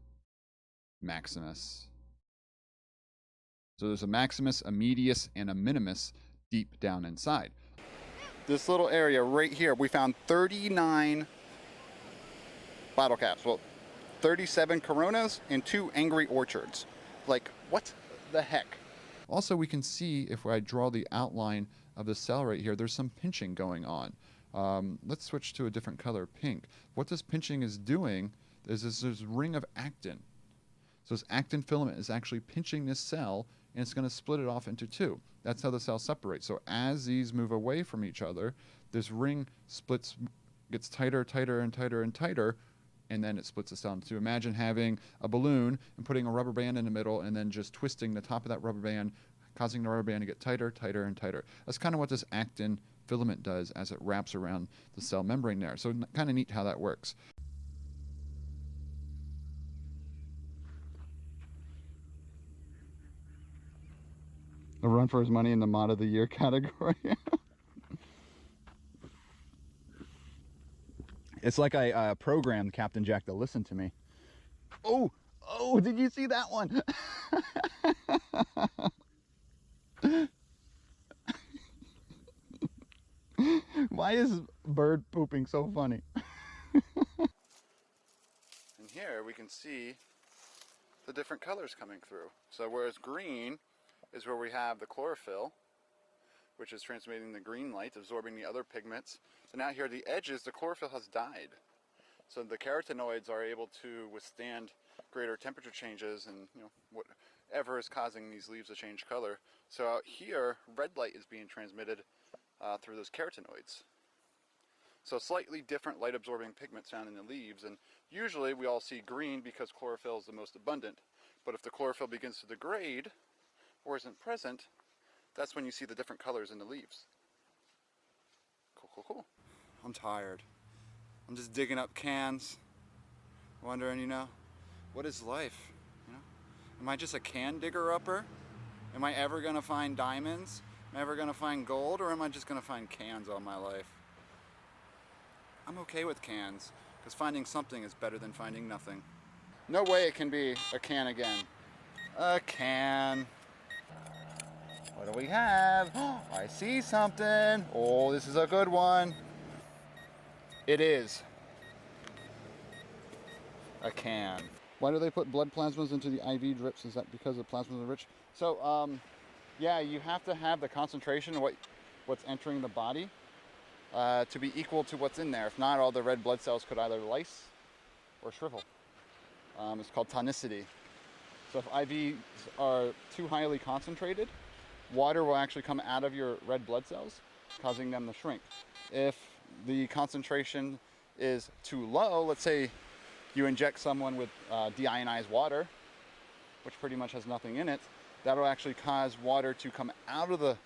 maximus. So there's a maximus, a medius, and a minimus deep down inside. This little area right here, we found 39 bottle caps. Well, 37 Coronas and 2 Angry Orchards. Like, what the heck? Also, we can see if I draw the outline of the cell right here, there's some pinching going on. Let's switch to a different color, pink. What this pinching is doing is this ring of actin. So this actin filament is actually pinching this cell, and it's going to split it off into two. That's how the cell separates. So as these move away from each other, this ring splits, gets tighter, tighter, and tighter, and tighter, and then it splits the cell into two. Imagine having a balloon and putting a rubber band in the middle and then just twisting the top of that rubber band, causing the rubber band to get tighter, tighter, and tighter. That's kind of what this actin filament does as it wraps around the cell membrane there. So kind of neat how that works. A run for his money in the Mod of the Year category. It's like I programmed Captain Jack to listen to me. Oh, did you see that one? Why is bird pooping so funny? And here we can see the different colors coming through. So whereas green is where we have the chlorophyll, which is transmitting the green light, absorbing the other pigments. So now here the edges, the chlorophyll has died. So the carotenoids are able to withstand greater temperature changes and whatever is causing these leaves to change color. So out here, red light is being transmitted through those carotenoids. So slightly different light absorbing pigments found in the leaves, and usually we all see green because chlorophyll is the most abundant. But if the chlorophyll begins to degrade or isn't present, That's when you see the different colors in the leaves. Cool, cool, cool. I'm tired. I'm just digging up cans, wondering, you know, what is life? You know, am I just a can digger upper? Am I ever gonna find diamonds? Am I ever gonna find gold, or am I just gonna find cans all my life? I'm okay with cans, because finding something is better than finding nothing. No way it can be a can again. A can. What do we have? I see something. Oh, this is a good one. It is a can. Why do they put blood plasmas into the IV drips? Is that because the plasmas are rich? So, yeah, you have to have the concentration of what's entering the body to be equal to what's in there. If not, all the red blood cells could either lyse or shrivel. It's called tonicity. So if IVs are too highly concentrated, water will actually come out of your red blood cells, causing them to shrink. If the concentration is too low, let's say you inject someone with deionized water, which pretty much has nothing in it, that'll actually cause water to come out of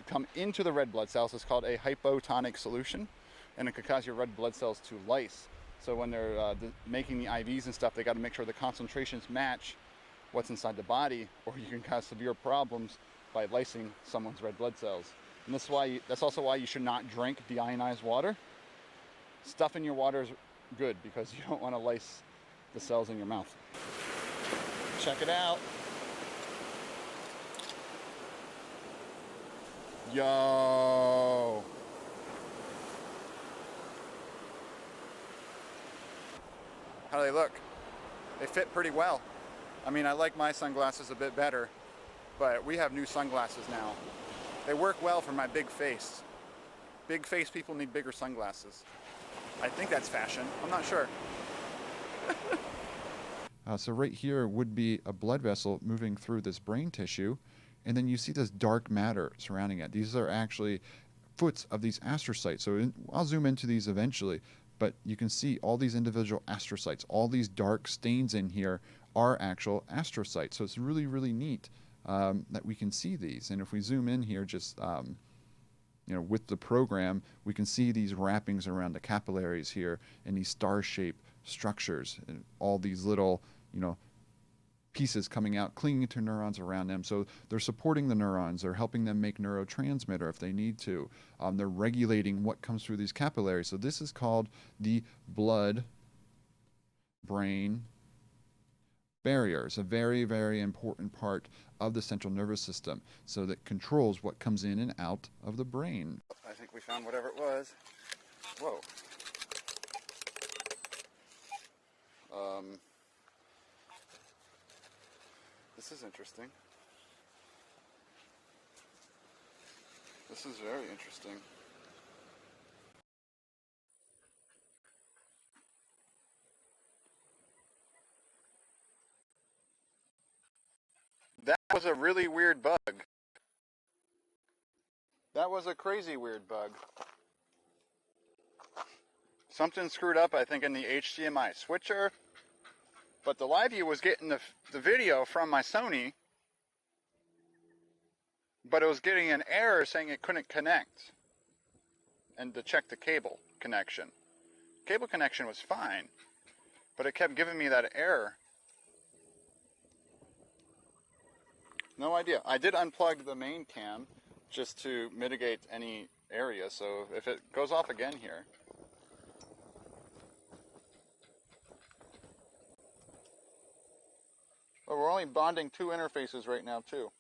come into the red blood cells. It's called a hypotonic solution, and it could cause your red blood cells to lyse. So when they're making the IVs and stuff, they got to make sure the concentrations match what's inside the body, or you can cause severe problems by lysing someone's red blood cells. And that's also why you should not drink deionized water. Stuff in your water is good because you don't want to lyse the cells in your mouth. Check it out. Yo. How do they look? They fit pretty well. I mean, I like my sunglasses a bit better, but we have new sunglasses now. They work well for my big face. Big face people need bigger sunglasses. I think that's fashion. I'm not sure. So right here would be a blood vessel moving through this brain tissue, and then you see this dark matter surrounding it. These are actually foots of these astrocytes. So I'll zoom into these eventually, but you can see all these individual astrocytes. All these dark stains in here are actual astrocytes. So it's really, really neat that we can see these. And if we zoom in here, just with the program, we can see these wrappings around the capillaries here and these star-shaped structures and all these little, pieces coming out, clinging to neurons around them. So they're supporting the neurons. They're helping them make neurotransmitter if they need to. They're regulating what comes through these capillaries. So this is called the blood-brain barrier. It's a very, very important part of the central nervous system. So that controls what comes in and out of the brain. I think we found whatever it was. Whoa. This is interesting. This is very interesting. That was a really weird bug. That was a crazy weird bug. Something screwed up, I think, in the HDMI switcher. But the live view was getting the video from my Sony, but it was getting an error saying it couldn't connect, and to check the cable connection. Cable connection was fine, but it kept giving me that error. No idea. I did unplug the main cam just to mitigate any area, so if it goes off again here. But we're only bonding 2 interfaces right now, too.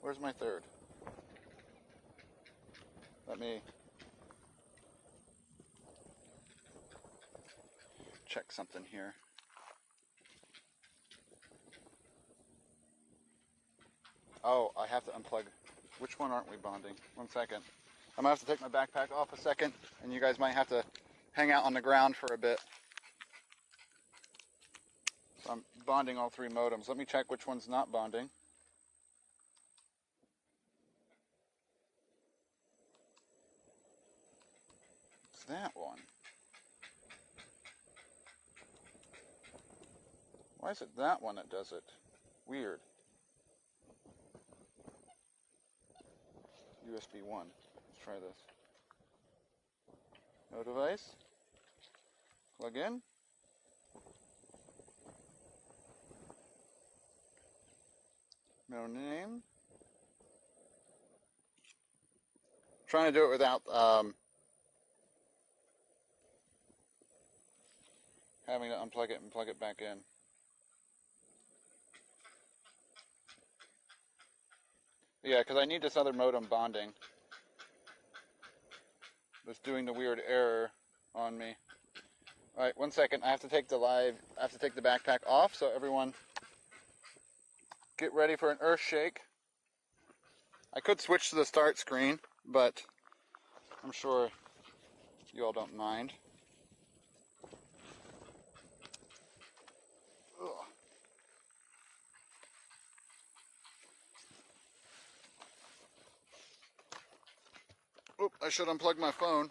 Where's my third? Let me check something here. Oh, I have to unplug. Which one aren't we bonding? 1 second. I'm going to have to take my backpack off a second, and you guys might have to hang out on the ground for a bit. So I'm bonding all 3 modems. Let me check which one's not bonding. It's that one. Why is it that one that does it? Weird. USB 1. Let's try this. No device. Plug in. No name. Trying to do it without having to unplug it and plug it back in. Yeah, because I need this other modem bonding. It's doing the weird error on me. Alright, 1 second. I have to take the backpack off, so everyone get ready for an earth shake. I could switch to the start screen, but I'm sure you all don't mind. Ugh. Oop, I should unplug my phone.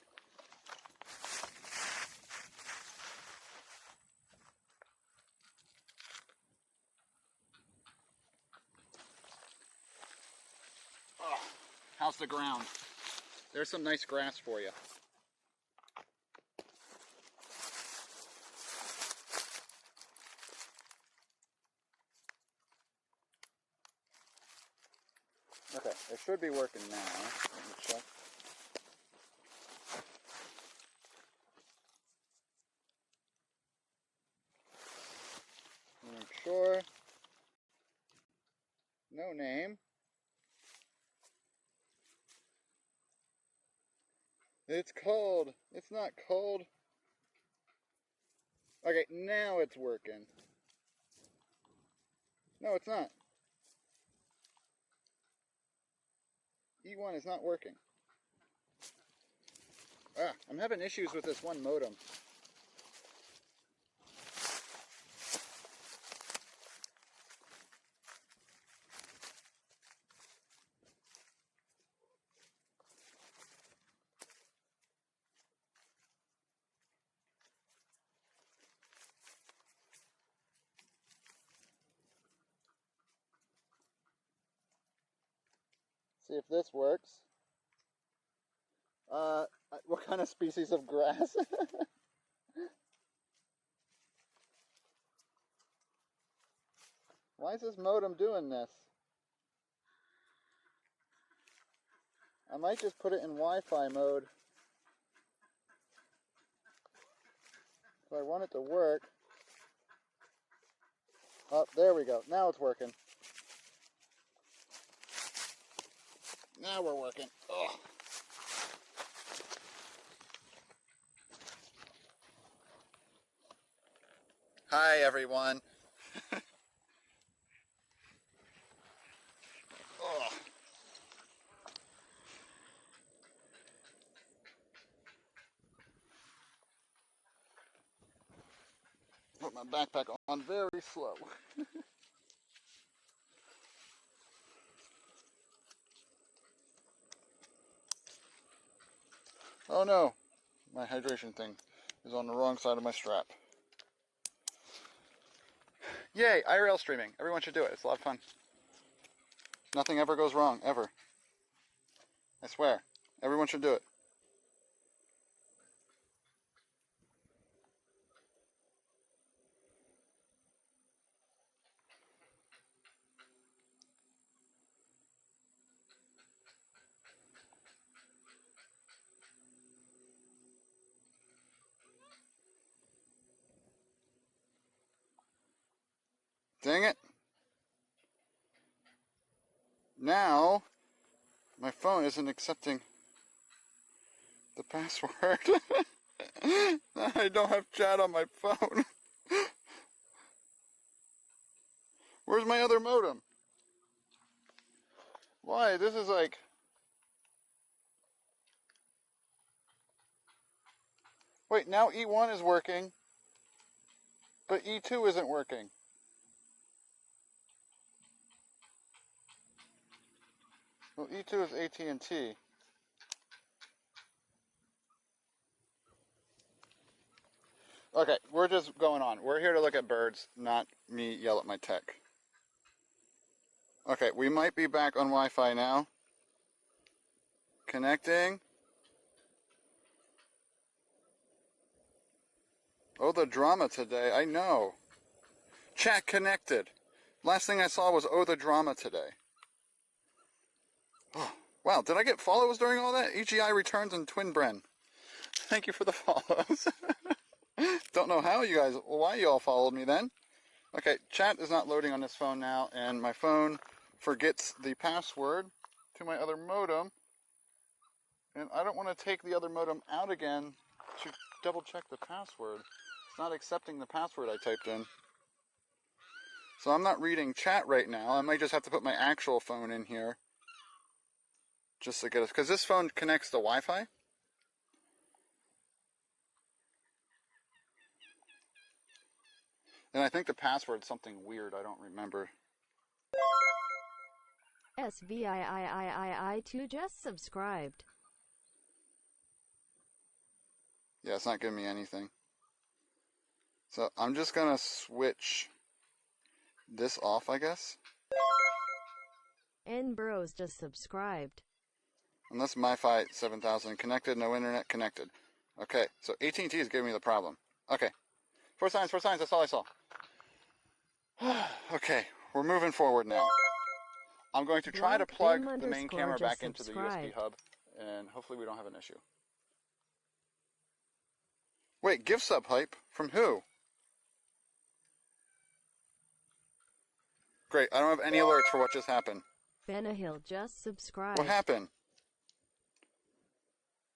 Ugh. How's the ground? There's some nice grass for you. Okay, it should be working now. Let me check. Make sure. No name. It's cold. It's not cold. Okay, now it's working. No, it's not. E1 is not working. Ah, I'm having issues with this one modem. See if this works. What kind of species of grass? Why is this modem doing this? I might just put it in Wi-Fi mode. If I want it to work. Oh, there we go. Now it's working. Now we're working. Ugh. Hi, everyone. Ugh. Put my backpack on very slow. Oh no, my hydration thing is on the wrong side of my strap. Yay, IRL streaming. Everyone should do it. It's a lot of fun. Nothing ever goes wrong, ever. I swear. Everyone should do it. Dang it. Now, my phone isn't accepting the password. I don't have chat on my phone. Where's my other modem? Why? This is like... Wait, now E1 is working, but E2 isn't working. Well, E2 is AT&T. Okay, we're just going on. We're here to look at birds, not me yell at my tech. Okay, we might be back on Wi-Fi now. Connecting. Oh, the drama today. I know. Chat connected. Last thing I saw was oh, the drama today. Oh, wow, did I get follows during all that? EGI returns and Twin Bren. Thank you for the follows. Don't know how you guys, why you all followed me then. Okay, chat is not loading on this phone now, and my phone forgets the password to my other modem. And I don't want to take the other modem out again to double check the password. It's not accepting the password I typed in. So I'm not reading chat right now. I might just have to put my actual phone in here. Just to get us, because this phone connects to Wi-Fi. And I think the password's something weird. I don't remember. SVIIIII2 just subscribed. Yeah, it's not giving me anything. So I'm just going to switch this off, I guess. N Bros just subscribed. Unless MiFi 7000 connected, no internet connected. Okay, so AT&T is giving me the problem. Okay, 4 signs, that's all I saw. Okay, we're moving forward now. I'm going to try to plug the main camera back into the USB hub, and hopefully we don't have an issue. Wait, gift sub hype? From who? Great, I don't have any alerts for what just happened. Benahill just subscribed. What happened?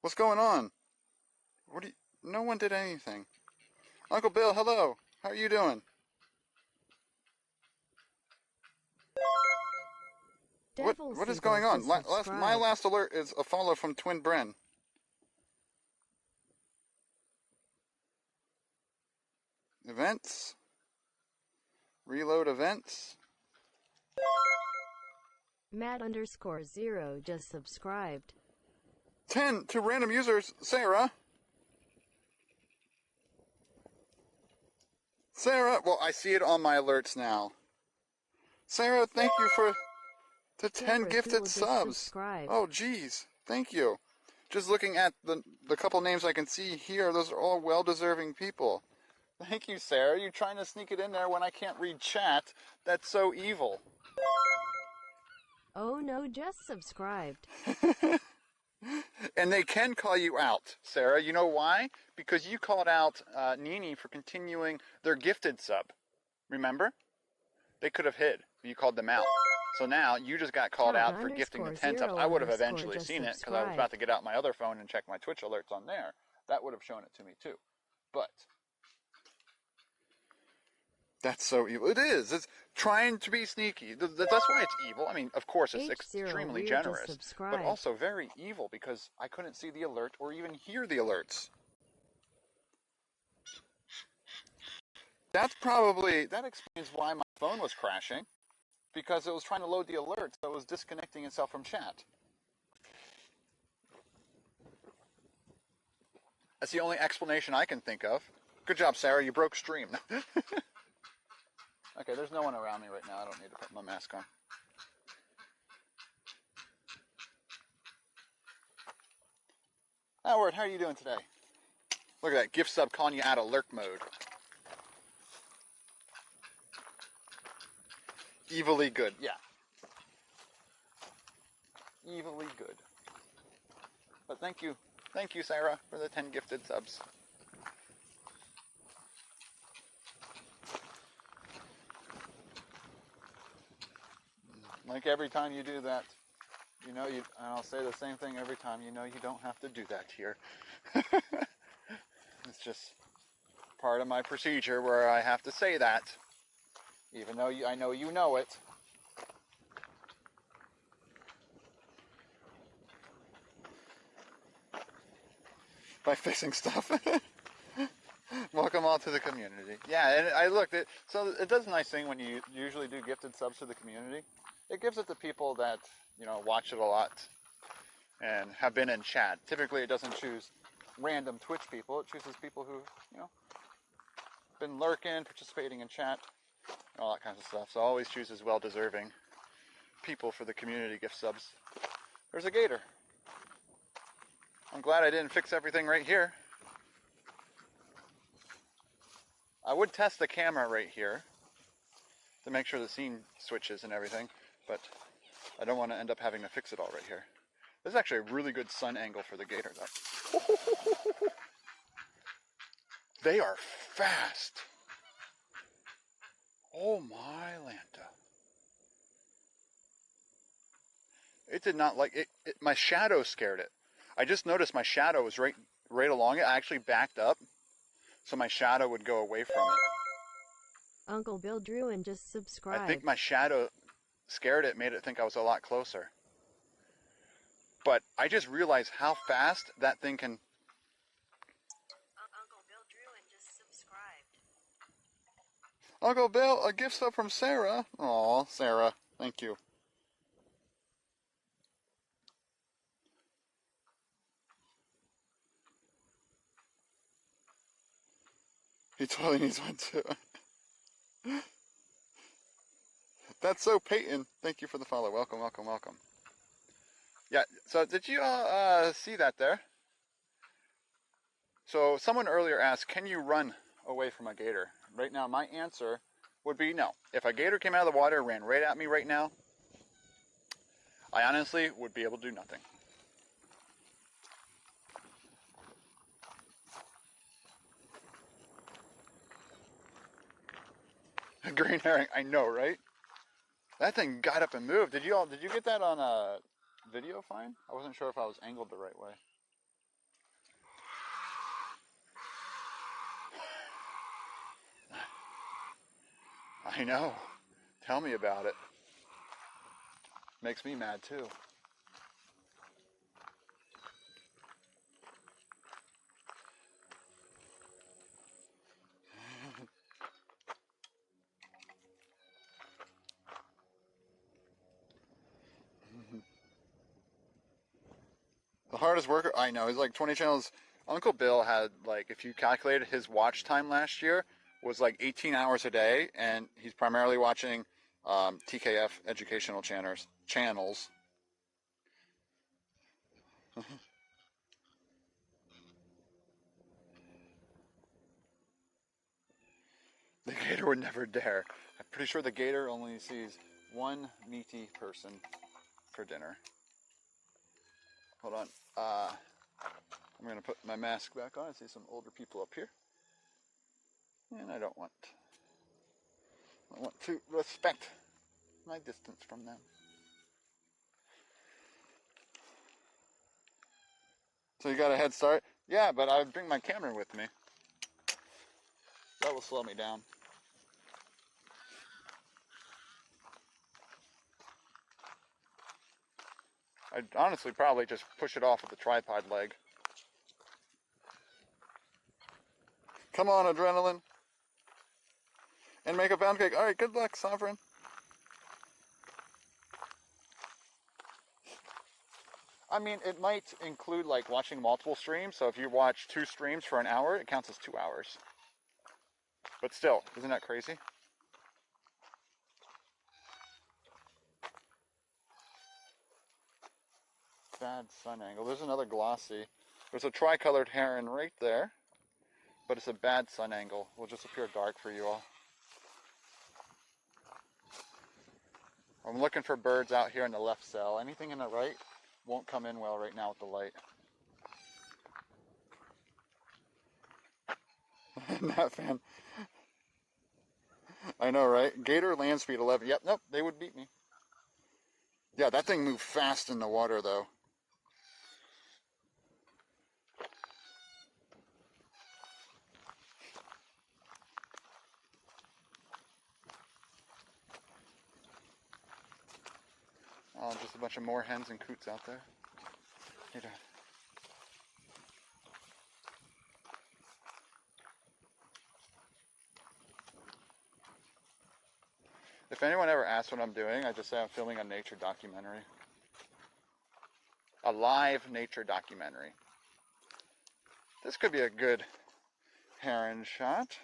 What's going on? What do you... No one did anything. Uncle Bill, hello. How are you doing? What is going on? My last alert is a follow from Twin Bren. Events. Reload events. Matt_0 just subscribed. 10 to random users, Sarah. Sarah, well, I see it on my alerts now. Sarah, thank you for the 10 gifted subs. Oh, geez. Thank you. Just looking at the couple names I can see here, those are all well-deserving people. Thank you, Sarah. You're trying to sneak it in there when I can't read chat. That's so evil. Oh no, just subscribed. And they can call you out, Sarah. You know why? Because you called out Nini for continuing their gifted sub. Remember? They could have hid. You called them out. So now you just got called out for gifting the 10 subs. I would have eventually seen it because I was about to get out my other phone and check my Twitch alerts on there. That would have shown it to me too. But that's so evil. It is. It's trying to be sneaky. That's why it's evil. I mean, of course, it's extremely generous, but also very evil because I couldn't see the alert or even hear the alerts. That explains why my phone was crashing, because it was trying to load the alerts, so it was disconnecting itself from chat. That's the only explanation I can think of. Good job, Sarah. You broke stream. Okay, there's no one around me right now. I don't need to put my mask on. Howard, how are you doing today? Look at that, gift sub calling you out of lurk mode. Evilly good, yeah. Evilly good. But thank you, Sarah, for the 10 gifted subs. Like every time you do that, and I'll say the same thing every time, you don't have to do that here. It's just part of my procedure where I have to say that, even though I know you know it. By fixing stuff. Welcome all to the community. Yeah, and I looked at, so it does a nice thing when you usually do gifted subs to the community. It gives it to people that, watch it a lot and have been in chat. Typically it doesn't choose random Twitch people. It chooses people who've, been lurking, participating in chat, all that kind of stuff. So it always chooses well-deserving people for the community gift subs. There's a gator. I'm glad I didn't fix everything right here. I would test the camera right here to make sure the scene switches and everything, but I don't want to end up having to fix it all right here. This is actually a really good sun angle for the gator though. They are fast. Oh my Lanta. It did not like it, my shadow scared it. I just noticed my shadow was right along it. I actually backed up so my shadow would go away from it. Uncle Bill drew and just I subscribed. think my shadow scared it, made it think I was a lot closer. But I just realized how fast that thing can. Uncle Bill drew and just subscribed. Uncle Bill, a gift sub from Sarah. Aw, Sarah, thank you. He totally needs one too. That's so Peyton. Thank you for the follow. Welcome, welcome, welcome. Yeah, so did you see that there? So someone earlier asked, can you run away from a gator? Right now, my answer would be no. If a gator came out of the water and ran right at me right now, I honestly would be able to do nothing. Green herring, I know, right? That thing got up and moved. Did you get that on a video fine? I wasn't sure if I was angled the right way. I know. Tell me about it. Makes me mad too. The hardest worker, I know, he's like 20 channels. Uncle Bill had, like, if you calculated his watch time last year, was like 18 hours a day, and he's primarily watching TKF educational channels. The gator would never dare. I'm pretty sure the gator only sees one meaty person for dinner. Hold on. I'm going to put my mask back on. I see some older people up here. And I want to respect my distance from them. So you got a head start? Yeah, but I would bring my camera with me. That will slow me down. I'd honestly probably just push it off with the tripod leg. Come on, Adrenaline. And make a pound cake. Alright, good luck, Sovereign. I mean, it might include like watching multiple streams. So if you watch 2 streams for an hour, it counts as 2 hours. But still, isn't that crazy? Bad sun angle. There's another glossy. There's a tricolored heron right there, but it's a bad sun angle. Will just appear dark for you all. I'm looking for birds out here in the left cell. Anything in the right won't come in well right now with the light. Not fan. I know, right? Gator land speed 11. Yep, nope, they would beat me. Yeah, that thing moved fast in the water though. Oh, just a bunch of more hens and coots out there. Hey, Dad. If anyone ever asks what I'm doing, I just say I'm filming a nature documentary. A live nature documentary. This could be a good heron shot.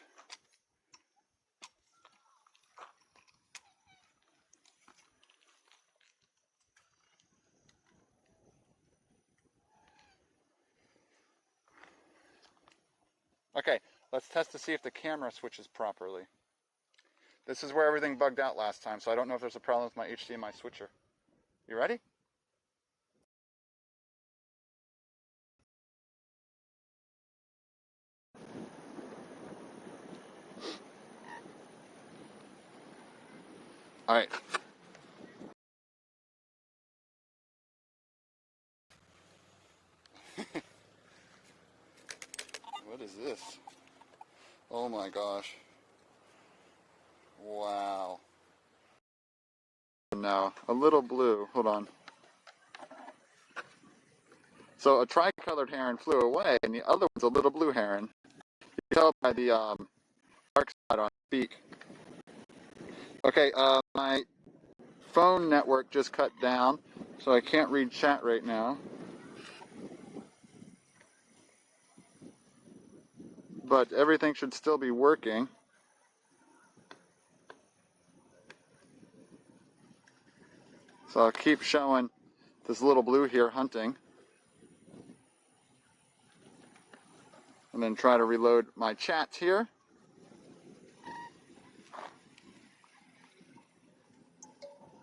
Okay, let's test to see if the camera switches properly. This is where everything bugged out last time, so I don't know if there's a problem with my HDMI switcher. You ready? All right. What is this? Oh my gosh. Wow. Now, a little blue. Hold on. So a tricolored heron flew away, and the other one's a little blue heron. You can tell by the dark spot on its beak. Okay, my phone network just cut down, so I can't read chat right now. But everything should still be working. So I'll keep showing this little blue here hunting. And then try to reload my chats here.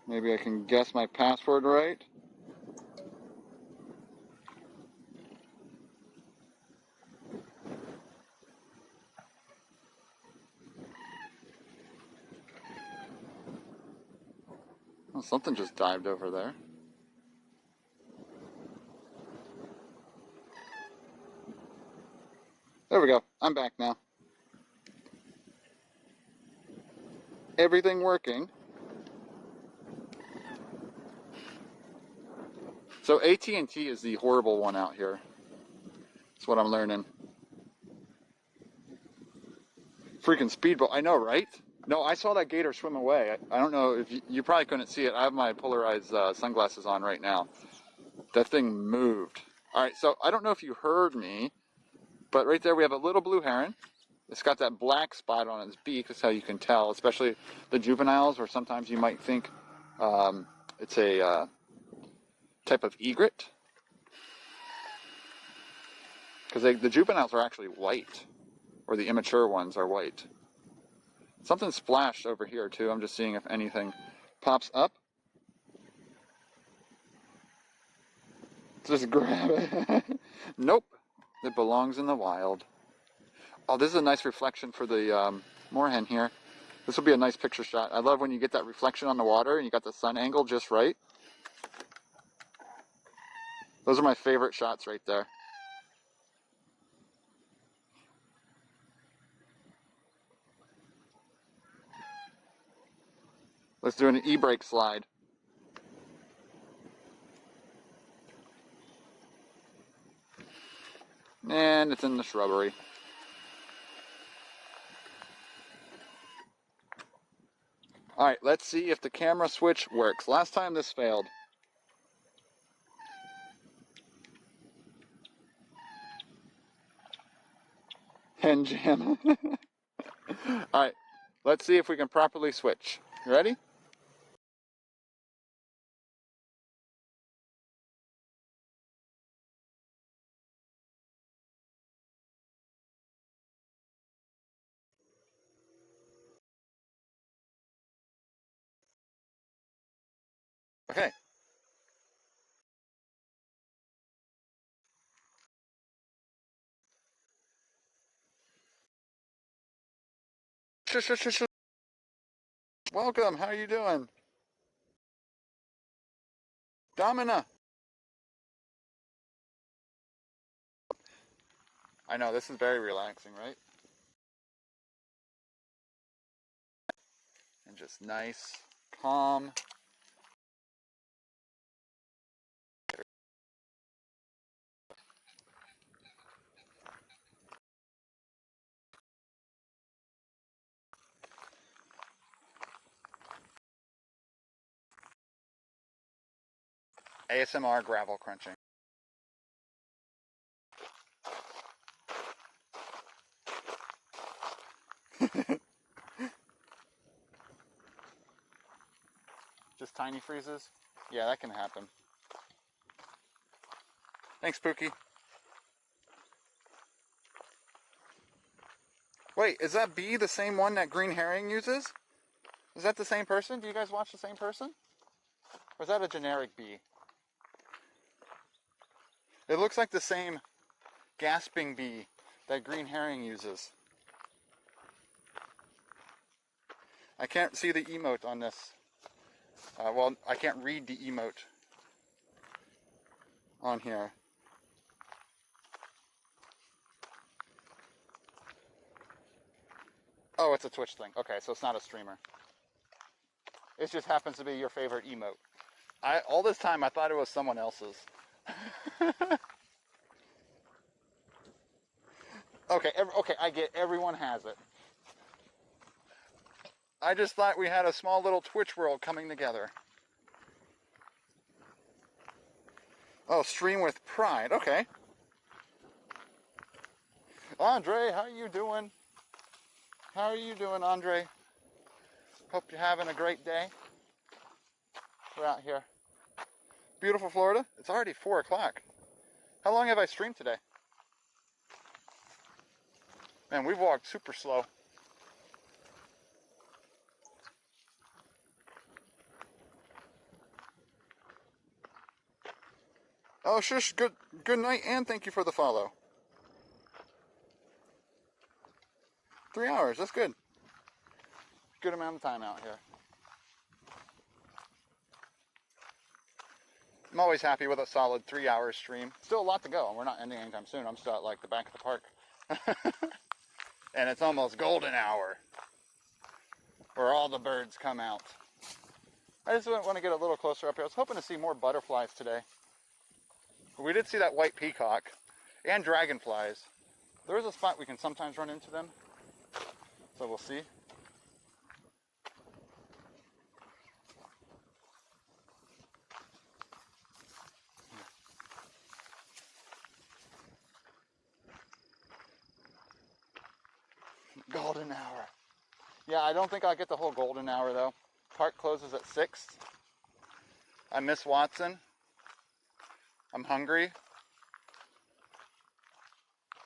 Maybe I can guess my password right. Oh, something just dived over there. There we go. I'm back now. Everything working. So AT&T is the horrible one out here. That's what I'm learning. Freaking speedboat. I know, right? No, I saw that gator swim away. I don't know if you probably couldn't see it. I have my polarized sunglasses on right now. That thing moved. All right, so I don't know if you heard me, but right there we have a little blue heron. It's got that black spot on its beak. That's how you can tell, especially the juveniles, or sometimes you might think it's a type of egret. Because the juveniles are actually white, or the immature ones are white. Something splashed over here too. I'm just seeing if anything pops up. Just grab it. Nope. It belongs in the wild. Oh, this is a nice reflection for the moorhen here. This will be a nice picture shot. I love when you get that reflection on the water and you got the sun angle just right. Those are my favorite shots right there. Let's do an e-brake slide. And it's in the shrubbery. Alright, let's see if the camera switch works. Last time this failed. Hen jam. Alright, let's see if we can properly switch. You ready? Okay. Welcome, how are you doing? Domina. I know, this is very relaxing, right? And just nice, calm. ASMR gravel crunching. Just tiny freezes? Yeah, that can happen. Thanks, Pookie. Wait, is that bee the same one that Green Herring uses? Is that the same person? Do you guys watch the same person? Or is that a generic bee? It looks like the same gasping bee that Green Herring uses. I can't see the emote on this. Well, I can't read the emote on here. Oh, it's a Twitch thing. Okay, so it's not a streamer. It just happens to be your favorite emote. All this time I thought it was someone else's. Okay, I get everyone has it. I just thought we had a small little Twitch world coming together. Oh, stream with pride. Okay. Andre, how you doing? How are you doing, Andre? Hope you're having a great day. We're out here. Beautiful Florida. It's already 4 o'clock. How long have I streamed today? Man, we've walked super slow. Oh, shush. Good night, and thank you for the follow. 3 hours. That's good. Good amount of time out here. I'm always happy with a solid 3-hour stream. Still a lot to go, and we're not ending anytime soon. I'm still at like the back of the park. And it's almost golden hour, where all the birds come out. I just want to get a little closer up here. I was hoping to see more butterflies today. We did see that white peacock and dragonflies. There is a spot we can sometimes run into them, so we'll see. Golden hour. Yeah, I don't think I'll get the whole golden hour though. Park closes at 6. I miss Watson. I'm hungry.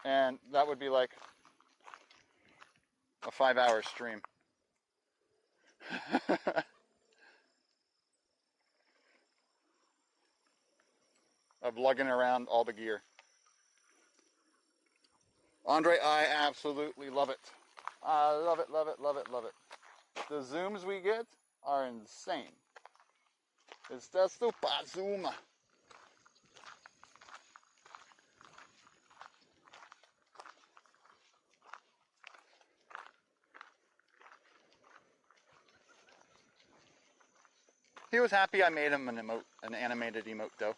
And that would be like a 5-hour stream. Of lugging around all the gear. Andre, I absolutely love it. I love it, love it, love it, love it. The zooms we get are insane. It's the super zoom. He was happy I made him an emote, an animated emote though.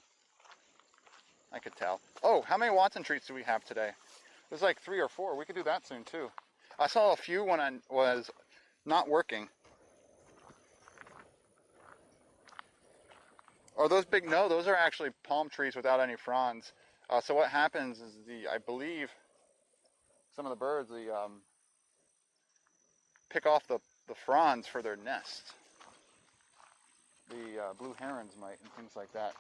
I could tell. Oh, how many Watson treats do we have today? There's like 3 or 4. We could do that soon too. I saw a few when I was not working. Or those big, no, those are actually palm trees without any fronds. So what happens is I believe some of the birds, pick off the fronds for their nest. The blue herons might and things like that.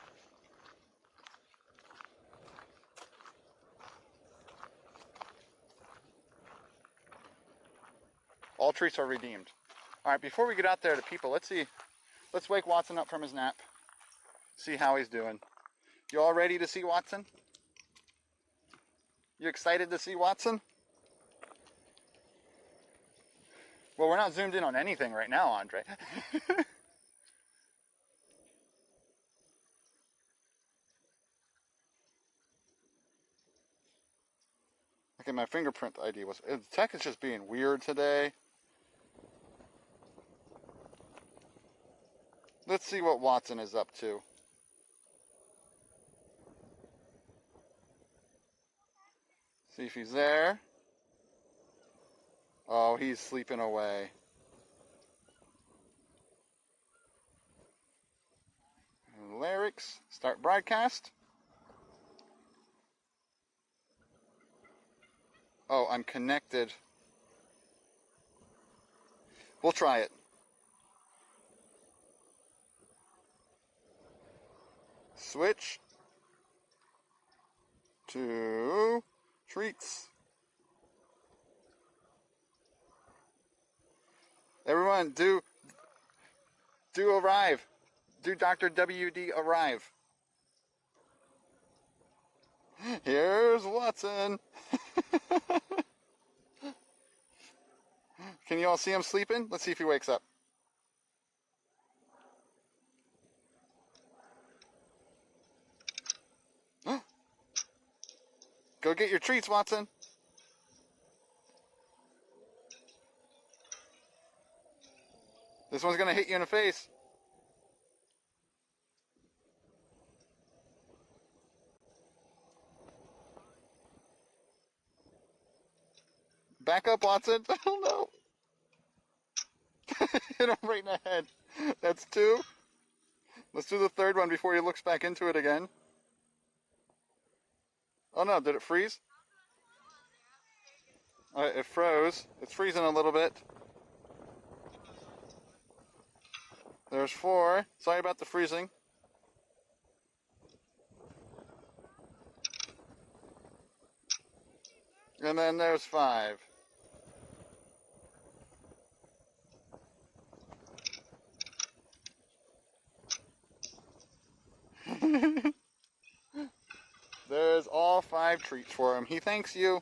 All treats are redeemed. All right, before we get out there to people, let's wake Watson up from his nap. See how he's doing. You all ready to see Watson? You excited to see Watson? Well, we're not zoomed in on anything right now, Andre. Okay, my fingerprint ID was... Tech is just being weird today. Let's see what Watson is up to. See if he's there. Oh, he's sleeping away. Lyrics. Start broadcast. Oh, I'm connected. We'll try it. Switch to treats. Everyone, do arrive. Do Dr. WD arrive. Here's Watson. Can you all see him sleeping? Let's see if he wakes up. Go get your treats, Watson. This one's gonna hit you in the face. Back up, Watson. Oh no. Hit him right in the head. That's 2. Let's do the 3rd one before he looks back into it again. Oh no, did it freeze? Alright, it froze. It's freezing a little bit. There's 4. Sorry about the freezing. And then there's 5. There's all 5 treats for him. He thanks you.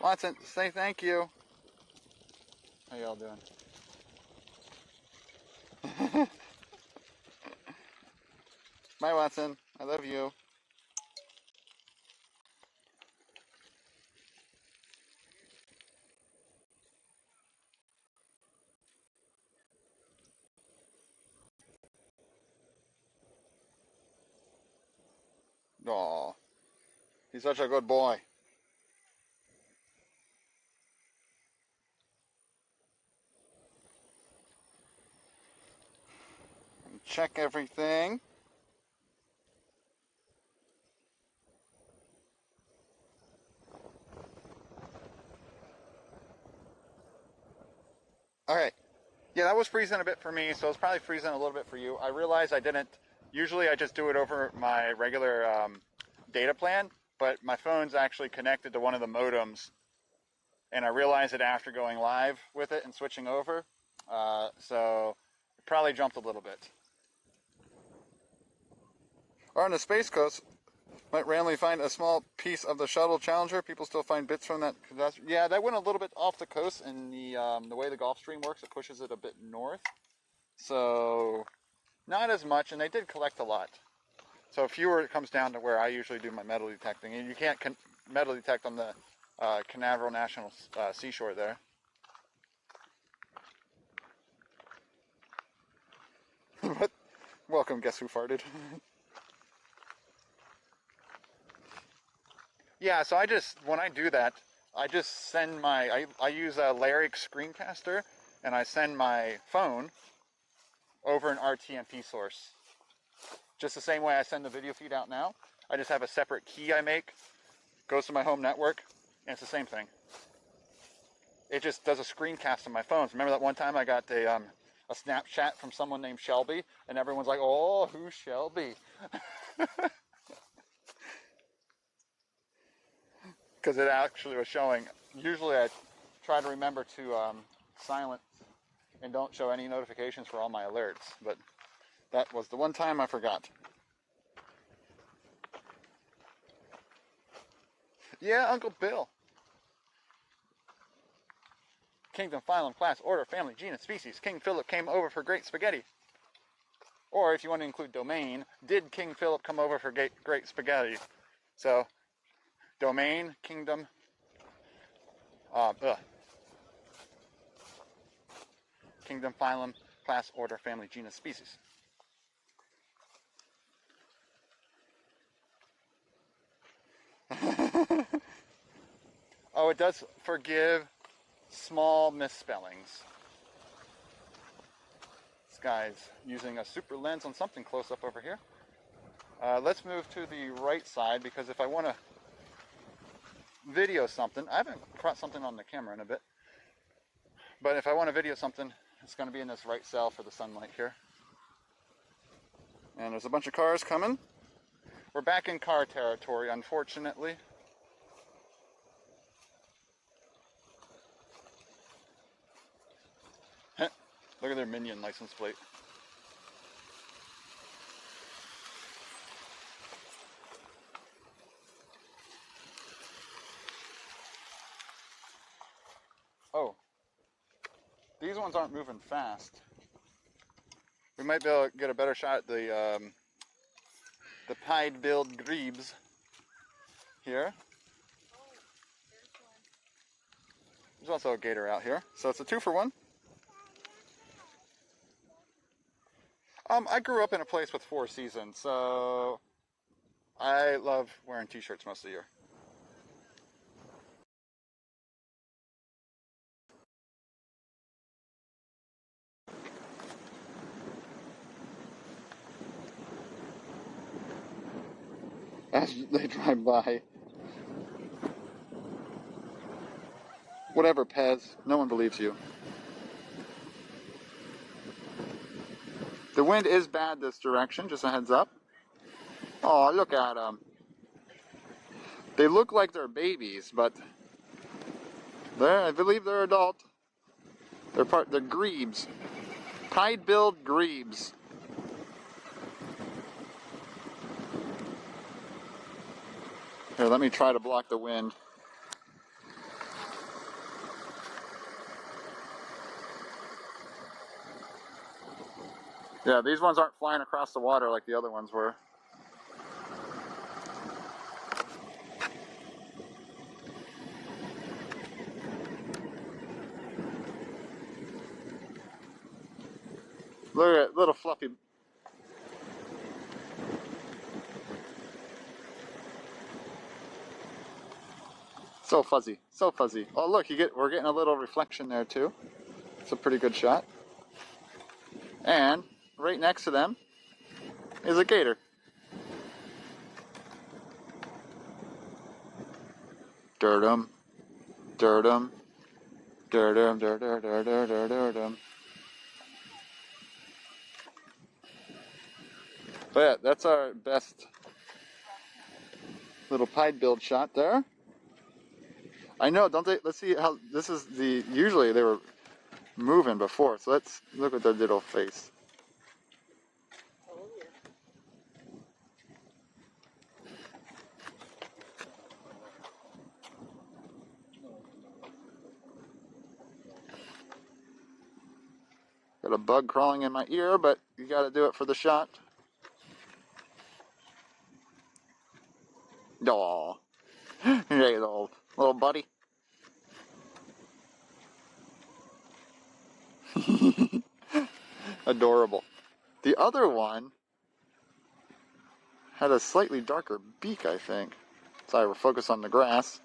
Watson, say thank you. How y'all doing? Bye, Watson. I love you. Aw, he's such a good boy. Check everything. Okay. Yeah, that was freezing a bit for me, so it's probably freezing a little bit for you. I realized I didn't. Usually I just do it over my regular data plan, but my phone's actually connected to one of the modems, and I realized it after going live with it and switching over. So it probably jumped a little bit. Or on the Space Coast, might randomly find a small piece of the shuttle Challenger. People still find bits from that. Yeah, that went a little bit off the coast, and the way the Gulf Stream works, it pushes it a bit north. So not as much, and they did collect a lot. So fewer comes down to where I usually do my metal detecting, and you can't metal detect on the Canaveral National Seashore there. But welcome, guess who farted? Yeah, so when I do that, I just send I use a Lyric screencaster, and I send my phone over an RTMP source. Just the same way I send the video feed out now. I just have a separate key I make, goes to my home network, and it's the same thing. It just does a screencast on my phones. Remember that one time I got a Snapchat from someone named Shelby, and everyone's like, oh, who's Shelby? Because it actually was showing. Usually I try to remember to silence and don't show any notifications for all my alerts, but that was the one time I forgot. Yeah, Uncle Bill. Kingdom, phylum, class, order, family, genus, species. King Philip came over for great spaghetti. Or if you want to include domain, did King Philip come over for great spaghetti? So, domain, kingdom, kingdom, phylum, class, order, family, genus, species. Oh, it does forgive small misspellings. This guy's using a super lens on something close up over here. Let's move to the right side, because if I want to video something, I haven't caught something on the camera in a bit, but if I want to video something, it's going to be in this right cell for the sunlight here. And there's a bunch of cars coming. We're back in car territory, unfortunately. Look at their minion license plate. Oh, these ones aren't moving fast. We might be able to get a better shot at the pied-billed grebes here. There's also a gator out here, so it's a 2-for-1. I grew up in a place with 4 seasons, so I love wearing t-shirts most of the year. As they drive by. Whatever, Pez. No one believes you. The wind is bad this direction, just a heads up. Oh, look at them. They look like they're babies, but I believe they're adult. They're grebes. Pied-billed grebes. Here, let me try to block the wind. Yeah, these ones aren't flying across the water like the other ones were. Look at little fluffy. So fuzzy, so fuzzy. Oh look, we're getting a little reflection there too. It's a pretty good shot. And right next to them is a gator. Dirtum, dirtum, dirtum, dirtum, dirtum, dirtum. But yeah, that's our best little pied-billed shot there. I know, don't they? Let's see how this is the. Usually they were moving before, so let's look at their little face. Got a bug crawling in my ear, but you got to do it for the shot. Aw, hey, little buddy. Adorable. The other one had a slightly darker beak, I think. Sorry, we're focused on the grass.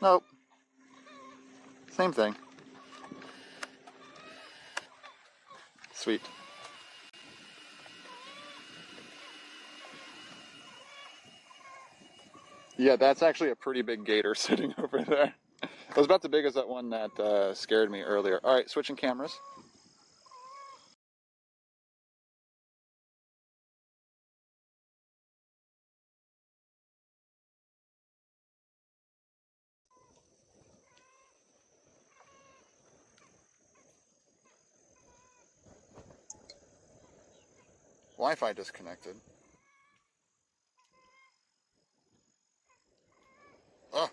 Nope. Same thing. Sweet. Yeah, that's actually a pretty big gator sitting over there. It was about the big as that one that scared me earlier. Alright, switching cameras. Wi-Fi disconnected. Oh,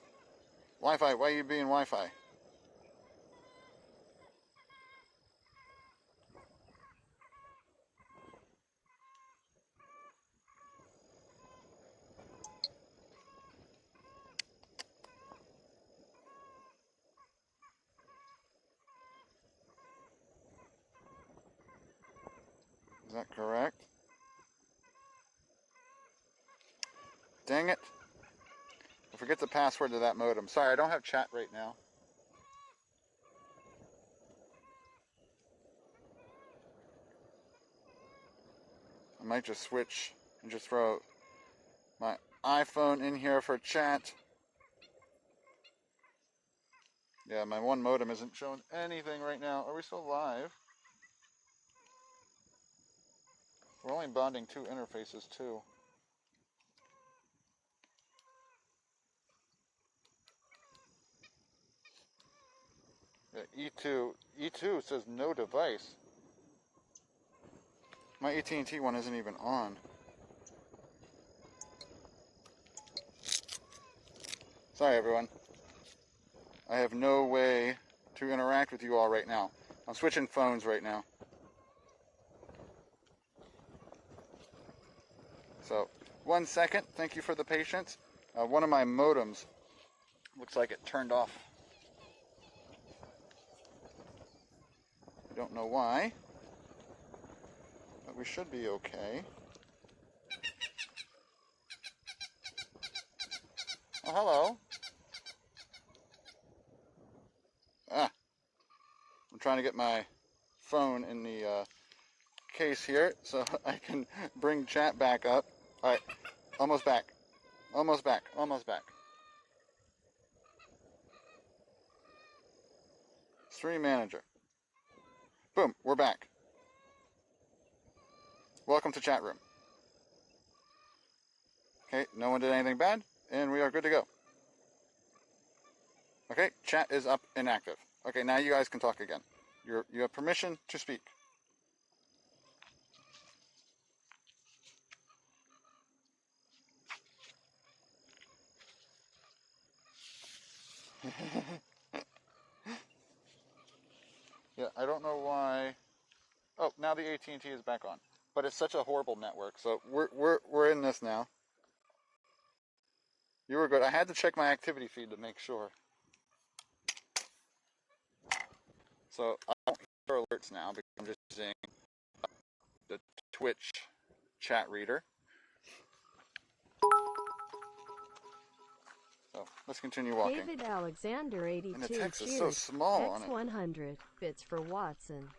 Wi-Fi, why are you being Wi-Fi? Is that correct? Dang it. I forget the password to that modem. Sorry, I don't have chat right now. I might just switch and just throw my iPhone in here for chat. Yeah, my one modem isn't showing anything right now. Are we still live? We're only bonding 2 interfaces too. E2 says no device. My AT&T one isn't even on. Sorry, everyone. I have no way to interact with you all right now. I'm switching phones right now. So, 1 second. Thank you for the patience. One of my modems looks like it turned off. I don't know why, but we should be okay. Oh, hello. I'm trying to get my phone in the case here so I can bring chat back up. All right, almost back. Almost back. Almost back. Stream manager. Boom, we're back. Welcome to chat room. Okay, no one did anything bad, and we are good to go. Okay, chat is up and active. Okay, now you guys can talk again. You have permission to speak. Yeah, I don't know why. Oh, now the AT&T is back on, but it's such a horrible network. So we're in this now. You were good. I had to check my activity feed to make sure. So I don't hear alerts now because I'm just using the Twitch chat reader. So let's continue walking. David Alexander 82 And the text is cheers. so small on it. X100 bits for Watson.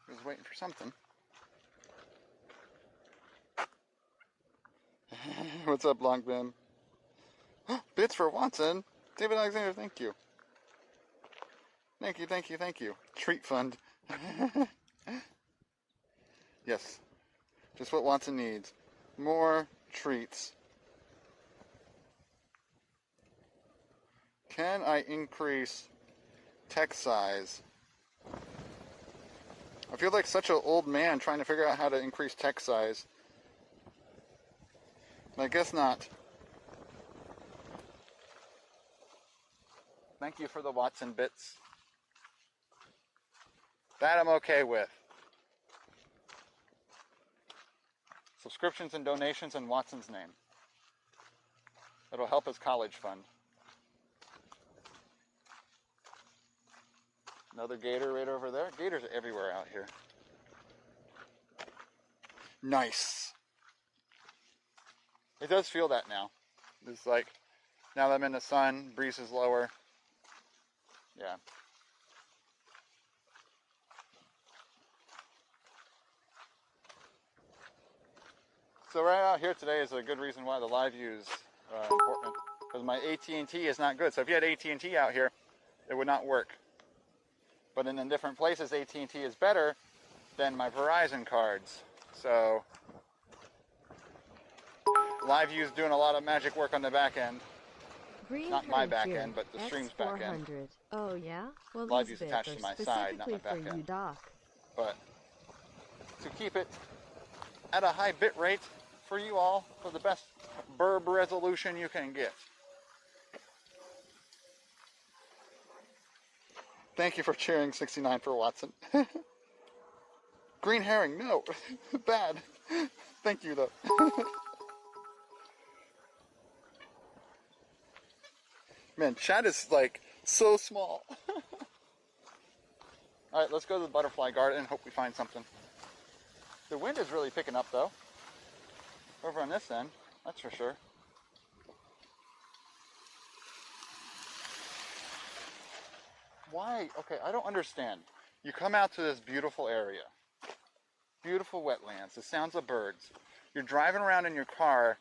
I was waiting for something. What's up, Longbin? Bits for Watson. David Alexander, thank you. Thank you, thank you, thank you. Treat fund. Yes. Just what Watson needs. More treats. Can I increase text size? I feel like such an old man trying to figure out how to increase text size. I guess not. Thank you for the Watson bits. That I'm okay with. Subscriptions and donations in Watson's name. It'll help his college fund. Another gator right over there. Gators are everywhere out here. Nice. It does feel that now. It's like, now that I'm in the sun, breeze is lower. Yeah. So right out here today is a good reason why the live view is important. Because my AT&T is not good. So if you had AT&T out here, it would not work. But in different places, AT&T is better than my Verizon cards. So live view is doing a lot of magic work on the back end. Green Not my Herd back here. end, but the stream's back end. X400. Oh yeah? Well, Live these view's bits attached are to my side, not my specifically for back you, end. Doc. But to keep it at a high bit rate for you all, for the best burb resolution you can get. Thank you for cheering 69 for Watson. Green herring, no. Bad. Thank you, though. Man, chat is, like, so small. Alright, let's go to the butterfly garden and hope we find something. The wind is really picking up, though. Over on this end, that's for sure. Why? Okay, I don't understand. You come out to this beautiful area. Beautiful wetlands, the sounds of birds. You're driving around in your car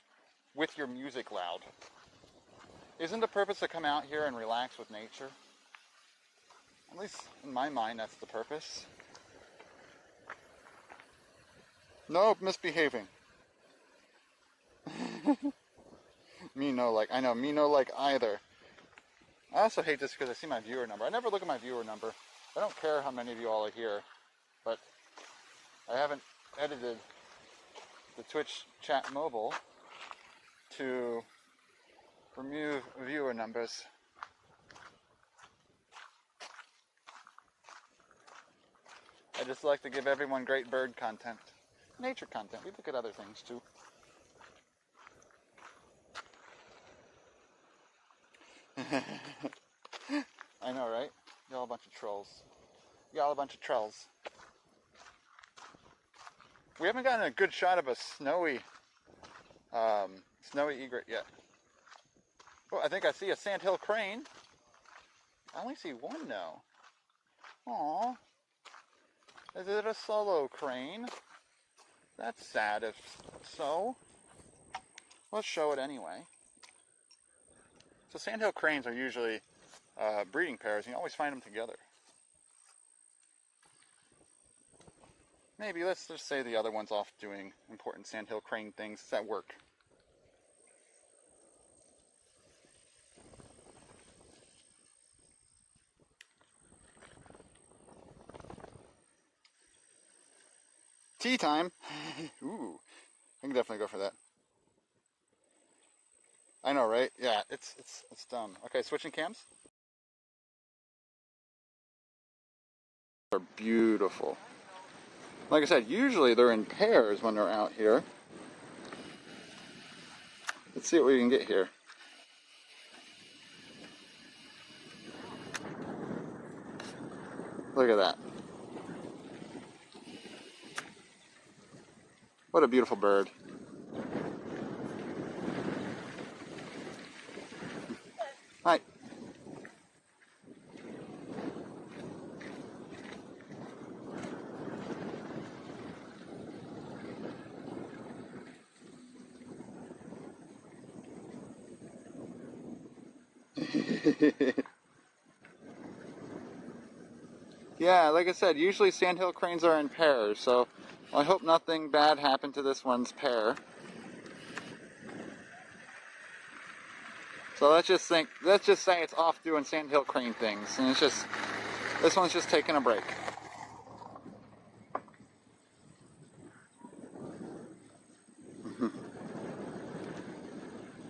with your music loud. Isn't the purpose to come out here and relax with nature? At least in my mind, that's the purpose. Nope, misbehaving. Me no like. I know, me no like either. I also hate this because I see my viewer number. I never look at my viewer number. I don't care how many of you all are here, but I haven't edited the Twitch chat mobile to remove viewer numbers. I just like to give everyone great bird content. Nature content. We look at other things too. I know, right? Y'all a bunch of trolls. Y'all a bunch of trolls. We haven't gotten a good shot of a snowy egret yet. Oh, I think I see a sandhill crane. I only see one now. Aww. Is it a solo crane? That's sad if so. Let's show it anyway. So sandhill cranes are usually breeding pairs, and you always find them together. Maybe let's just say the other one's off doing important sandhill crane things at work. Tea time! Ooh, I can definitely go for that. I know, right? Yeah, it's dumb. Okay, switching cams. They're beautiful. Like I said, usually they're in pairs when they're out here. Let's see what we can get here. Look at that. What a beautiful bird. Hi. Yeah, like I said, usually sandhill cranes are in pairs, so I hope nothing bad happened to this one's pair. So let's just say it's off doing sandhill crane things, and it's just, this one's just taking a break.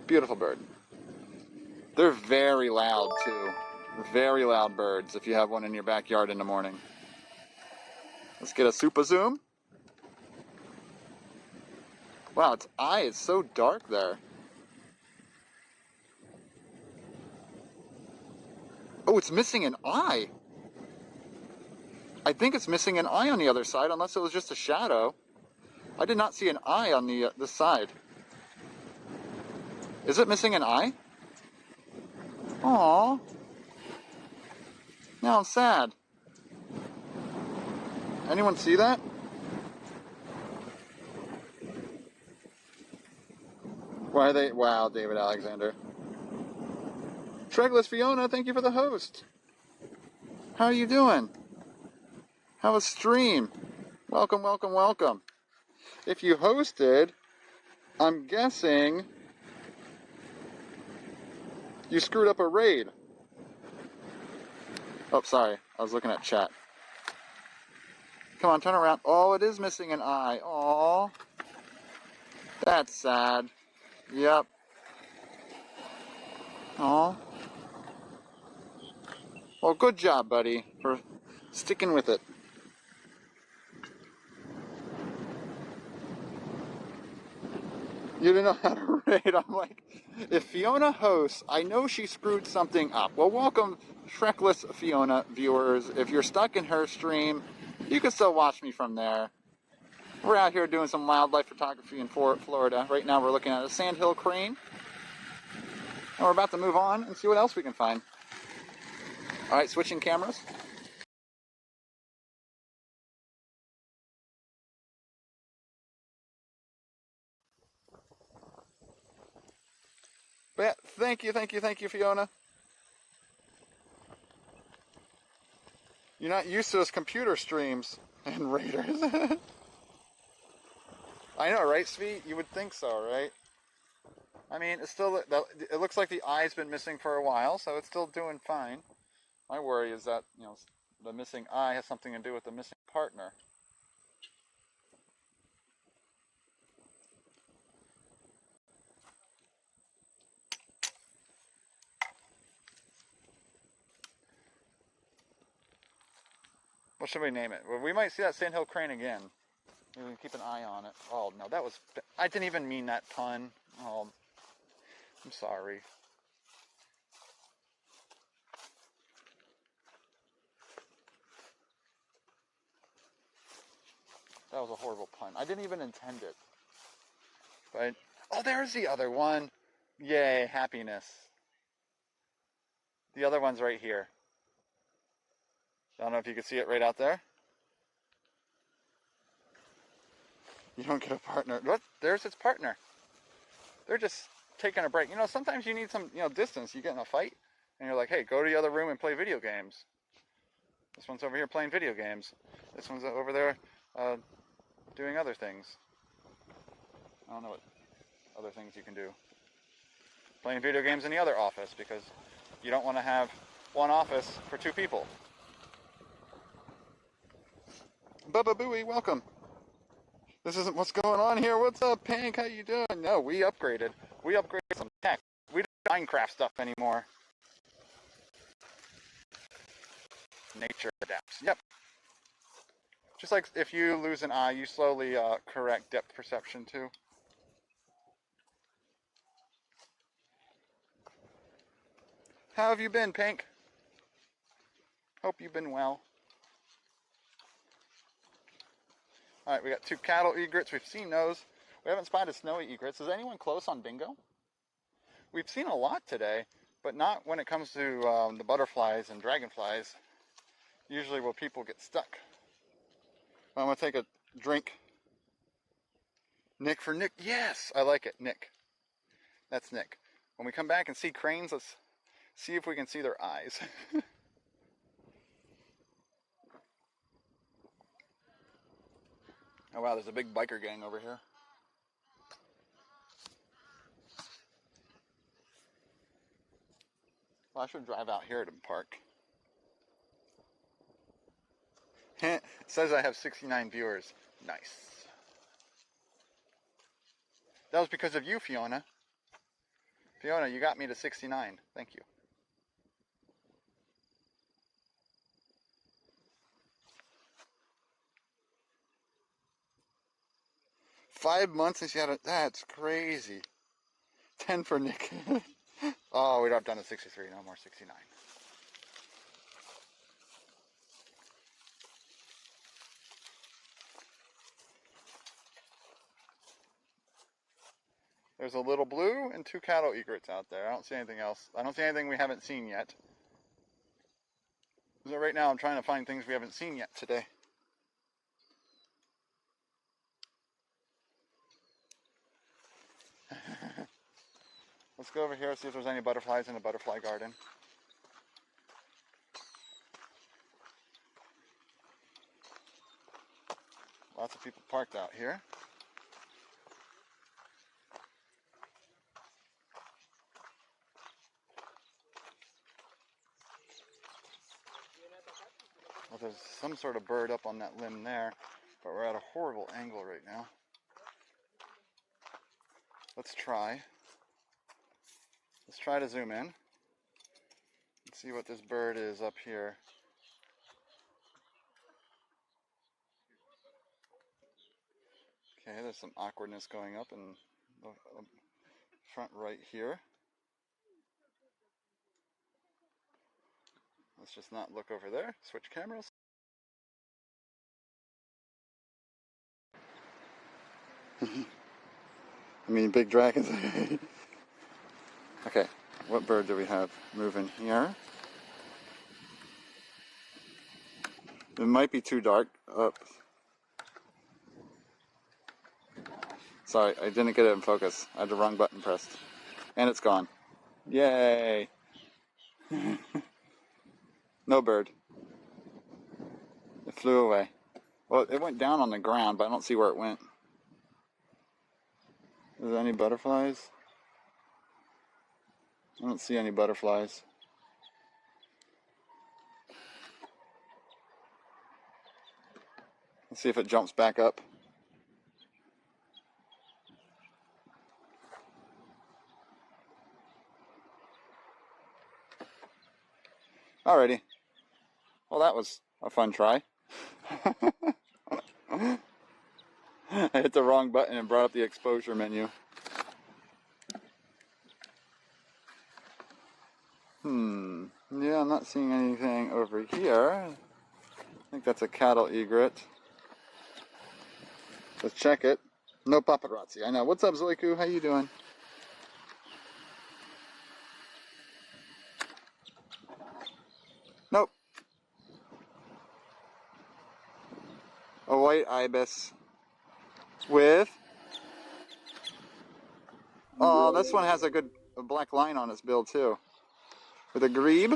Beautiful bird. They're very loud too. Very loud birds if you have one in your backyard in the morning. Let's get a super zoom. Wow, its eye is so dark there. Oh, it's missing an eye. I think it's missing an eye on the other side, unless it was just a shadow. I did not see an eye on the this side. Is it missing an eye? Aww. Now I'm sad. Anyone see that? Why are they? Wow, David Alexander. Tregless Fiona, thank you for the host. How are you doing? How was stream? Welcome, welcome, welcome. If you hosted, I'm guessing you screwed up a raid. Oh, sorry. I was looking at chat. Come on, turn around. Oh, it is missing an eye. Aw. That's sad. Yep. Aw. Well, good job, buddy, for sticking with it. You didn't know how to raid. I'm like, if Fiona hosts, I know she screwed something up. Well, welcome, Shrekless Fiona viewers. If you're stuck in her stream, you can still watch me from there. We're out here doing some wildlife photography in Florida. Right now we're looking at a sandhill crane. And we're about to move on and see what else we can find. Alright, switching cameras. But yeah, thank you, Fiona. You're not used to us computer streams and raiders. I know, right, Svi? You would think so, right? I mean, it's still, it looks like the eye's been missing for a while, so it's still doing fine. My worry is that, you know, the missing eye has something to do with the missing partner. What should we name it? Well, we might see that sandhill crane again. We can keep an eye on it. Oh, no, that was... I didn't even mean that pun. Oh, I'm sorry. That was a horrible pun. I didn't even intend it. But... Oh, there's the other one. Yay, happiness. The other one's right here. I don't know if you can see it right out there. You don't get a partner. What? There's its partner. They're just taking a break. You know, sometimes you need some, you know, distance. You get in a fight, and you're like, hey, go to the other room and play video games. This one's over here playing video games. This one's over there doing other things. I don't know what other things you can do. Playing video games in the other office, because you don't want to have one office for two people. Bubba Booey, welcome. This isn't what's going on here. What's up, Pink? How you doing? No, we upgraded. We upgraded some tech. We don't do Minecraft stuff anymore. Nature adapts. Yep. Just like if you lose an eye, you slowly correct depth perception too. How have you been, Pink? Hope you've been well. Alright, we got 2 cattle egrets. We've seen those. We haven't spotted snowy egrets. Is anyone close on bingo? We've seen a lot today, but not when it comes to the butterflies and dragonflies. Usually where people get stuck. I'm going to take a drink. Nick for Nick. Yes, I like it. Nick. That's Nick. When we come back and see cranes, let's see if we can see their eyes. Oh wow, there's a big biker gang over here. Well, I should drive out here to park. It says I have 69 viewers. Nice. That was because of you, Fiona. Fiona, you got me to 69. Thank you. Five months since you had it. That's crazy. 10 for Nick. Oh, we'd have done a 63. No more 69. There's a little blue and 2 cattle egrets out there. I don't see anything else. I don't see anything we haven't seen yet. So right now I'm trying to find things we haven't seen yet today. Let's go over here, see if there's any butterflies in the butterfly garden. Lots of people parked out here. Well, there's some sort of bird up on that limb there, but we're at a horrible angle right now. Let's try. Let's try to zoom in. Let's see what this bird is up here. Okay, there's some awkwardness going up in the front right here. Let's just not look over there. Switch cameras. I mean, big dragons. Okay, what bird do we have moving here? It might be too dark. Up. Sorry, I didn't get it in focus. I had the wrong button pressed. And it's gone. Yay. No bird. It flew away. Well, it went down on the ground, but I don't see where it went. Is there any butterflies? I don't see any butterflies. Let's see if it jumps back up. Alrighty. Well, that was a fun try. I hit the wrong button and brought up the exposure menu. Yeah, I'm not seeing anything over here. I think that's a cattle egret. Let's check it. No paparazzi. I know. What's up, Zoiku? How you doing? Nope. A white ibis with... Oh, this one has a black line on its bill too. With a grebe.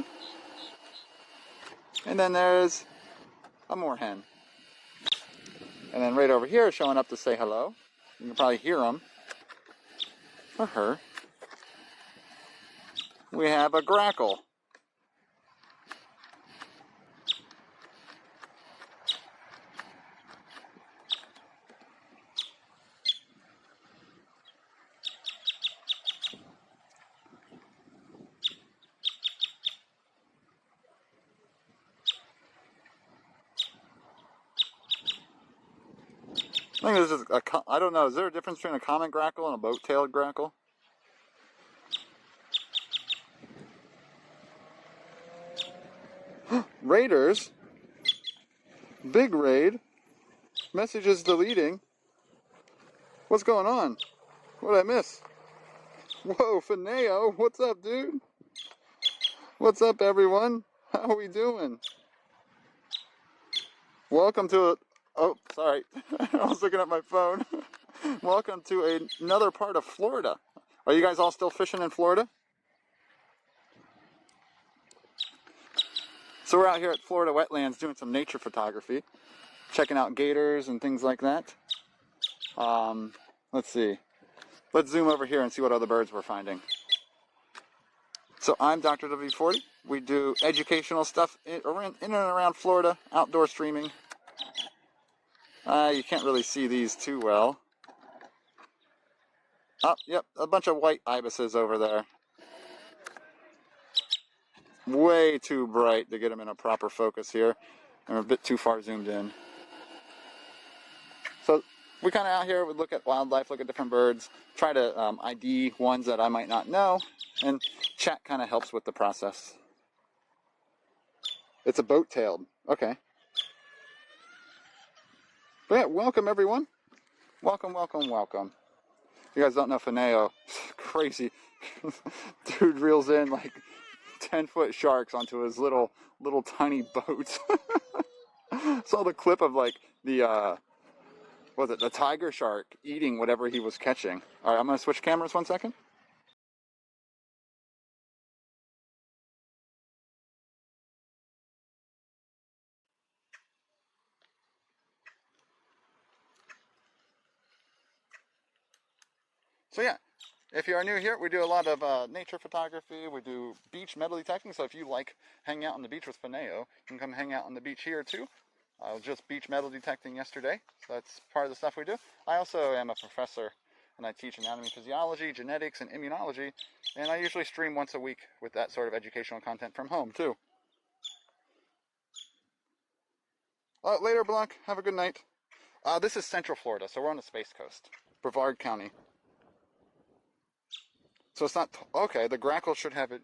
And then there's a moorhen. And then right over here showing up to say hello. You can probably hear him. Or her. We have a grackle. I think this is I don't know, is there a difference between a common grackle and a boat-tailed grackle? Raiders? Big raid? Messages deleting? What's going on? What did I miss? Whoa, Fineo, what's up, dude? What's up, everyone? How are we doing? Welcome to oh, sorry. I was looking at my phone. Welcome to another part of Florida. Are you guys all still fishing in Florida? So we're out here at Florida Wetlands doing some nature photography, checking out gators and things like that. Let's see. Let's zoom over here and see what other birds we're finding. So I'm Dr. W40. We do educational stuff in and around Florida, outdoor streaming. You can't really see these too well. Oh, yep, a bunch of white ibises over there. Way too bright to get them in a proper focus here. I'm a bit too far zoomed in. So we kind of out here, we look at wildlife, look at different birds, try to ID ones that I might not know, and chat kind of helps with the process. It's a boat-tailed. Okay. But yeah, welcome everyone. Welcome, welcome, welcome. You guys don't know Fineo. Crazy. Dude reels in like 10-foot sharks onto his little tiny boat. Saw the clip of like the the tiger shark eating whatever he was catching. All right, I'm gonna switch cameras 1 second. So yeah, if you are new here, we do a lot of nature photography. We do beach metal detecting. So if you like hanging out on the beach with Fineo, you can come hang out on the beach here too. I was just beach metal detecting yesterday, so that's part of the stuff we do. I also am a professor, and I teach anatomy, physiology, genetics, and immunology, and I usually stream once a week with that sort of educational content from home too. Later, Blanc. Have a good night. This is Central Florida, so we're on the Space Coast, Brevard County. So it's not okay. The grackle should have it.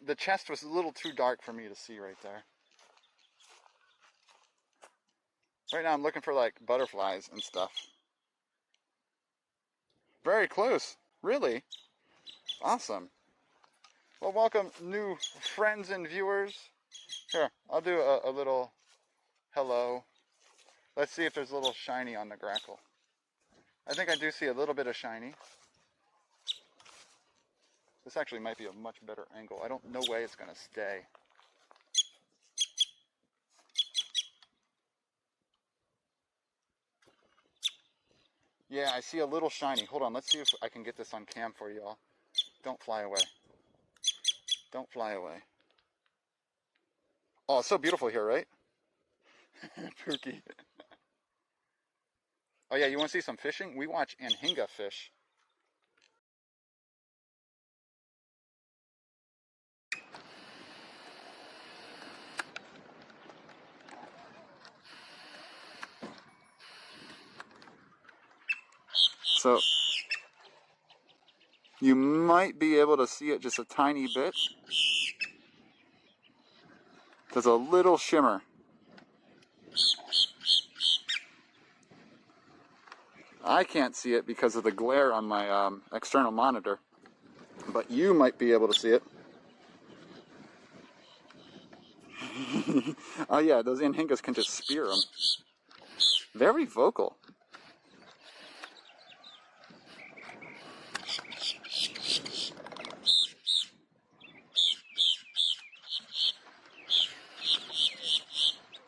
The chest was a little too dark for me to see right there. Right now I'm looking for like butterflies and stuff. Very close. Really? Awesome. Well, welcome new friends and viewers. Here, I'll do a little hello. Let's see if there's a little shiny on the grackle. I think I do see a little bit of shiny. This actually might be a much better angle. I don't, no way it's gonna stay. Yeah, I see a little shiny. Hold on, let's see if I can get this on cam for y'all. Don't fly away. Don't fly away. Oh, it's so beautiful here, right? Pookie. Oh yeah, you want to see some fishing? We watch anhinga fish. So, you might be able to see it just a tiny bit. There's a little shimmer. I can't see it because of the glare on my external monitor, but you might be able to see it. Oh yeah, those anhingas can just spear them. Very vocal.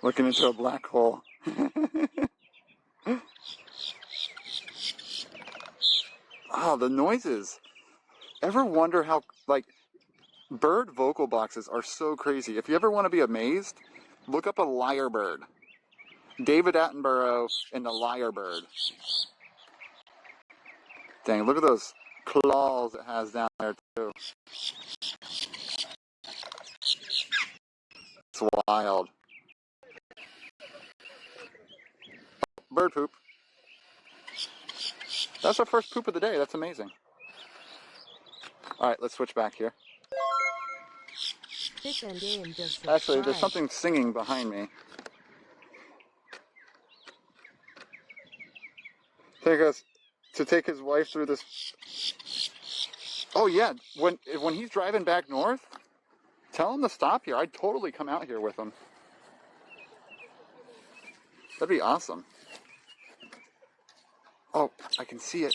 Looking into a black hole. Oh, the noises. Ever wonder how, like, bird vocal boxes are so crazy. If you ever want to be amazed, look up a lyrebird. David Attenborough and the lyrebird. Dang, look at those claws it has down there, too. It's wild. Bird poop. That's our first poop of the day. That's amazing. Alright, let's switch back here. Fish and Game just Actually, there's subscribed. something singing behind me. Take his wife through this. Oh yeah, when he's driving back north, tell him to stop here. I'd totally come out here with him. That'd be awesome. Oh, I can see it.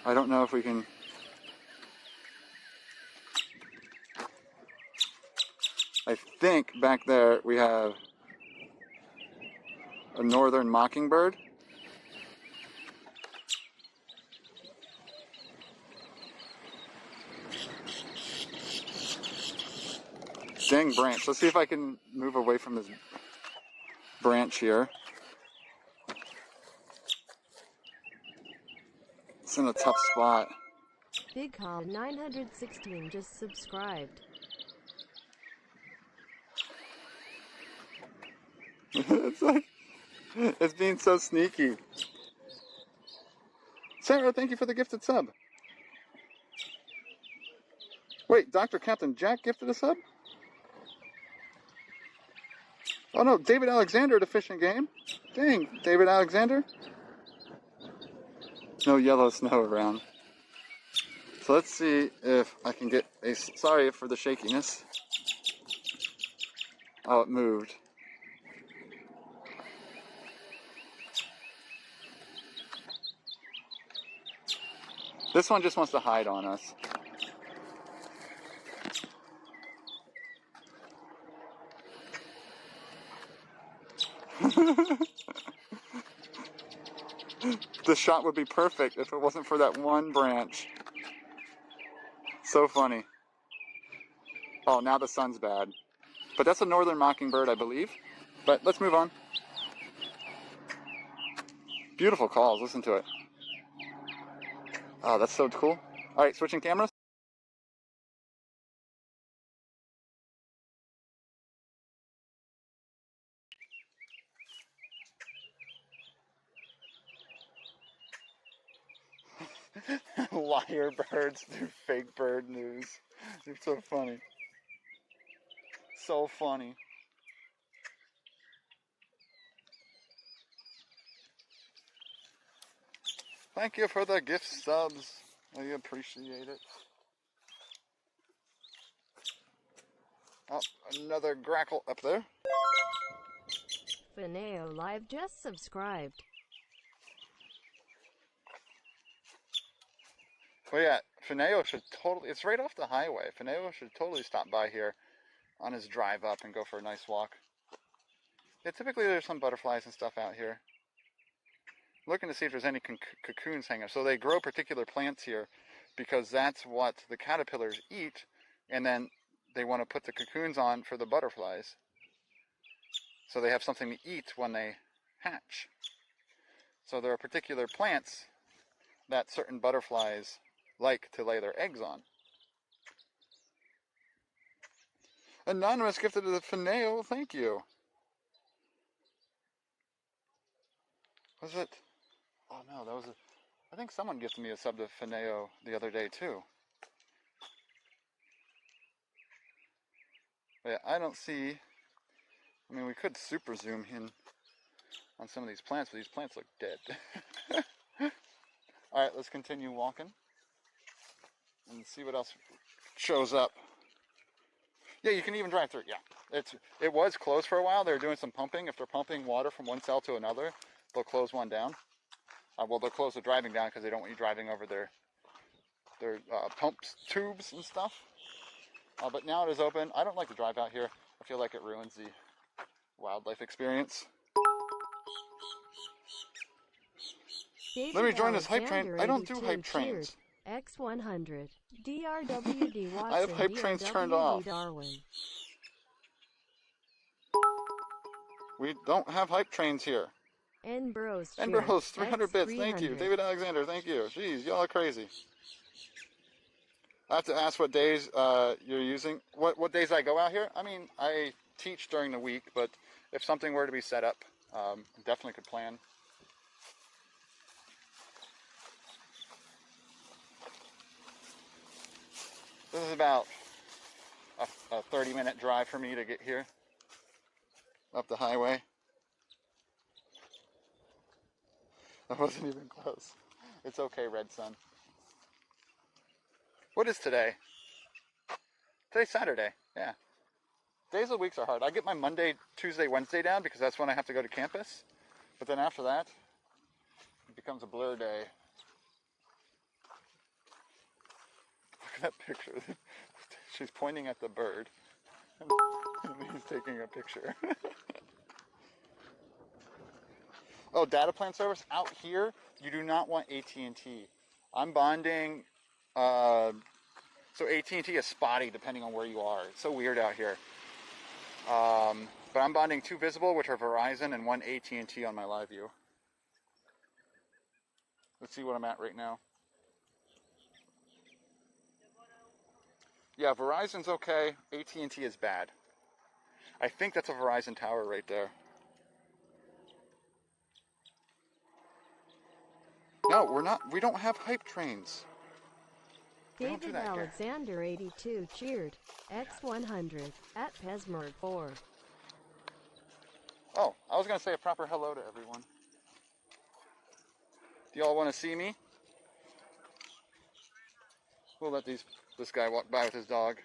I don't know if we can. I think back there we have a northern mockingbird. Dang branch. Let's see if I can move away from this branch here. It's in a tough spot. Big Hall 916 just subscribed. It's like, it's being so sneaky. Sarah, thank you for the gifted sub. Wait, Dr. Captain Jack gifted a sub? Oh no, David Alexander at a fishing game. Dang, David Alexander. No yellow snow around. So let's see if I can get a. Sorry for the shakiness. Oh, it moved. This one just wants to hide on us. The shot would be perfect if it wasn't for that one branch. So funny. Oh, now the sun's bad. But that's a northern mockingbird, I believe. But let's move on. Beautiful calls. Listen to it. Oh, that's so cool. All right, switching cameras. Liar birds do fake bird news. It's so funny. So funny. Thank you for the gift subs. I appreciate it. Oh, another grackle up there. Fineo Live just subscribed. Well, yeah, Fineo should totally, it's right off the highway. Fineo should totally stop by here on his drive up and go for a nice walk. Yeah, typically there's some butterflies and stuff out here. Looking to see if there's any cocoons hanging. So they grow particular plants here because that's what the caterpillars eat, and then they want to put the cocoons on for the butterflies. So they have something to eat when they hatch. So there are particular plants that certain butterflies like to lay their eggs on. Anonymous gifted to the Fineo, thank you. Was it? Oh no, that was I think someone gifted me a sub to Fineo the other day too. But yeah, I don't see, I mean we could super zoom in on some of these plants, but these plants look dead. Alright, let's continue walking and see what else shows up. Yeah, you can even drive through. Yeah, it was closed for a while. They were doing some pumping. If they're pumping water from one cell to another, they'll close one down. Well, they'll close the driving down because they don't want you driving over their pumps, tubes, and stuff. But now it is open. I don't like to drive out here. I feel like it ruins the wildlife experience. Let me join this hype train. I don't do hype trains. X100 DRWD Watson. I have hype trains turned off. Darwin. We don't have hype trains here. Enbros 300 bits. Thank you. David Alexander, thank you. Jeez, y'all are crazy. I have to ask what days you're using. What days I go out here? I mean, I teach during the week, but if something were to be set up, definitely could plan. This is about a 30-minute drive for me to get here, up the highway. That wasn't even close. It's okay, Red Sun. What is today? Today's Saturday, yeah. Days of the weeks are hard. I get my Monday, Tuesday, Wednesday down because that's when I have to go to campus. But then after that, it becomes a blur day. Look at that picture. She's pointing at the bird. And he's taking a picture. Oh, data plan service out here. You do not want AT&T. I'm bonding. So AT&T is spotty depending on where you are. It's so weird out here. But I'm bonding 2 visible, which are Verizon, and 1 AT&T on my live view. Let's see what I'm at right now. Yeah, Verizon's okay. AT&T is bad. I think that's a Verizon tower right there. No, we're not. We don't have hype trains. David Alexander 82 cheered. X100 at Pesmerg 4. Oh, I was gonna say a proper hello to everyone. Do y'all want to see me? We'll let this guy walk by with his dog,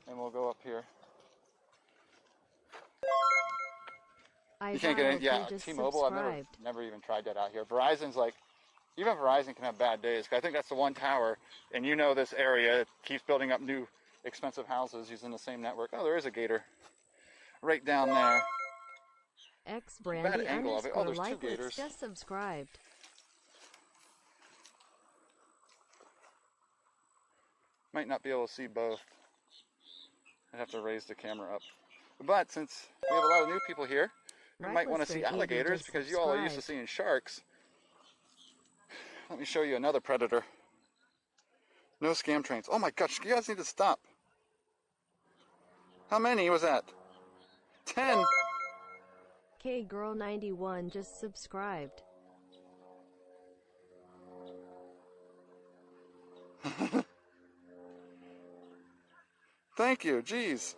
and we'll go up here. You can't get in. Yeah, T-Mobile. I've never even tried that out here. Verizon's like, even Verizon can have bad days. I think that's the one tower, and you know this area, it keeps building up new expensive houses using the same network. Oh, there is a gator right down there. X Brandy bad angle of it. Oh, there's 2 gators. Just subscribed. Might not be able to see both. I'd have to raise the camera up. But since we have a lot of new people here, you might want to see alligators because you all are used to seeing sharks. Let me show you another predator. No scam trains. Oh my gosh, you guys need to stop. How many was that? 10. K-Girl91 just subscribed. Thank you, jeez.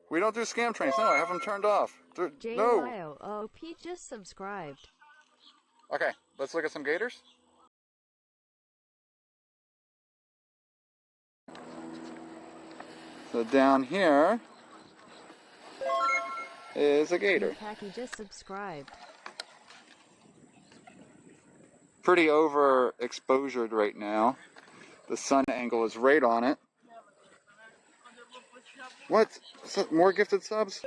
We don't do scam trains. No, I have them turned off. No. JYOOP just subscribed. Okay, let's look at some gators. So down here is a gator. Khaki just subscribed. pretty overexposured right now. The sun angle is right on it. What? More gifted subs?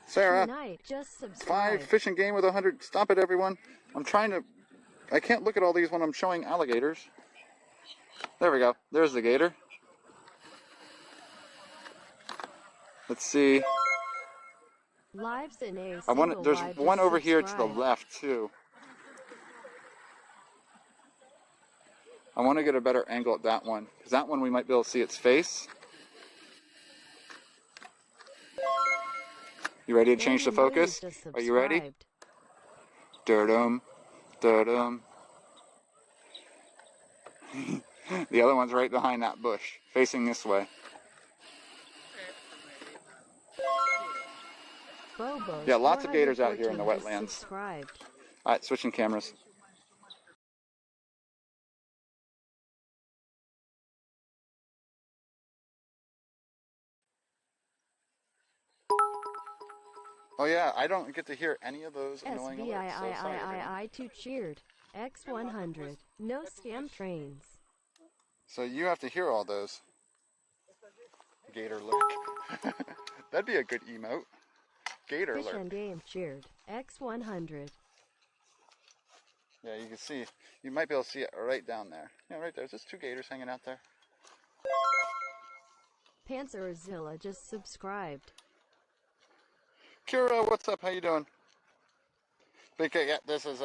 Sarah, Tonight, just 5 subscribe. fishing game with 100. Stop it, everyone. I'm trying to... I can't look at all these when I'm showing alligators. There we go. There's the gator. Let's see. Lives in a I want. single There's live, one just over here to the subscribe. left too. I want to get a better angle at that one, because that one we might be able to see its face. You ready to change the Andy Lou's focus? just Are you ready? subscribed. Dum dum. The other one's right behind that bush, facing this way. Bobo's Yeah, lots of gators out here in the 414 just wetlands. subscribed. All right, switching cameras. Oh yeah, I don't get to hear any of those annoying alerts. So sorry, everyone. SVIII2 cheered. X100. No scam trains. So you have to hear all those. Gator lurk. That'd be a good emote. Gator Fish lurk. and Game cheered. X100. Yeah, you can see. You might be able to see it right down there. Yeah, right there. There's just 2 gators hanging out there. Panzerzilla just subscribed. Kira, what's up? How you doing? Okay, yeah, this is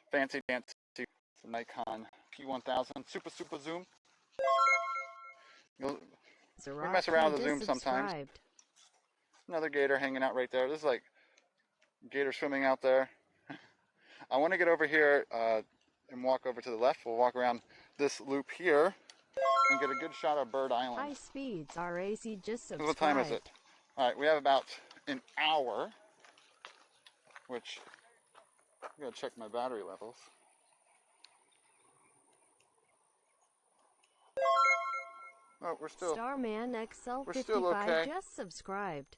fancy dancy. It's a Nikon P1000 super zoom. We mess around with the zoom sometimes. Subscribed. Another gator hanging out right there. This is like gator swimming out there. I want to get over here and walk over to the left. We'll walk around this loop here and get a good shot of Bird Island. High Speeds RAC just subscribed. What time is it? All right, we have about an hour, which I'm gonna check my battery levels. Oh, we're still Starman XL55 we're still okay. just subscribed.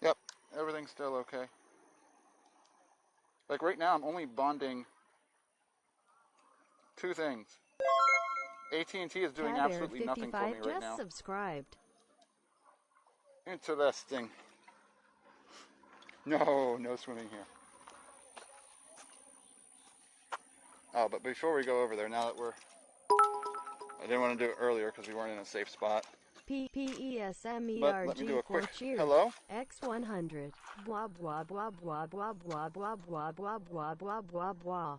Yep, everything's still okay. Like right now, I'm only bonding 2 things. AT&T is doing absolutely nothing for me right now. Just subscribed. Interesting. No swimming here. Oh, but before we go over there, now that I didn't want to do it earlier because we weren't in a safe spot. PPESMERG Let me do a quick cheers. hello. X100. Blah blah blah blah blah blah blah blah blah blah blah blah blah.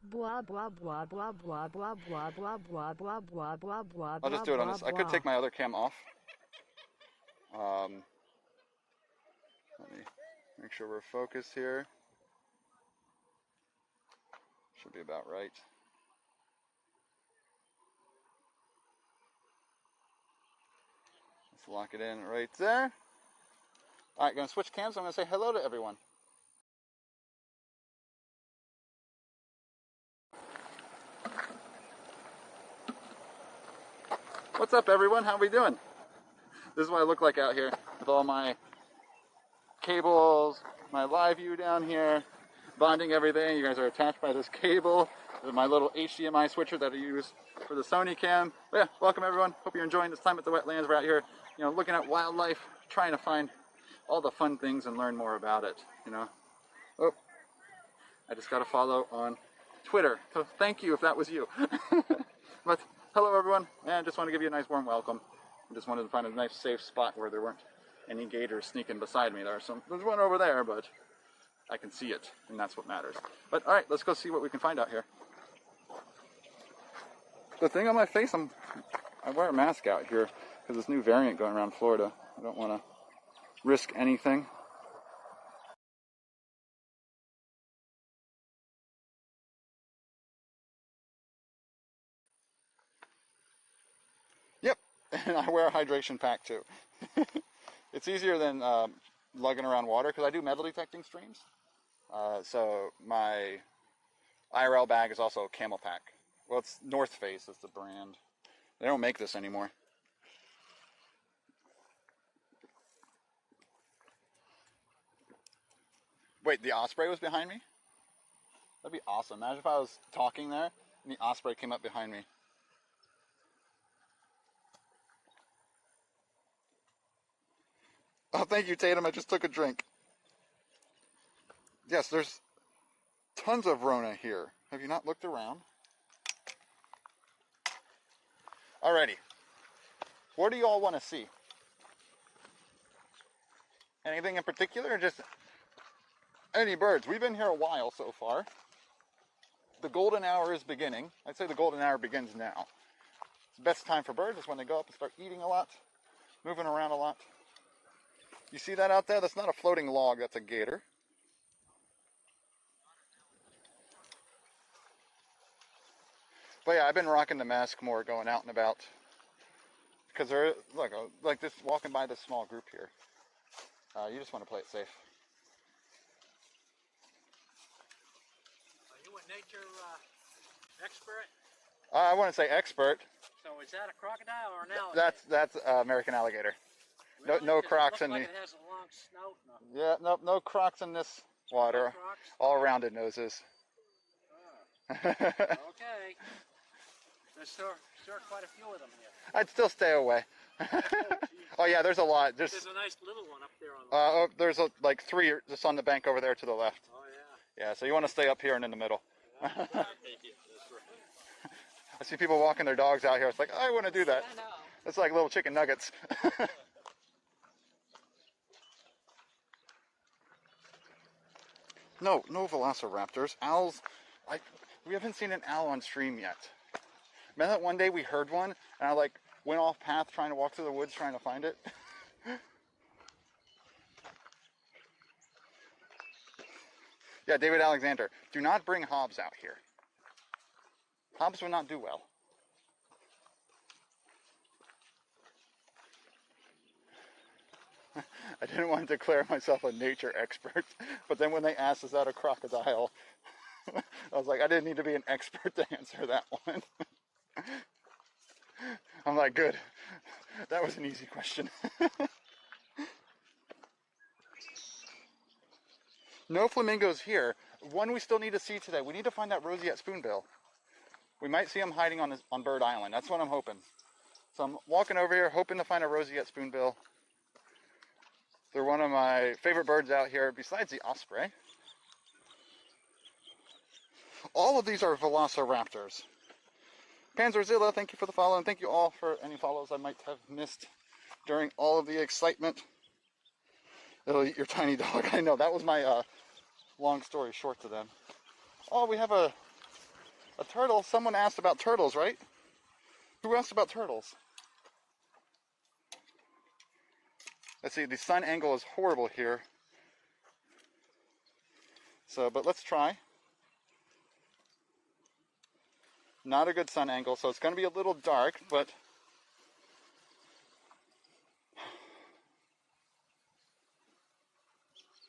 Blah blah blah blah blah blah blah blah blah blah blah blah blah. I'll just do it on this. I could take my other cam off. Let me make sure we're focused here. Should be about right. Let's lock it in right there. All right, gonna switch cams. I'm gonna say hello to everyone. What's up, everyone? How we doing? This is what I look like out here with all my cables, my live view down here, bonding everything. You guys are attached by this cable. This is my little HDMI switcher that I use for the Sony cam. But yeah, welcome everyone. Hope you're enjoying this time at the wetlands. We're out here, looking at wildlife, trying to find all the fun things and learn more about it, Oh, I just got a follow on Twitter. So thank you if that was you. But hello everyone, and I just want to give you a nice warm welcome. I just wanted to find a nice safe spot where there weren't any gators sneaking beside me. There's one over there, but I can see it, and that's what matters. But all right, let's go see what we can find out here. The thing on my face, I wear a mask out here because this new variant going around Florida. I don't want to risk anything. Yep, and I wear a hydration pack too. It's easier than lugging around water because I do metal detecting streams. So my IRL bag is also a camel pack. Well, it's North Face is the brand. They don't make this anymore. Wait, the osprey was behind me? That'd be awesome. Imagine if I was talking there and the osprey came up behind me. Oh, thank you, Tatum. I just took a drink. Yes, there's tons of Rona here. Have you not looked around? Alrighty. What do you all want to see? Anything in particular, or just any birds? We've been here a while so far. The golden hour is beginning. I'd say the golden hour begins now. It's the best time for birds is when they go up and start eating a lot, moving around a lot. You see that out there? That's not a floating log, that's a gator. But yeah, I've been rocking the mask more going out and about. Because they're, look, like this, walking by this small group here. You just want to play it safe. Are you a nature expert? I wouldn't say expert. So is that a crocodile or an alligator? That's American alligator. Really? No 'Cause crocs it in looks the... like it has a long snout. No. Yeah, no crocs in this water. No crocs? All rounded noses. Okay. There's still quite a few of them here. I'd still stay away. Oh yeah, there's a lot. There's a nice little one up there on the There's like 3 just on the bank over there to the left. Oh yeah. Yeah, so you want to stay up here and in the middle. That's right. That's right. I see people walking their dogs out here. It's like, I want to do that. I know. It's like little chicken nuggets. No velociraptors. Owls, we haven't seen an owl on stream yet. Remember that one day we heard one and I went off path trying to walk through the woods trying to find it? Yeah, David Alexander, do not bring Hobbs out here. Hobbs would not do well. I didn't want to declare myself a nature expert, but then when they asked, is that a crocodile? I was like, I didn't need to be an expert to answer that one. I'm like, good. That was an easy question. No flamingos here. One we still need to see today. We need to find that roseate spoonbill. We might see them hiding on Bird Island. That's what I'm hoping. So I'm walking over here hoping to find a roseate spoonbill. They're one of my favorite birds out here besides the osprey. All of these are velociraptors. Panzerzilla, thank you for the follow, and thank you all for any follows I might have missed during all of the excitement. It'll eat your tiny dog. I know, that was my long story short to them. Oh, we have a turtle. Someone asked about turtles, right? Who asked about turtles? Let's see, the sun angle is horrible here. So, but let's try. Not a good sun angle, so it's going to be a little dark, but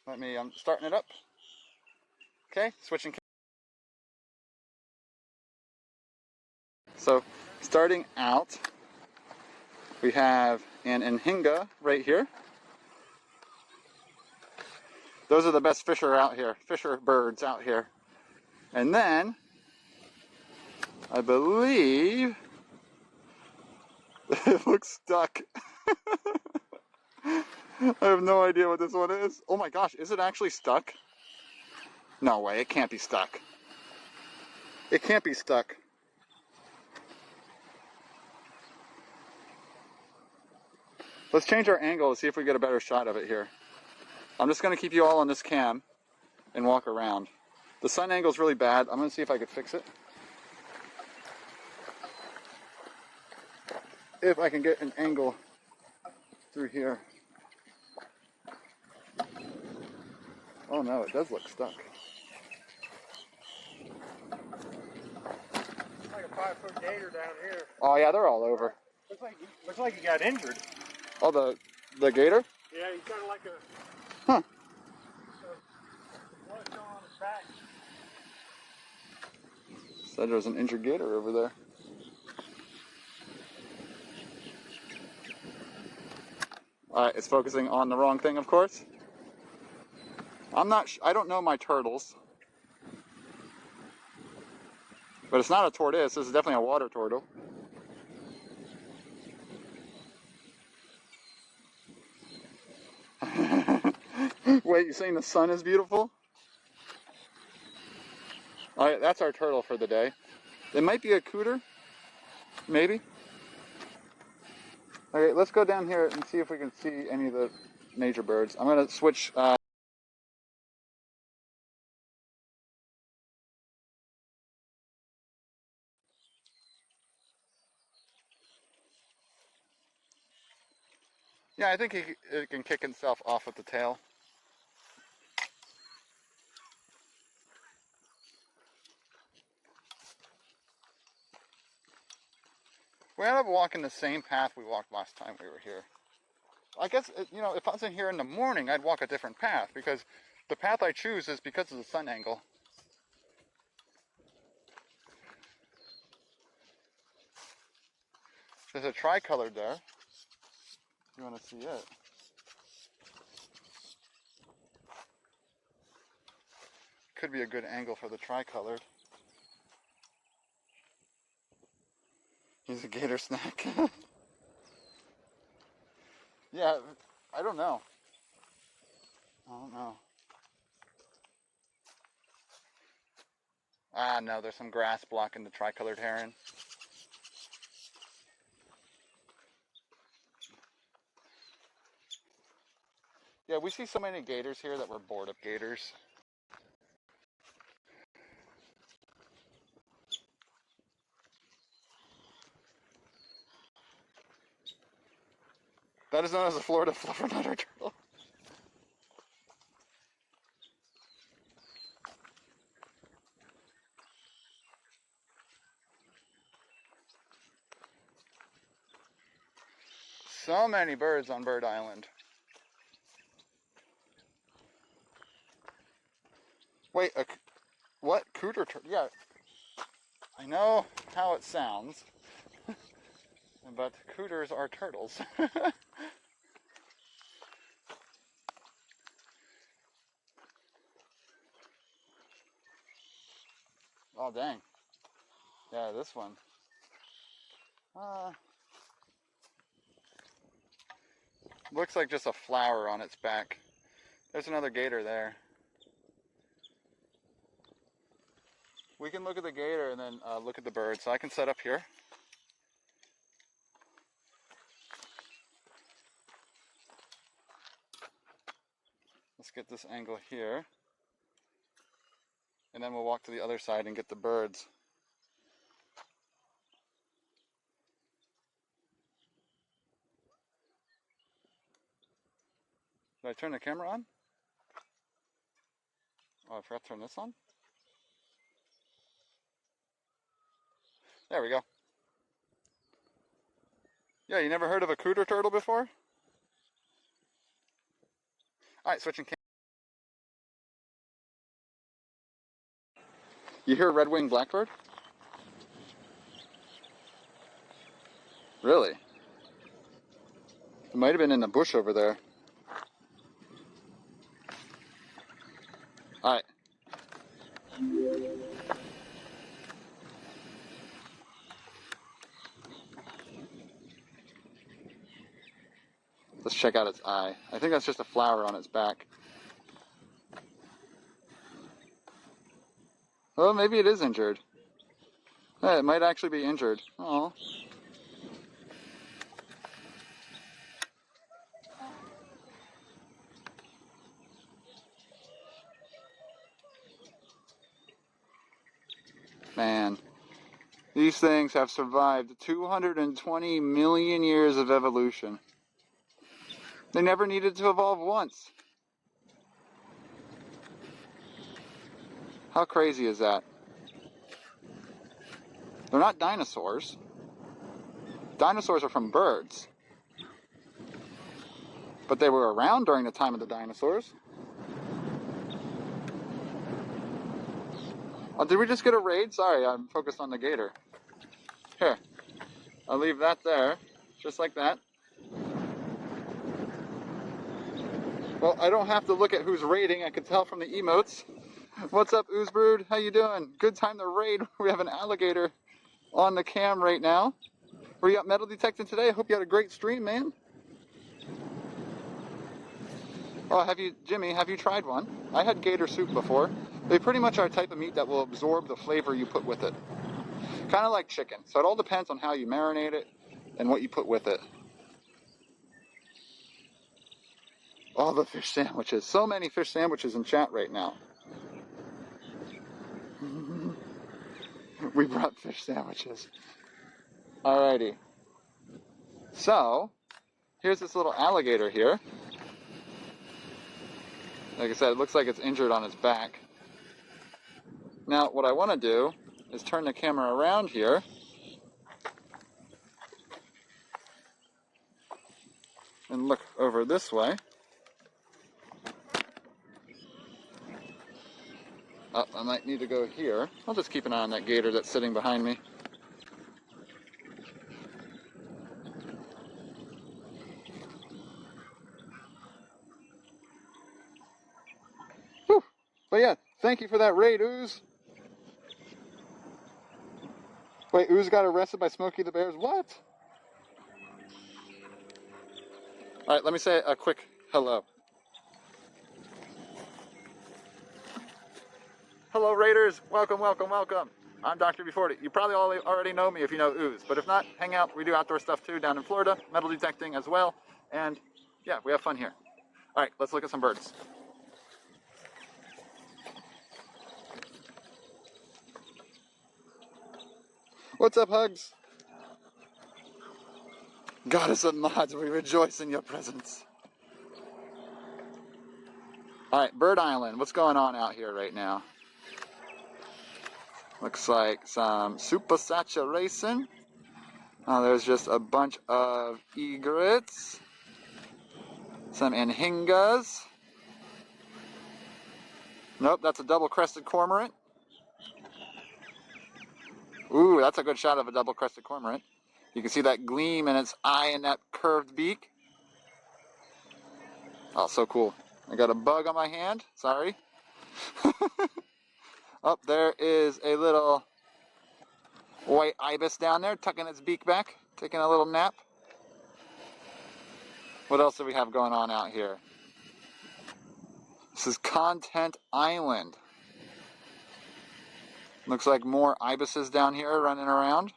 I'm starting it up. Okay, switching. So, starting out, we have an Nhinga right here. Those are the best fisher birds out here. And then, I believe, it looks stuck. I have no idea what this one is. Oh my gosh, is it actually stuck? No way, it can't be stuck. It can't be stuck. Let's change our angle to see if we get a better shot of it here. I'm just going to keep you all on this cam and walk around. The sun angle is really bad. I'm going to see if I can fix it. If I can get an angle through here. Oh no, it does look stuck. It's like a 5-foot gator down here. Oh yeah, they're all over. Looks like he got injured. Oh, the gator? Yeah, he's kind of like a... Huh. Blood showing on his back. Said there was an injured gator over there. Alright, it's focusing on the wrong thing, of course. I don't know my turtles. But it's not a tortoise, this is definitely a water turtle. Wait, you're saying the sun is beautiful? Alright, that's our turtle for the day. It might be a cooter, maybe. Okay, let's go down here and see if we can see any of the major birds. I'm going to switch. Yeah, I think it can kick itself off with the tail. We ended up walking the same path we walked last time we were here. I guess, you know, if I was in here in the morning, I'd walk a different path because the path I choose is because of the sun angle. There's a tricolored there. You want to see it? Could be a good angle for the tricolored. He's a gator snack. Yeah, I don't know. Ah, no, there's some grass blocking the tricolored heron. Yeah, we see so many gators here that we're bored of gators. That is known as a Florida fluffernutter turtle. So many birds on Bird Island. Wait, what? Cooter turtle? Yeah, I know how it sounds, but cooters are turtles. Oh, dang. Yeah, this one. Looks like just a flower on its back. There's another gator there. We can look at the gator and then look at the bird. So I can set up here. Let's get this angle here. And then we'll walk to the other side and get the birds. Did I turn the camera on? Oh, I forgot to turn this on? There we go. Yeah, you never heard of a cooter turtle before? Alright, switching camera. You hear a red-winged blackbird? Really? It might have been in the bush over there. Alright. Let's check out its eye. I think that's just a flower on its back. Well, maybe it is injured. Yeah, it might actually be injured. Oh. Man, these things have survived 220 million years of evolution. They never needed to evolve once. How crazy is that? They're not dinosaurs. Dinosaurs are from birds. But they were around during the time of the dinosaurs. Oh, did we just get a raid? Sorry, I'm focused on the gator. Here, I'll leave that there, just like that. Well, I don't have to look at who's raiding. I can tell from the emotes. What's up, Oozebrood? How you doing? Good time to raid. We have an alligator on the cam right now. Were you up metal detecting today? I hope you had a great stream, man. Oh, Jimmy, have you tried one? I had gator soup before. They pretty much are a type of meat that will absorb the flavor you put with it. Kind of like chicken. So it all depends on how you marinate it and what you put with it. All the fish sandwiches. So many fish sandwiches in chat right now. We brought fish sandwiches. Alrighty. So, here's this little alligator here. Like I said, it looks like it's injured on its back. Now, what I want to do is turn the camera around here. And look over this way. Oh, I might need to go here. I'll just keep an eye on that gator that's sitting behind me. Whew. But yeah, thank you for that raid, Ooze. Wait, Ooze got arrested by Smokey the Bears? What? Alright, let me say a quick hello. Hello, Raiders. Welcome, welcome, welcome. I'm Dr. B40. You probably already know me if you know Ooze, but if not, hang out. We do outdoor stuff too down in Florida, metal detecting as well, and yeah, we have fun here. Alright, let's look at some birds. What's up, Hugs? Goddess of mods, we rejoice in your presence. Alright, Bird Island. What's going on out here right now? Looks like some super saturation. There's just a bunch of egrets. Some anhingas. Nope, that's a double-crested cormorant. Ooh, that's a good shot of a double-crested cormorant. You can see that gleam in its eye and that curved beak. Oh, so cool. I got a bug on my hand. Sorry. Oh, there is a little white ibis down there, tucking its beak back, taking a little nap. What else do we have going on out here? This is Content Island. Looks like more ibises down here running around.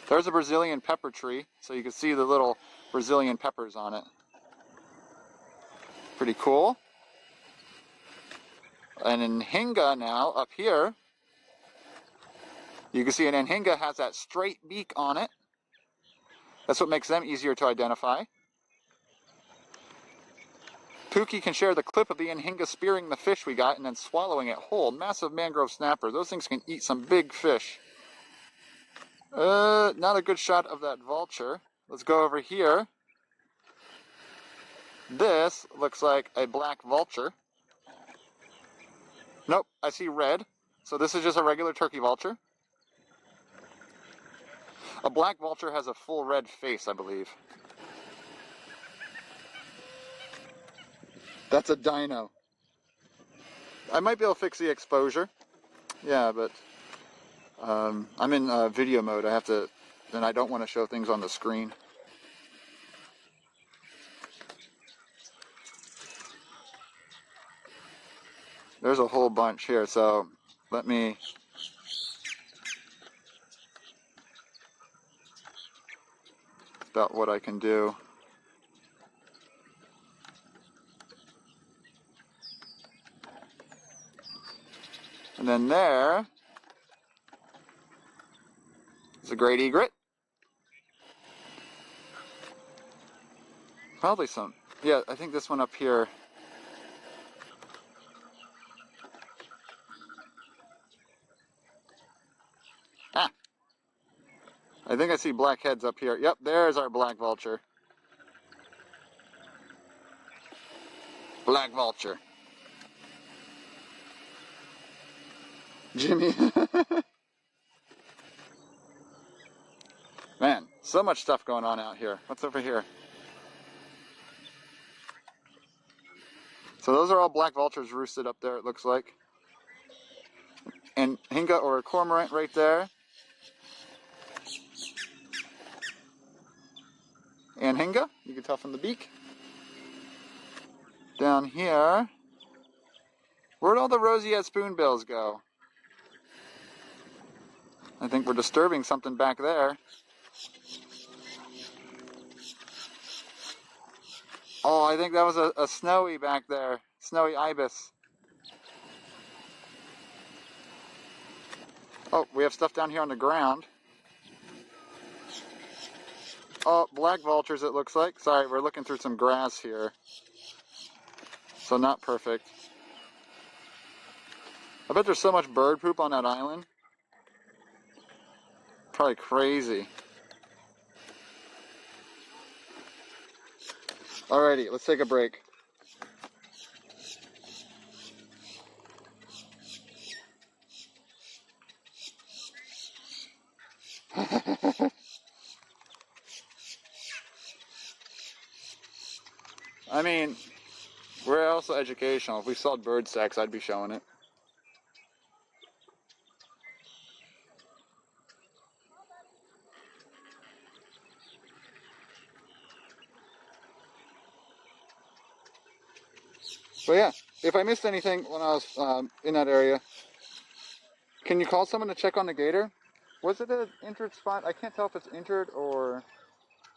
There's a Brazilian pepper tree, so you can see the little Brazilian peppers on it. Pretty cool. An anhinga now up here. You can see an anhinga has that straight beak on it. That's what makes them easier to identify. Pookie can share the clip of the anhinga spearing the fish we got and then swallowing it whole. Massive mangrove snapper. Those things can eat some big fish. Not a good shot of that vulture. Let's go over here. This looks like a black vulture. Nope, I see red. So this is just a regular turkey vulture. A black vulture has a full red face, I believe. That's a dino. I might be able to fix the exposure. Yeah, but I'm in video mode. I have to, and I don't want to show things on the screen. There's a whole bunch here, so let me... That's about what I can do. And then there is a great egret. Probably some. Yeah, I think this one up here. Ah! I think I see black heads up here. Yep, there's our black vulture. Black vulture. Jimmy. Man, so much stuff going on out here. What's over here? So those are all black vultures roosted up there, it looks like. And hinga or a cormorant right there. And hinga, you can tell from the beak. Down here, where'd all the roseate spoonbills go? I think we're disturbing something back there. Oh, I think that was a snowy back there. Snowy ibis. Oh, we have stuff down here on the ground. Oh, black vultures it looks like. Sorry, we're looking through some grass here. So not perfect. I bet there's so much bird poop on that island. Probably crazy. Alrighty, let's take a break. I mean, we're also educational. If we saw bird sex, I'd be showing it. But yeah, if I missed anything when I was in that area, can you call someone to check on the gator? Was it an injured spot? I can't tell if it's injured or...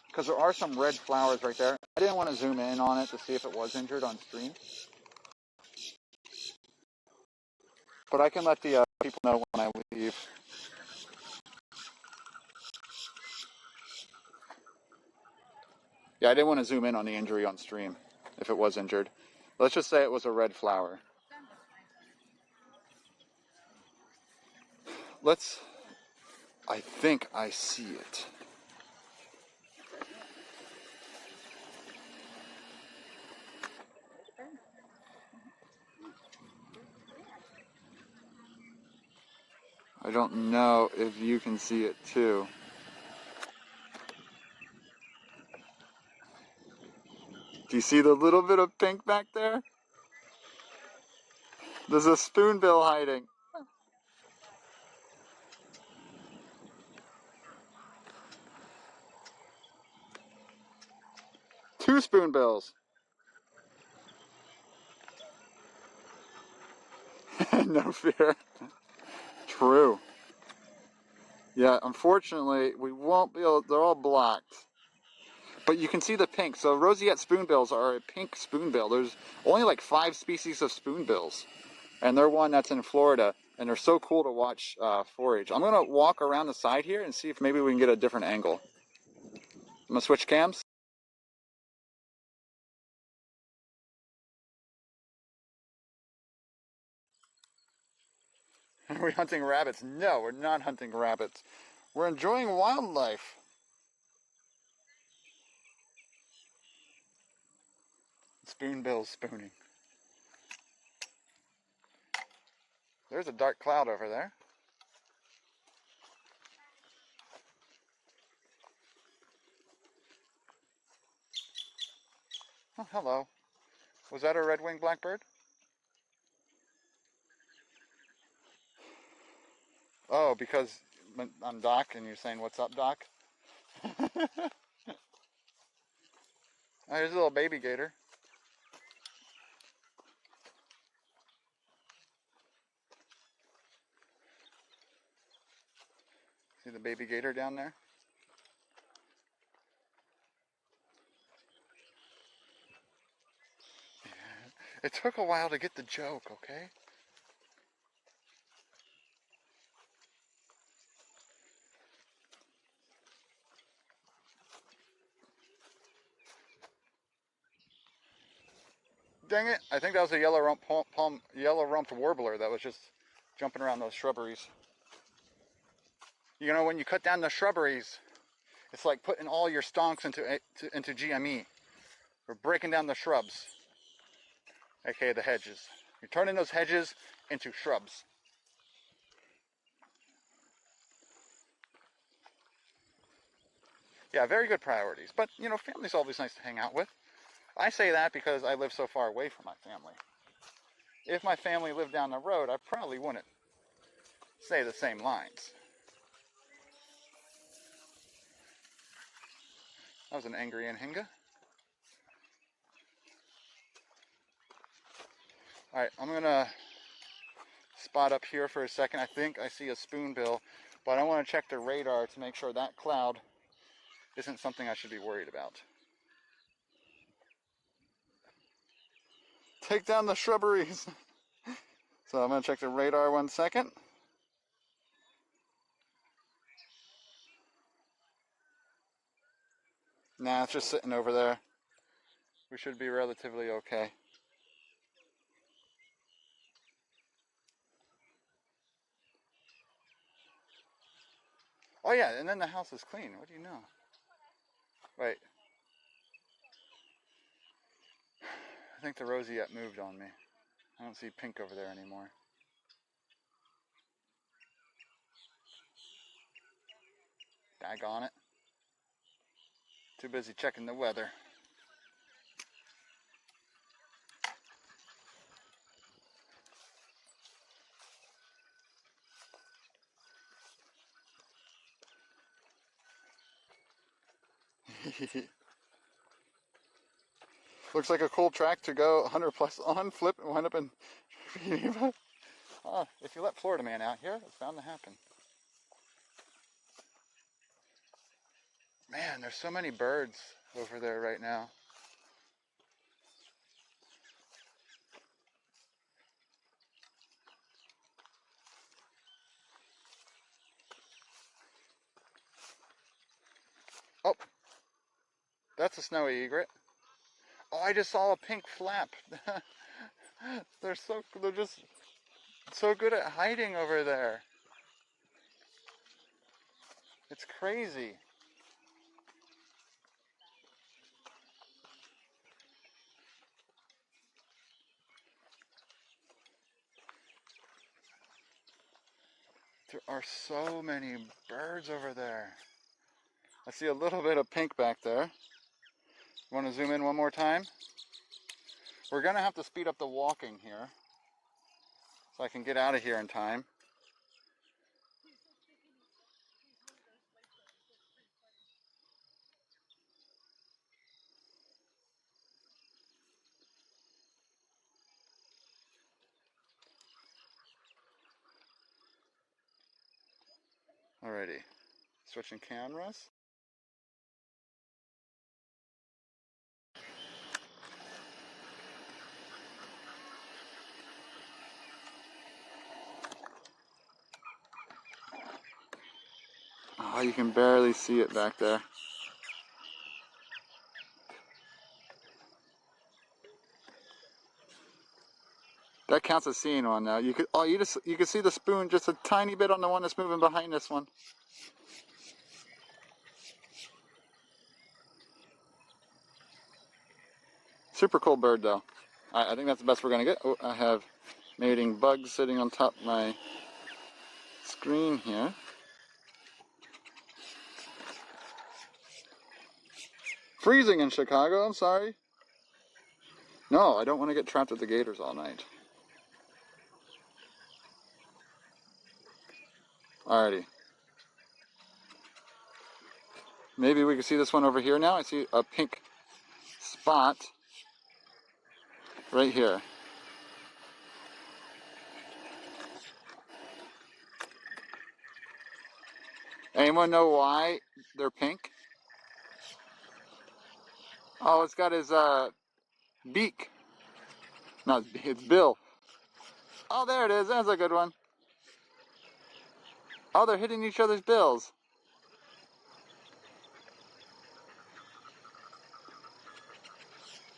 because there are some red flowers right there. I didn't want to zoom in on it to see if it was injured on stream. But I can let the people know when I leave. Yeah, I didn't want to zoom in on the injury on stream, if it was injured. Let's just say it was a red flower. I think I see it. I don't know if you can see it too. Do you see the little bit of pink back there? There's a spoonbill hiding. Two spoonbills. No fear. True. Yeah, unfortunately, we won't be able, they're all blocked. But you can see the pink. So roseate spoonbills are a pink spoonbill. There's only like 5 species of spoonbills. And they're one that's in Florida. And they're so cool to watch forage. I'm going to walk around the side here and see if maybe we can get a different angle. I'm going to switch cams. Are we hunting rabbits? No, we're not hunting rabbits. We're enjoying wildlife. Spoonbills spooning. There's a dark cloud over there. Oh, hello. Was that a red-winged blackbird? Oh, because I'm Doc and you're saying, what's up, Doc? Oh, here's a little baby gator. See the baby gator down there? It took a while to get the joke, okay? Dang it, I think that was a yellow-rumped warbler that was just jumping around those shrubberies. You know, when you cut down the shrubberies, it's like putting all your stonks into GME. We're breaking down the shrubs, aka the hedges. You're turning those hedges into shrubs. Yeah, very good priorities. But, you know, family's always nice to hang out with. I say that because I live so far away from my family. If my family lived down the road, I probably wouldn't say the same lines. That was an angry Anhinga. Alright, I'm going to spot up here for a second. I think I see a spoonbill, but I want to check the radar to make sure that cloud isn't something I should be worried about. Take down the shrubberies. So I'm going to check the radar 1 second. Nah, it's just sitting over there. We should be relatively okay. Oh yeah, and then the house is clean. What do you know? Wait. I think the roseate moved on me. I don't see pink over there anymore. Daggone it. Too busy checking the weather. Looks like a cool track to go 100 plus on, flip, and wind up in oh, if you let Florida Man out here, it's bound to happen. Man, there's so many birds over there right now. Oh, that's a snowy egret. Oh, I just saw a pink flap. They're just so good at hiding over there. It's crazy. There are so many birds over there. I see a little bit of pink back there. Want to zoom in one more time? We're going to have to speed up the walking here so I can get out of here in time. Alrighty, switching cameras. Oh, you can barely see it back there. That counts as seeing one now. You could see the spoon just a tiny bit on the one that's moving behind this one. Super cool bird though. I think that's the best we're gonna get. Oh, I have mating bugs sitting on top of my screen here. Freezing in Chicago, I'm sorry. No, I don't want to get trapped with the gators all night. Alrighty. Maybe we can see this one over here now. I see a pink spot right here. Anyone know why they're pink? Oh, it's got his beak. No, it's bill. Oh, there it is. That's a good one. Oh, they're hitting each other's bills.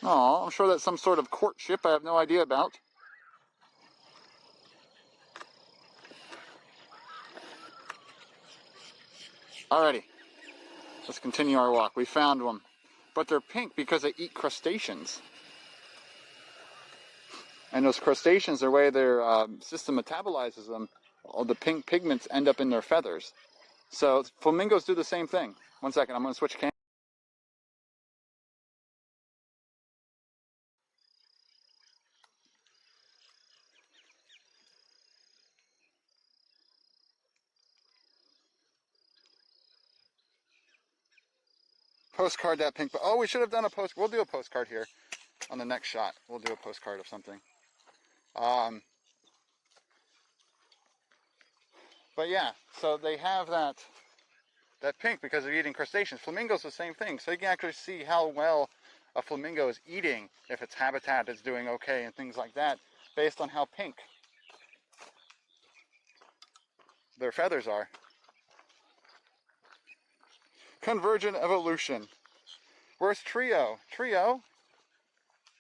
Oh, I'm sure that's some sort of courtship I have no idea about. Alrighty, let's continue our walk. We found one. But they're pink because they eat crustaceans. And those crustaceans, the way their system metabolizes them, all the pink pigments end up in their feathers. So flamingos do the same thing. 1 second, I'm going to switch cameras. postcard that pink. Oh, we should have done a post. We'll do a postcard here on the next shot. We'll do a postcard of something. But yeah, so they have that pink because they're eating crustaceans. Flamingos the same thing. So you can actually see how well a flamingo is eating, if its habitat is doing okay and things like that, based on how pink their feathers are. Convergent evolution. Where's Trio? Trio?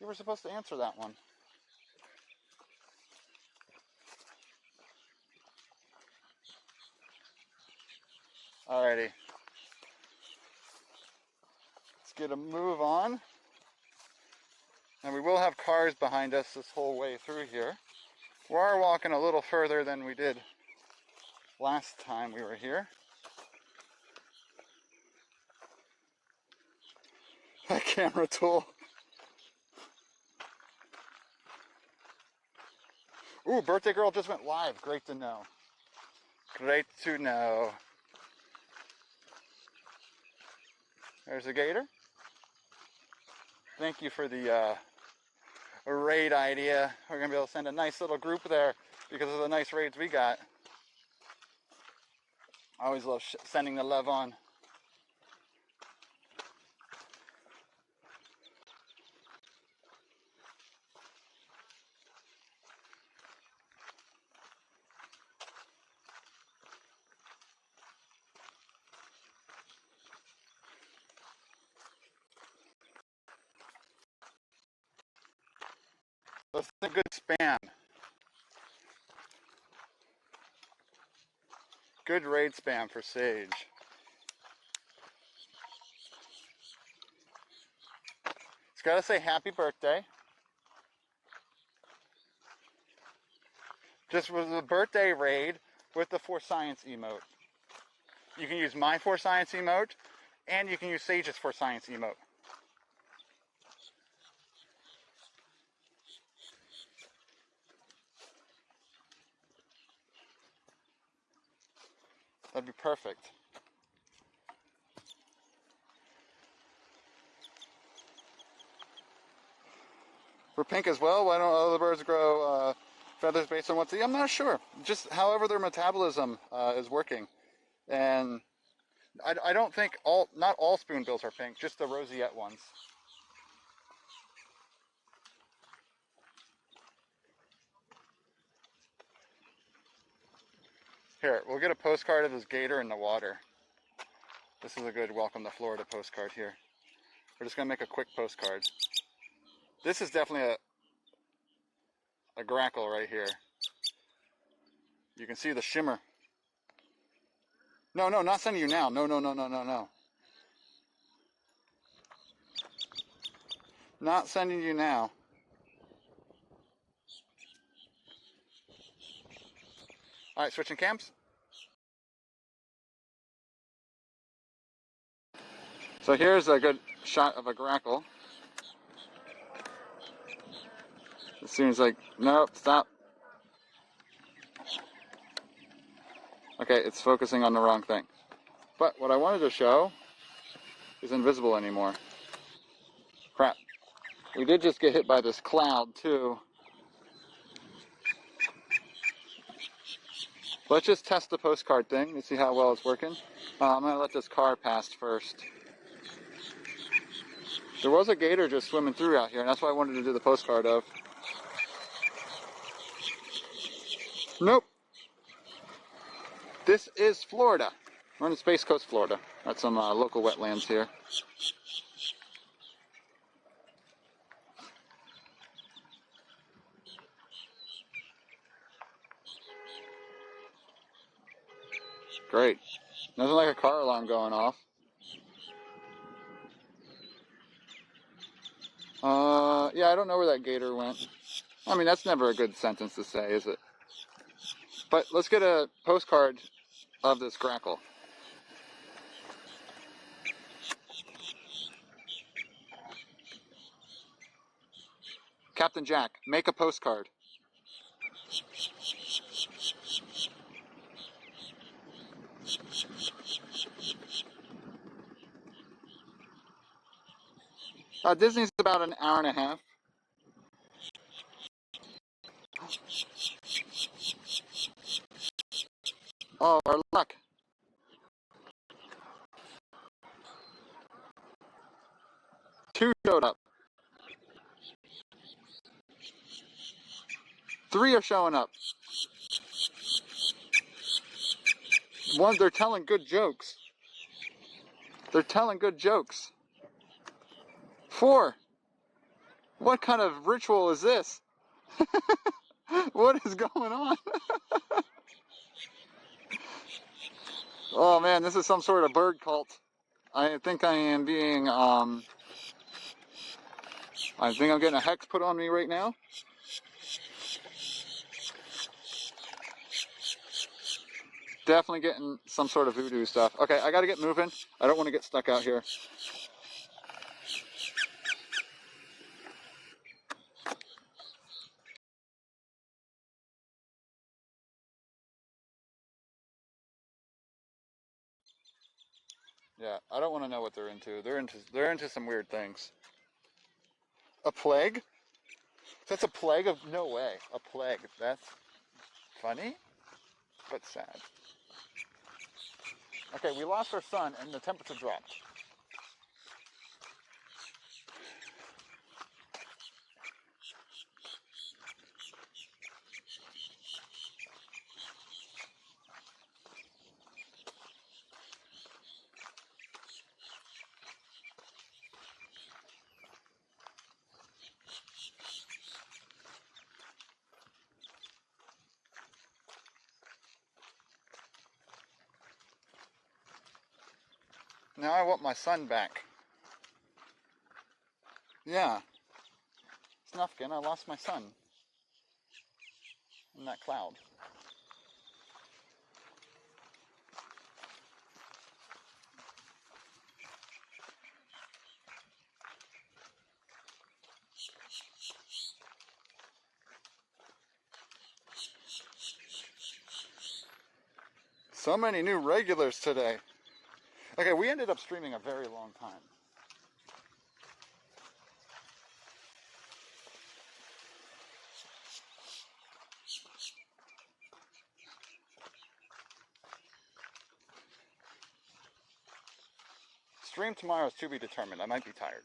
You were supposed to answer that one. Alrighty. Let's get a move on. And we will have cars behind us this whole way through here. We are walking a little further than we did last time we were here. That camera tool. Ooh, birthday girl just went live. Great to know. Great to know. There's a gator. Thank you for the raid idea. We're going to be able to send a nice little group there because of the nice raids we got. I always love sending the love on. Let's do a good spam. Good raid spam for Sage. It's got to say happy birthday. Just was a birthday raid with the For Science emote. You can use my For Science emote, and you can use Sage's For Science emote. That'd be perfect. For pink as well, why don't other birds grow feathers based on what's I'm not sure. Just however their metabolism is working. And I don't think not all spoonbills are pink, just the roseate ones. Here, we'll get a postcard of this gator in the water. This is a good welcome to Florida postcard here. We're just gonna make a quick postcard. This is definitely a grackle right here. You can see the shimmer. No, not sending you now. No. Not sending you now. All right, switching cams. So here's a good shot of a grackle. It seems like, nope, stop. Okay, it's focusing on the wrong thing. But what I wanted to show is invisible anymore. Crap. We did just get hit by this cloud too. Let's just test the postcard thing and see how well it's working. I'm going to let this car pass first. There was a gator just swimming through out here, and that's why I wanted to do the postcard of. Nope. This is Florida. We're in the Space Coast, Florida. At some local wetlands here. Great. Nothing like a car alarm going off. Yeah, I don't know where that gator went. I mean, that's never a good sentence to say, is it? But let's get a postcard of this grackle. Captain Jack, make a postcard. Disney's about an hour and a half. Oh, our luck. Two showed up. 3 are showing up. One, they're telling good jokes. They're telling good jokes. 4. What kind of ritual is this? What is going on? Oh man, this is some sort of bird cult. I think I am being, I think I'm getting a hex put on me right now. Definitely getting some sort of voodoo stuff. Okay, I gotta get moving. I don't want to get stuck out here. Yeah, I don't want to know what they're into. They're into some weird things. A plague? That's a plague of no way. A plague. That's funny, but sad. Okay, we lost our sun and the temperature dropped. Now I want my sun back. Yeah. Snufkin, I lost my sun. In that cloud. So many new regulars today. Okay, we ended up streaming a very long time. Stream tomorrow is to be determined. I might be tired.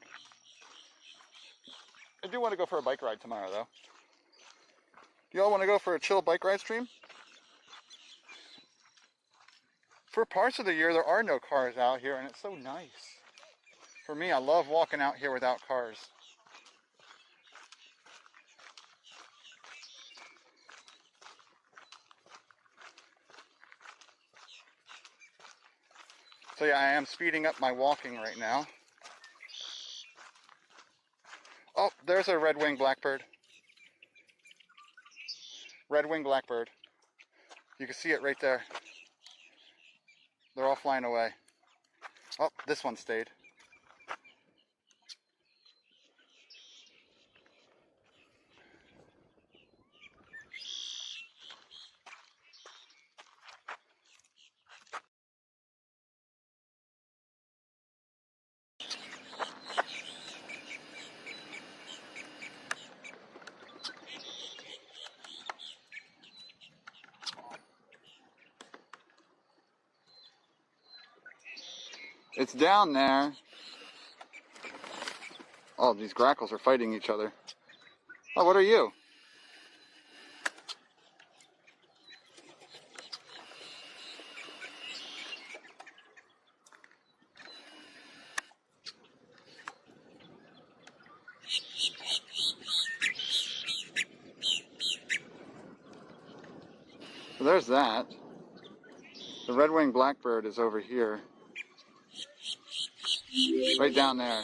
I do want to go for a bike ride tomorrow, though. Do y'all want to go for a chill bike ride stream? For parts of the year, there are no cars out here, and it's so nice. For me, I love walking out here without cars. So yeah, I am speeding up my walking right now. Oh, there's a red-winged blackbird. Red-winged blackbird. You can see it right there. They're all flying away. Oh, this one stayed. It's down there. Oh, these grackles are fighting each other. Oh, what are you? So there's that. The red-winged blackbird is over here. Right down there.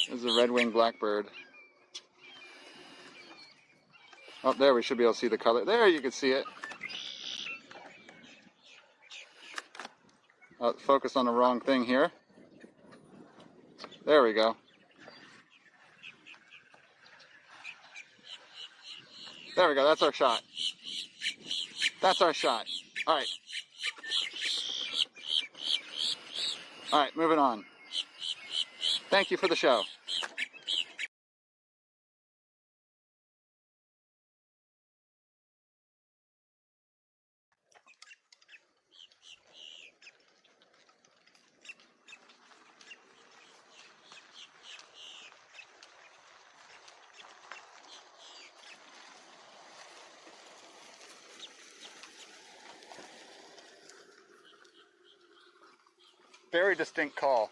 There's the red-winged blackbird. Oh, there we should be able to see the color. There you can see it. Focus on the wrong thing here. There we go. There we go. That's our shot. That's our shot. All right. All right, moving on. Thank you for the show. Very distinct call.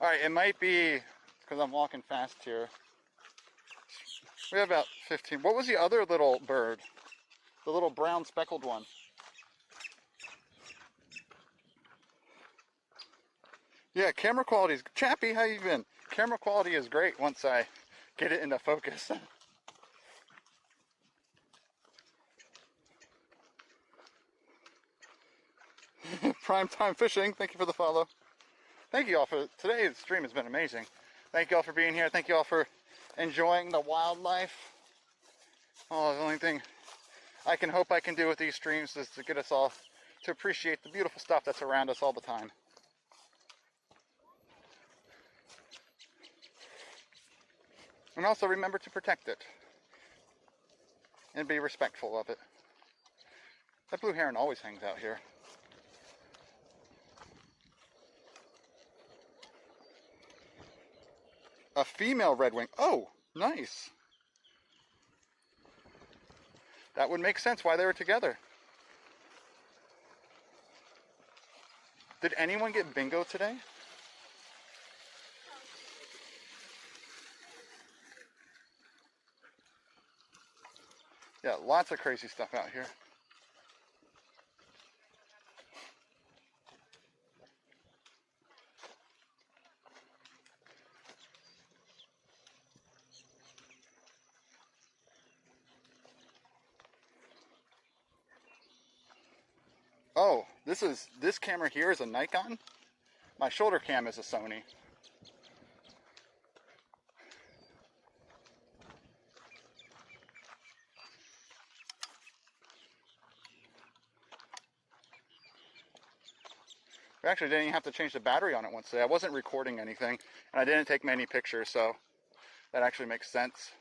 All right, it might be because I'm walking fast here. We have about 15. What was the other little bird? The little brown speckled one. Yeah, camera quality is... Chappie, how you been? Camera quality is great once I get it into focus. Primetime fishing, thank you for the follow. Thank you all for... Today's stream has been amazing. Thank you all for being here. Thank you all for enjoying the wildlife. Oh, the only thing I can hope I can do with these streams is to get us all to appreciate the beautiful stuff that's around us all the time. And also remember to protect it. And be respectful of it. That blue heron always hangs out here. A female redwing. Oh, nice. That would make sense why they were together. Did anyone get bingo today? Yeah, lots of crazy stuff out here. Oh, this camera here is a Nikon. My shoulder cam is a Sony. We actually didn't even have to change the battery on it once today. I wasn't recording anything, and I didn't take many pictures, so that actually makes sense.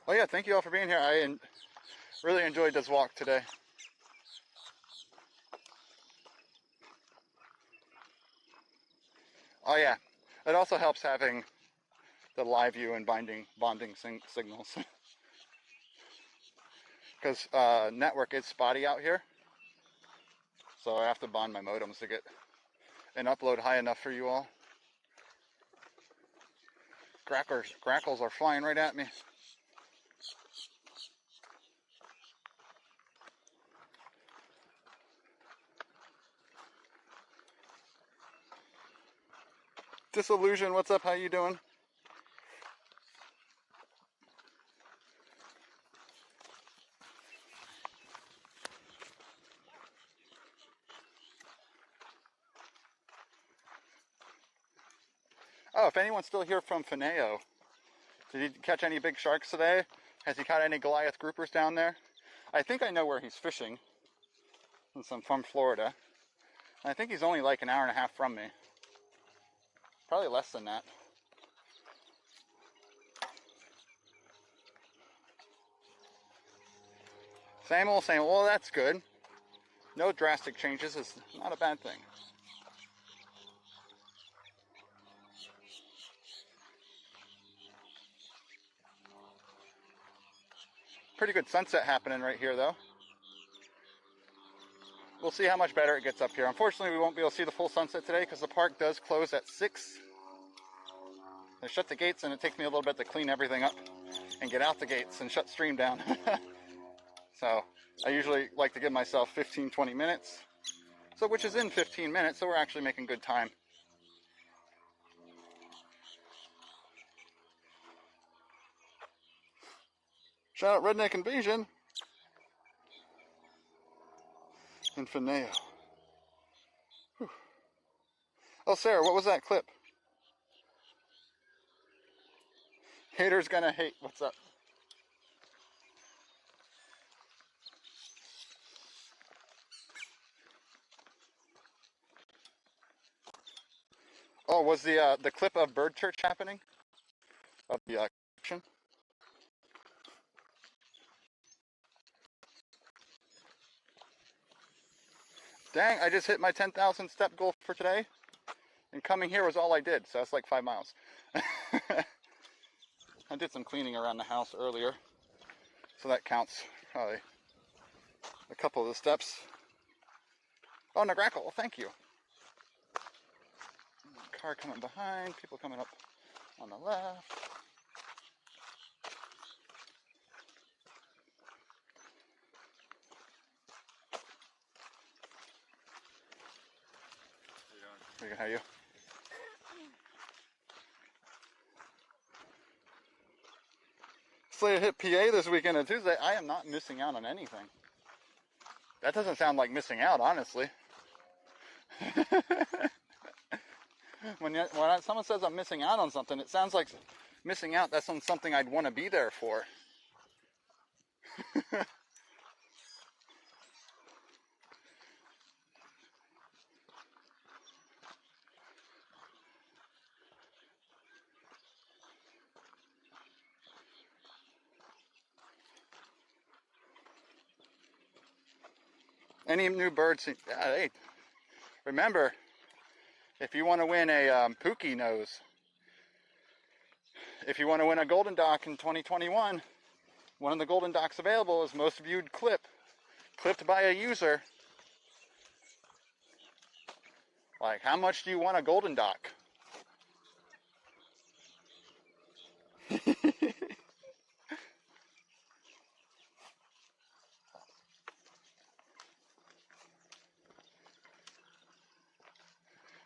Oh yeah, thank you all for being here. I really enjoyed this walk today. Oh yeah, it also helps having the live view and bonding signals. Because network is spotty out here. So I have to bond my modems to get an upload high enough for you all. Grackles are flying right at me. Disillusion, what's up? How you doing? Oh, if anyone's still here from Fineo, did he catch any big sharks today? Has he caught any Goliath groupers down there? I think I know where he's fishing. Since I'm from Florida. I think he's only like an hour and a half from me. Probably less than that. Same old, same old. Well, that's good. No drastic changes is not a bad thing. Pretty good sunset happening right here, though. We'll see how much better it gets up here. Unfortunately, we won't be able to see the full sunset today because the park does close at 6. They shut the gates, and it takes me a little bit to clean everything up and get out the gates and shut stream down. So I usually like to give myself 15-20 minutes, so which is in 15 minutes, so we're actually making good time. Shout out Redneck Invasion and Fineo. Whew. Oh, Sarah, what was that clip? Haters gonna hate. What's up? Oh, was the clip of bird church happening? Of the action? Dang, I just hit my 10,000 step goal for today. And coming here was all I did, so that's like 5 miles. I did some cleaning around the house earlier, so that counts probably a couple of the steps. Oh, Nagrackle, well, thank you. Car coming behind, people coming up on the left. How are you? Slated hit PA this weekend on Tuesday. I am not missing out on anything. That doesn't sound like missing out, honestly. when someone says I'm missing out on something, it sounds like missing out, that's on something I'd want to be there for. Any new birds? Hey, remember, if you want to win a Pookie nose, if you want to win a Golden Dock in 2021, one of the Golden Docks available is most viewed clip, clipped by a user. Like, how much do you want a Golden Dock?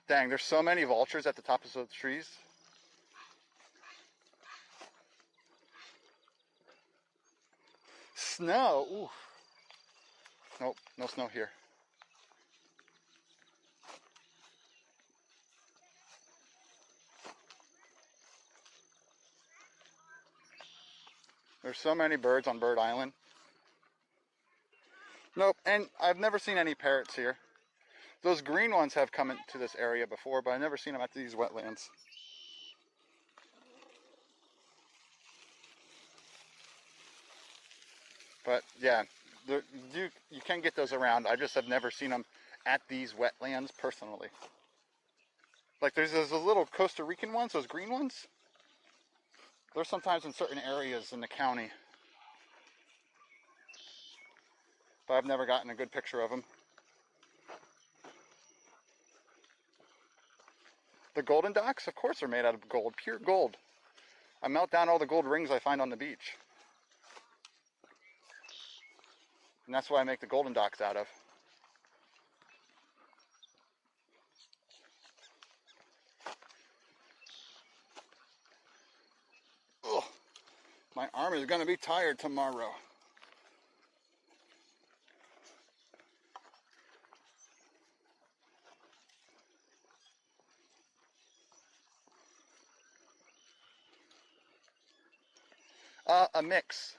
Dang, there's so many vultures at the top of the trees. Snow, ooh. Nope, no snow here. There's so many birds on Bird Island. Nope, and I've never seen any parrots here. Those green ones have come into this area before, but I've never seen them at these wetlands. But yeah, you can get those around. I just have never seen them at these wetlands personally. Like there's those little Costa Rican ones, those green ones. They're sometimes in certain areas in the county. But I've never gotten a good picture of them. The Golden Docks, of course, are made out of gold, pure gold. I melt down all the gold rings I find on the beach. And that's what I make the Golden Docks out of. Ugh, my arm is going to be tired tomorrow. A mix.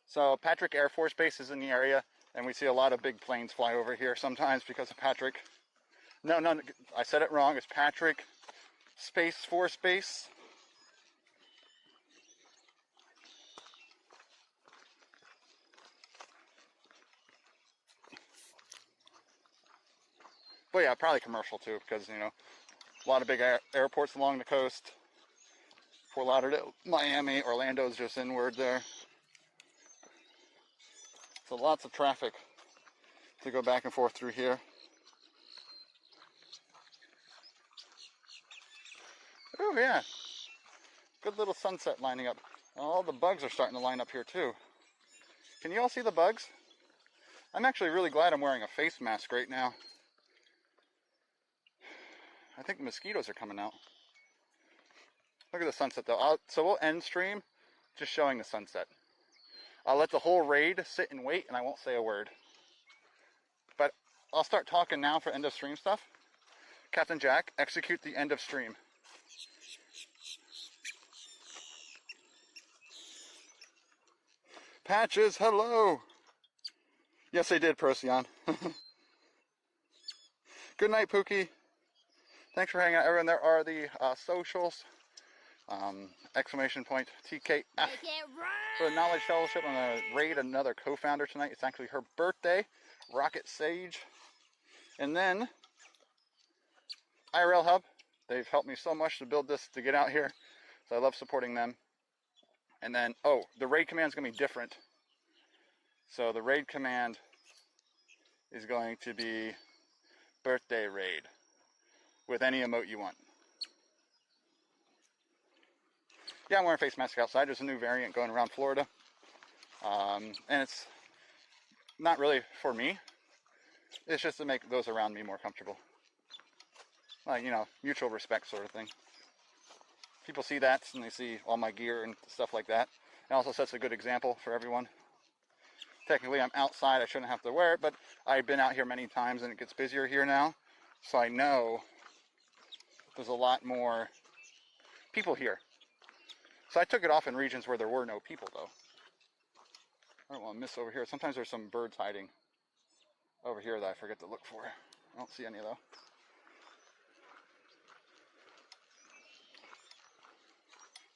So Patrick Air Force Base is in the area, and we see a lot of big planes fly over here sometimes because of Patrick. No, I said it wrong. It's Patrick Space Force Base. But yeah, probably commercial too, because, you know, a lot of big airports along the coast. Fort Lauderdale, Miami, Orlando's just inward there. So lots of traffic to go back and forth through here. Oh yeah, good little sunset lining up. All the bugs are starting to line up here too. Can you all see the bugs? I'm actually really glad I'm wearing a face mask right now. I think the mosquitoes are coming out. Look at the sunset though. So we'll end stream just showing the sunset. I'll let the whole raid sit and wait, and I won't say a word. But I'll start talking now for end of stream stuff. Captain Jack, execute the end of stream. Patches, hello. Yes, I did, Procyon. Good night, Pookie. Thanks for hanging out, everyone. There are the socials. Exclamation point TKF for the Knowledge Fellowship. I'm going to raid another co-founder tonight. It's actually her birthday, Rocket Sage. And then IRL Hub. They've helped me so much to build this, to get out here. So I love supporting them. And then, oh, the raid command is going to be different. So the raid command is going to be birthday raid with any emote you want. Yeah, I'm wearing face mask outside. There's a new variant going around Florida. And it's not really for me. It's just to make those around me more comfortable. Like, you know, mutual respect sort of thing. People see that and they see all my gear and stuff like that. It also sets a good example for everyone. Technically, I'm outside. I shouldn't have to wear it, but I've been out here many times and it gets busier here now. So I know there's a lot more people here. So I took it off in regions where there were no people, though. I don't want to miss over here. Sometimes there's some birds hiding over here that I forget to look for. I don't see any, though.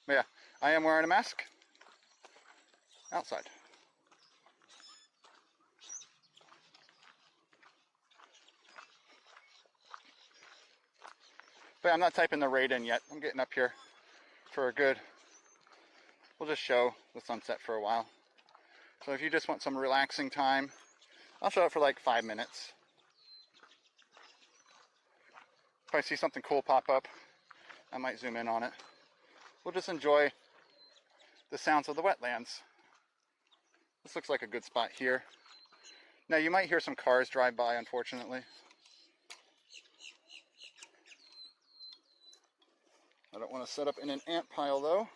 But yeah, I am wearing a mask outside. But I'm not typing the raid in yet. I'm getting up here for a good, we'll just show the sunset for a while. So if you just want some relaxing time, I'll show it for like 5 minutes. If I see something cool pop up, I might zoom in on it. We'll just enjoy the sounds of the wetlands. This looks like a good spot here. Now you might hear some cars drive by, unfortunately. I don't want to set up in an ant pile though.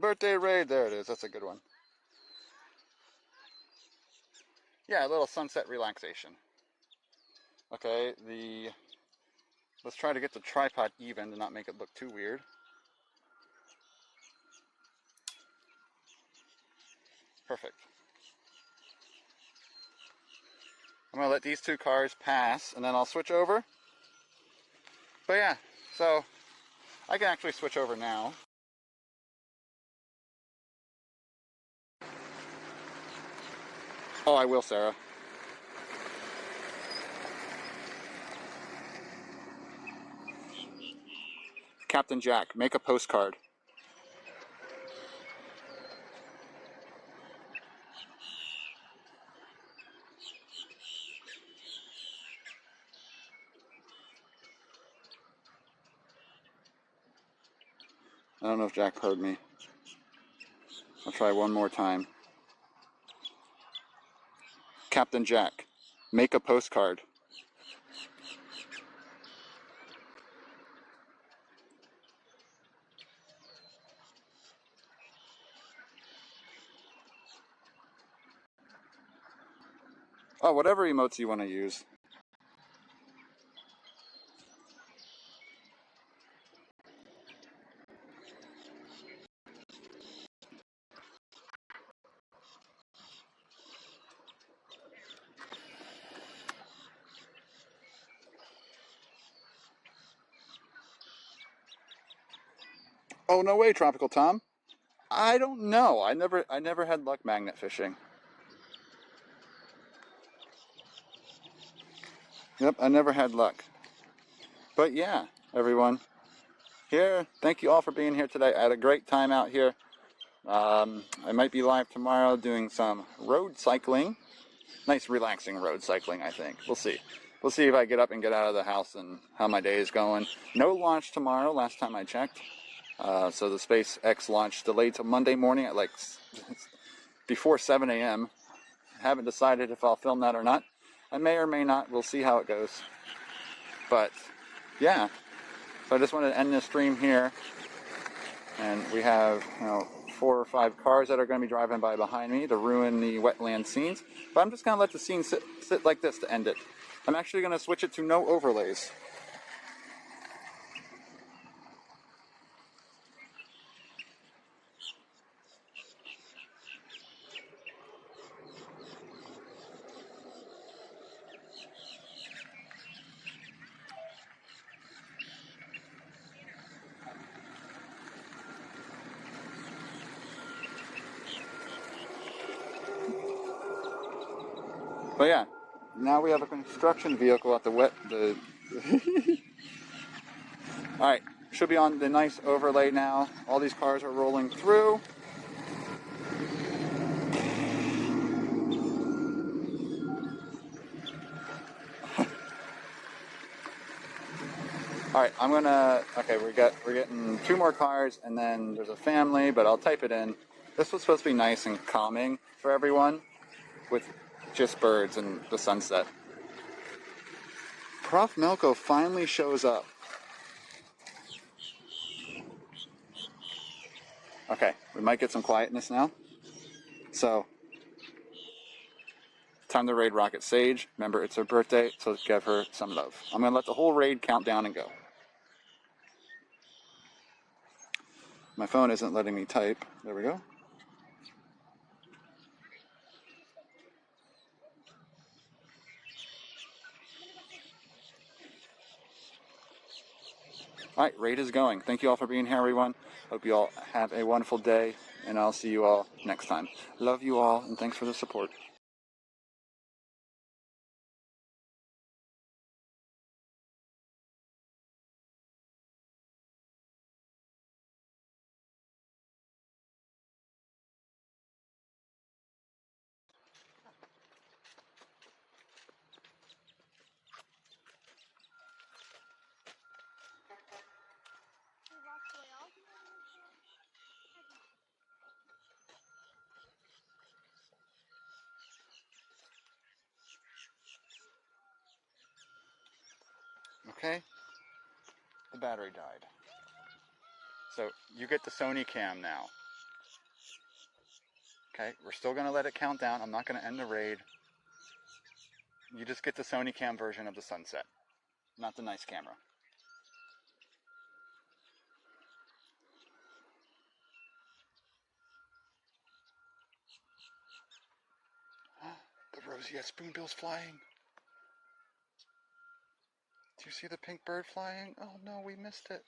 Birthday raid, there it is, that's a good one. Yeah, a little sunset relaxation. Okay, let's try to get the tripod even to not make it look too weird. Perfect. I'm going to let these two cars pass and then I'll switch over. But yeah, so I can actually switch over now. Oh, I will, Sarah. Captain Jack, make a postcard. I don't know if Jack heard me. I'll try one more time. Captain Jack, make a postcard. Oh, whatever emotes you want to use. Oh, no way, Tropical Tom. I don't know. I never had luck magnet fishing. Yep, I never had luck. But yeah, everyone. Here, thank you all for being here today. I had a great time out here. I might be live tomorrow doing some road cycling. Nice relaxing road cycling, I think. We'll see. We'll see if I get up and get out of the house and how my day is going. No launch tomorrow, last time I checked. So the SpaceX launch delayed till Monday morning at like before 7 a.m. Haven't decided if I'll film that or not. I may or may not. We'll see how it goes. But yeah, so I just wanted to end this stream here. And we have, 4 or 5 cars that are going to be driving by behind me to ruin the wetland scenes. But I'm just going to let the scene sit like this to end it. I'm actually going to switch it to no overlays. But yeah, now we have a construction vehicle at the All right, should be on the nice overlay now. All these cars are rolling through. All right, okay, we're getting 2 more cars, and then there's a family, but I'll type it in. This was supposed to be nice and calming for everyone, with just birds and the sunset. Prof. Melko finally shows up. Okay, we might get some quietness now. So, time to raid Rocket Sage. Remember, it's her birthday, so let's give her some love. I'm going to let the whole raid count down and go. My phone isn't letting me type. There we go. All right, raid is going. Thank you all for being here, everyone. Hope you all have a wonderful day, and I'll see you all next time. Love you all, and thanks for the support. Okay, the battery died. So you get the Sony cam now. Okay, we're still going to let it count down. I'm not going to end the raid. You just get the Sony cam version of the sunset, not the nice camera. The roseate spoonbill's flying. Do you see the pink bird flying? Oh no, we missed it.